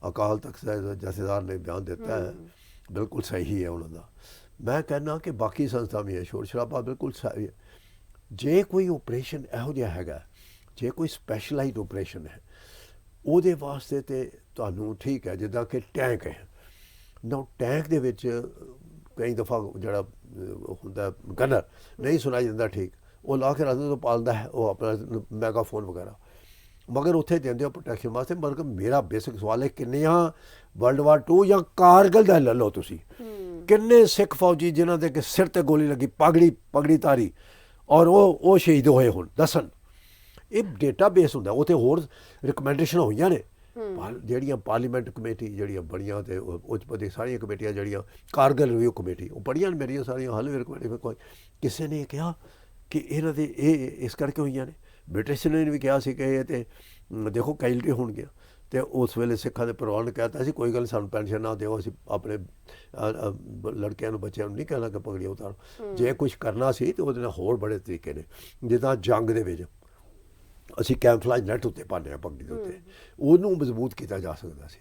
अकाल तख्त जथेदार ने बयान दिता है, बिल्कुल सही है उन्होंने। मैं कहना कि बाकी संस्था भी है, शोर शराबा बिल्कुल सही है। जे कोई ऑपरेशन इहो जिहा हैगा, जे कोई स्पैशलाइज्ड ऑपरेशन है ਉਹਦੇ वास्ते तो ਤੁਹਾਨੂੰ ठीक है, जिद्दां कि टैंक है ना, टैंक दे विच कई दफ़ा जिहड़ा हुंदा गनर नहीं सुनाई दिंदा ठीक, वो ला के रख तो पालदा है वो अपना मैगाफोन वगैरह, मगर उत्थे देंदे हो प्रोटैक्शन वास्ते। मगर मेरा बेसिक सवाल है किन्नियां वर्ल्ड वार 2 या कारगिल दा ले लो तुसीं, किन्ने सिख फौजी जिन्हां दे सिर ते गोली लगी, पगड़ी तारी और वो शहीद होए हुण दसन। ये डेटा बेस होंदा, उत्थे होर रिकमेंडेशन होईयां ने ਜਿਹੜੀਆਂ ਪਾਰਲੀਮੈਂਟ ਕਮੇਟੀ ਜਿਹੜੀਆਂ ਬੜੀਆਂ ਤੇ ਉੱਚ ਪੱਧਰੀ ਸਾਰੀਆਂ ਕਮੇਟੀਆਂ ਜਿਹੜੀਆਂ ਕਾਰਗਿਲ ਰਿਵਿਊ ਕਮੇਟੀ ਉਹ ਬੜੀਆਂ ਮੇਰੀਆਂ ਸਾਰੀਆਂ ਹੱਲ ਵੀ ਕਮੇਟੀ ਕੋਈ ਕਿਸੇ ਨੇ ਕਿਹਾ ਕਿ ਇਹਨਾਂ ਦੇ ਇਹ ਇਸ ਕਰਕੇ ਹੋਈਆਂ ਨੇ। ਬ੍ਰਿਟਿਸ਼ ਨੇ ਵੀ ਕਿਹਾ ਸੀ ਕਿ ਇਹ ਤੇ ਦੇਖੋ ਕੈਲਟੀ ਹੋਣਗੀਆਂ, ਤੇ ਉਸ ਵੇਲੇ ਸਿੱਖਾਂ ਦੇ ਪਰਿਵਾਰ ਨੇ ਕਹਿਤਾ ਸੀ ਕੋਈ ਗੱਲ ਸਾਨੂੰ ਪੈਨਸ਼ਨ ਨਾ ਦਿਓ, ਅਸੀਂ ਆਪਣੇ ਲੜਕਿਆਂ ਨੂੰ ਬੱਚਿਆਂ ਨੂੰ ਨਹੀਂ ਕਹਿਣਾ ਕਿ ਪਗੜੀਆਂ ਉਤਾਰੋ। ਜੇ ਕੁਛ ਕਰਨਾ ਸੀ ਤੇ ਉਹਦੇ ਨਾਲ ਹੋਰ ਬੜੇ ਤਰੀਕੇ ਨੇ, ਜਿੱਦਾਂ ਜੰਗ ਦੇ ਵਿੱਚ ਅਸੀਂ ਕੈਂਫਲਾਜ ਨੈੱਟ ਉੱਤੇ ਪਾਉਂਦੇ ਹਾਂ ਪਗੜੀ ਦੇ ਉੱਤੇ, ਉਹਨੂੰ ਮਜ਼ਬੂਤ ਕੀਤਾ ਜਾ ਸਕਦਾ ਸੀ।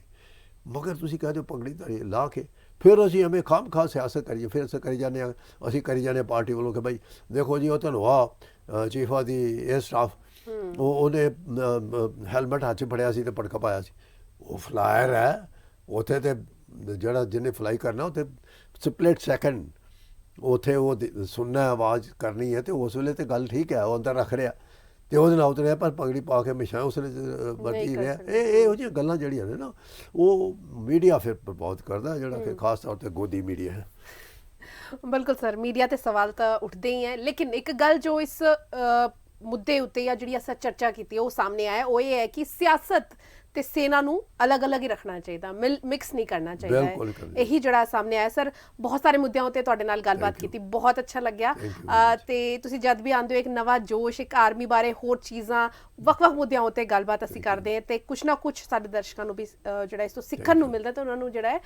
ਮਗਰ ਤੁਸੀਂ ਕਹਿੰਦੇ ਹੋ ਪਗੜੀ ਧਾਰੀ ਲਾ ਕੇ ਫਿਰ ਅਸੀਂ ਐਵੇਂ ਖਾਮ ਖਾ ਸਿਆਸਤ ਕਰੀਏ, ਫਿਰ ਅਸੀਂ ਕਰੀ ਜਾਂਦੇ ਹਾਂ, ਅਸੀਂ ਕਰੀ ਜਾਂਦੇ ਹਾਂ ਪਾਰਟੀ ਵੱਲੋਂ ਕਿ ਭਾਈ ਦੇਖੋ ਜੀ ਉਹ Dhanoa chief of the air staff ਉਹਨੇ ਹੈਲਮਟ ਹੱਥ 'ਚ ਫੜਿਆ ਸੀ ਤੇ ਪਟਕਾ ਪਾਇਆ ਸੀ। ਉਹ ਫਲਾਇਰ ਹੈ ਉੱਥੇ, ਤੇ ਜਿਹੜਾ ਜਿਹਨੇ ਫਲਾਈ ਕਰਨਾ ਉੱਥੇ ਸਪਲਿਟ ਸੈਕਿੰਡ ਉੱਥੇ ਉਹ ਸੁਣਨਾ ਆਵਾਜ਼ ਕਰਨੀ ਹੈ, ਤੇ ਉਸ ਵੇਲੇ ਤੇ ਗੱਲ ਠੀਕ ਹੈ, ਉਹ ਅੰਦਰ ਰੱਖ ਰਿਹਾ ਤੇ ਉਹਦੇ ਨਾਲ ਉਤਰਿਆ, ਪਰ ਪਗੜੀ ਪਾ ਕੇ ਹਮੇਸ਼ਾ ਉਸਨੇ ਵਰਤੀ ਰਿਹਾ। ਇਹੋ ਜਿਹੀਆਂ ਗੱਲਾਂ ਜਿਹੜੀਆਂ ਨੇ ਨਾ ਉਹ ਮੀਡੀਆ ਫਿਰ ਪ੍ਰਭਾਵਿਤ ਕਰਦਾ, ਜਿਹੜਾ ਕਿ ਖਾਸ ਤੌਰ ਤੇ ਗੋਦੀ ਮੀਡੀਆ ਹੈ। ਬਿਲਕੁਲ ਸਰ, ਮੀਡੀਆ ਤੇ ਸਵਾਲ ਤਾਂ ਉੱਠਦੇ ਹੀ ਹੈ, ਲੇਕਿਨ ਇੱਕ ਗੱਲ ਜੋ ਇਸ ਮੁੱਦੇ ਉੱਤੇ ਜਾਂ ਜਿਹੜੀ ਅਸਾਂ ਚਰਚਾ ਕੀਤੀ ਉਹ ਸਾਹਮਣੇ ਆਇਆ, ਉਹ ਇਹ ਹੈ ਕਿ ਸਿਆਸਤ ਤੇ ਸੈਨਾ ਨੂੰ ਅਲੱਗ-ਅਲੱਗ ਹੀ ਰੱਖਣਾ ਚਾਹੀਦਾ, ਮਿਕਸ ਨਹੀਂ ਕਰਨਾ ਚਾਹੀਦਾ ਹੈ। ਇਹੀ ਜਿਹੜਾ ਸਾਹਮਣੇ ਆਇਆ ਸਰ। ਬਹੁਤ ਸਾਰੇ ਮੁੱਦਿਆਂ ਉੱਤੇ ਤੁਹਾਡੇ ਨਾਲ ਗੱਲਬਾਤ ਕੀਤੀ, ਬਹੁਤ ਅੱਛਾ ਲੱਗਿਆ। ਤੇ ਤੁਸੀਂ ਜਦ ਵੀ ਆਉਂਦੇ ਹੋ ਇੱਕ ਨਵਾਂ ਜੋਸ਼, ਇੱਕ ਆਰਮੀ ਬਾਰੇ ਹੋਰ ਚੀਜ਼ਾਂ, ਵੱਖ-ਵੱਖ ਮੁੱਦਿਆਂ ਉੱਤੇ ਗੱਲਬਾਤ ਅਸੀਂ ਕਰਦੇ ਹਾਂ, ਤੇ ਕੁਛ ਨਾ ਕੁਛ ਸਾਡੇ ਦਰਸ਼ਕਾਂ ਨੂੰ ਵੀ ਜਿਹੜਾ ਇਸ ਤੋਂ ਸਿੱਖਣ ਨੂੰ ਮਿਲਦਾ, ਤੇ ਉਹਨਾਂ ਨੂੰ ਜਿਹੜਾ ਹੈ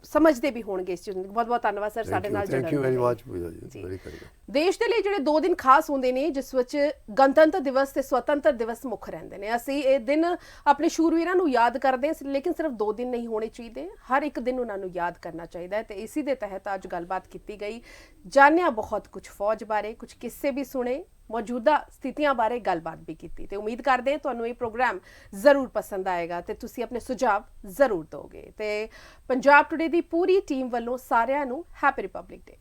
ਸਮਝਦੇ ਵੀ ਹੋਣਗੇ ਇਸ ਚੀਜ਼ ਨੂੰ। ਬਹੁਤ ਬਹੁਤ ਧੰਨਵਾਦ ਸਰ ਸਾਡੇ ਨਾਲ ਜੁੜਨ ਲਈ। ਥੈਂਕ ਯੂ ਵੈਰੀ ਮਚ ਪੂਜਾ ਜੀ, ਵੈਰੀ ਥੈਂਕ ਯੂ। ਦੇਸ਼ ਦੇ ਲਈ ਜਿਹੜੇ 2 ਦਿਨ ਖਾਸ ਹੁੰਦੇ ਨੇ, ਜਿਸ ਵਿੱਚ ਗਣਤੰਤਰ ਦਿਵਸ ਤੇ ਸੁਤੰਤਰ ਦਿਵਸ ਮੁੱਖ ਰਹਿੰਦੇ ਨੇ। ਅਸੀਂ ਇਹ ਦਿਨ ਆਪਣੇ ਸ਼ੂਰਵੀਰਾਂ ਨੂੰ ਯਾਦ ਕਰਦੇ ਹਾਂ, ਲੇਕਿਨ ਸਿਰਫ 2 ਦਿਨ ਨਹੀਂ ਹੋਣੇ ਚਾਹੀਦੇ, ਹਰ ਇੱਕ ਦਿਨ ਉਹਨਾਂ ਨੂੰ ਯਾਦ ਕਰਨਾ ਚਾਹੀਦਾ ਹੈ। ਤੇ ਇਸੇ ਦੇ ਤਹਿਤ ਅੱਜ ਗੱਲਬਾਤ ਕੀਤੀ ਗਈ, ਜਾਣਿਆ ਬਹੁਤ ਕੁਝ ਫੌਜ ਬਾਰੇ, ਕੁਝ ਕਿੱਸੇ ਵੀ ਸੁਣੇ, ਮੌਜੂਦਾ ਸਥਿਤੀਆਂ ਬਾਰੇ ਗੱਲਬਾਤ ਵੀ ਕੀਤੀ। ਤੇ ਉਮੀਦ ਕਰਦੇ ਹਾਂ ਤੁਹਾਨੂੰ ਇਹ ਪ੍ਰੋਗਰਾਮ ਜ਼ਰੂਰ ਪਸੰਦ ਆਏਗਾ ਤੇ ਤੁਸੀਂ ਆਪਣੇ ਸੁਝਾਅ ਜ਼ਰੂਰ ਦਿਓਗੇ। ਤੇ ਪੰਜਾਬ ਟੁਡੇ ਦੀ ਪੂਰੀ ਟੀਮ ਵੱਲੋਂ ਸਾਰਿਆਂ ਨੂੰ ਹੈਪੀ ਰਿਪਬਲਿਕ ਡੇ।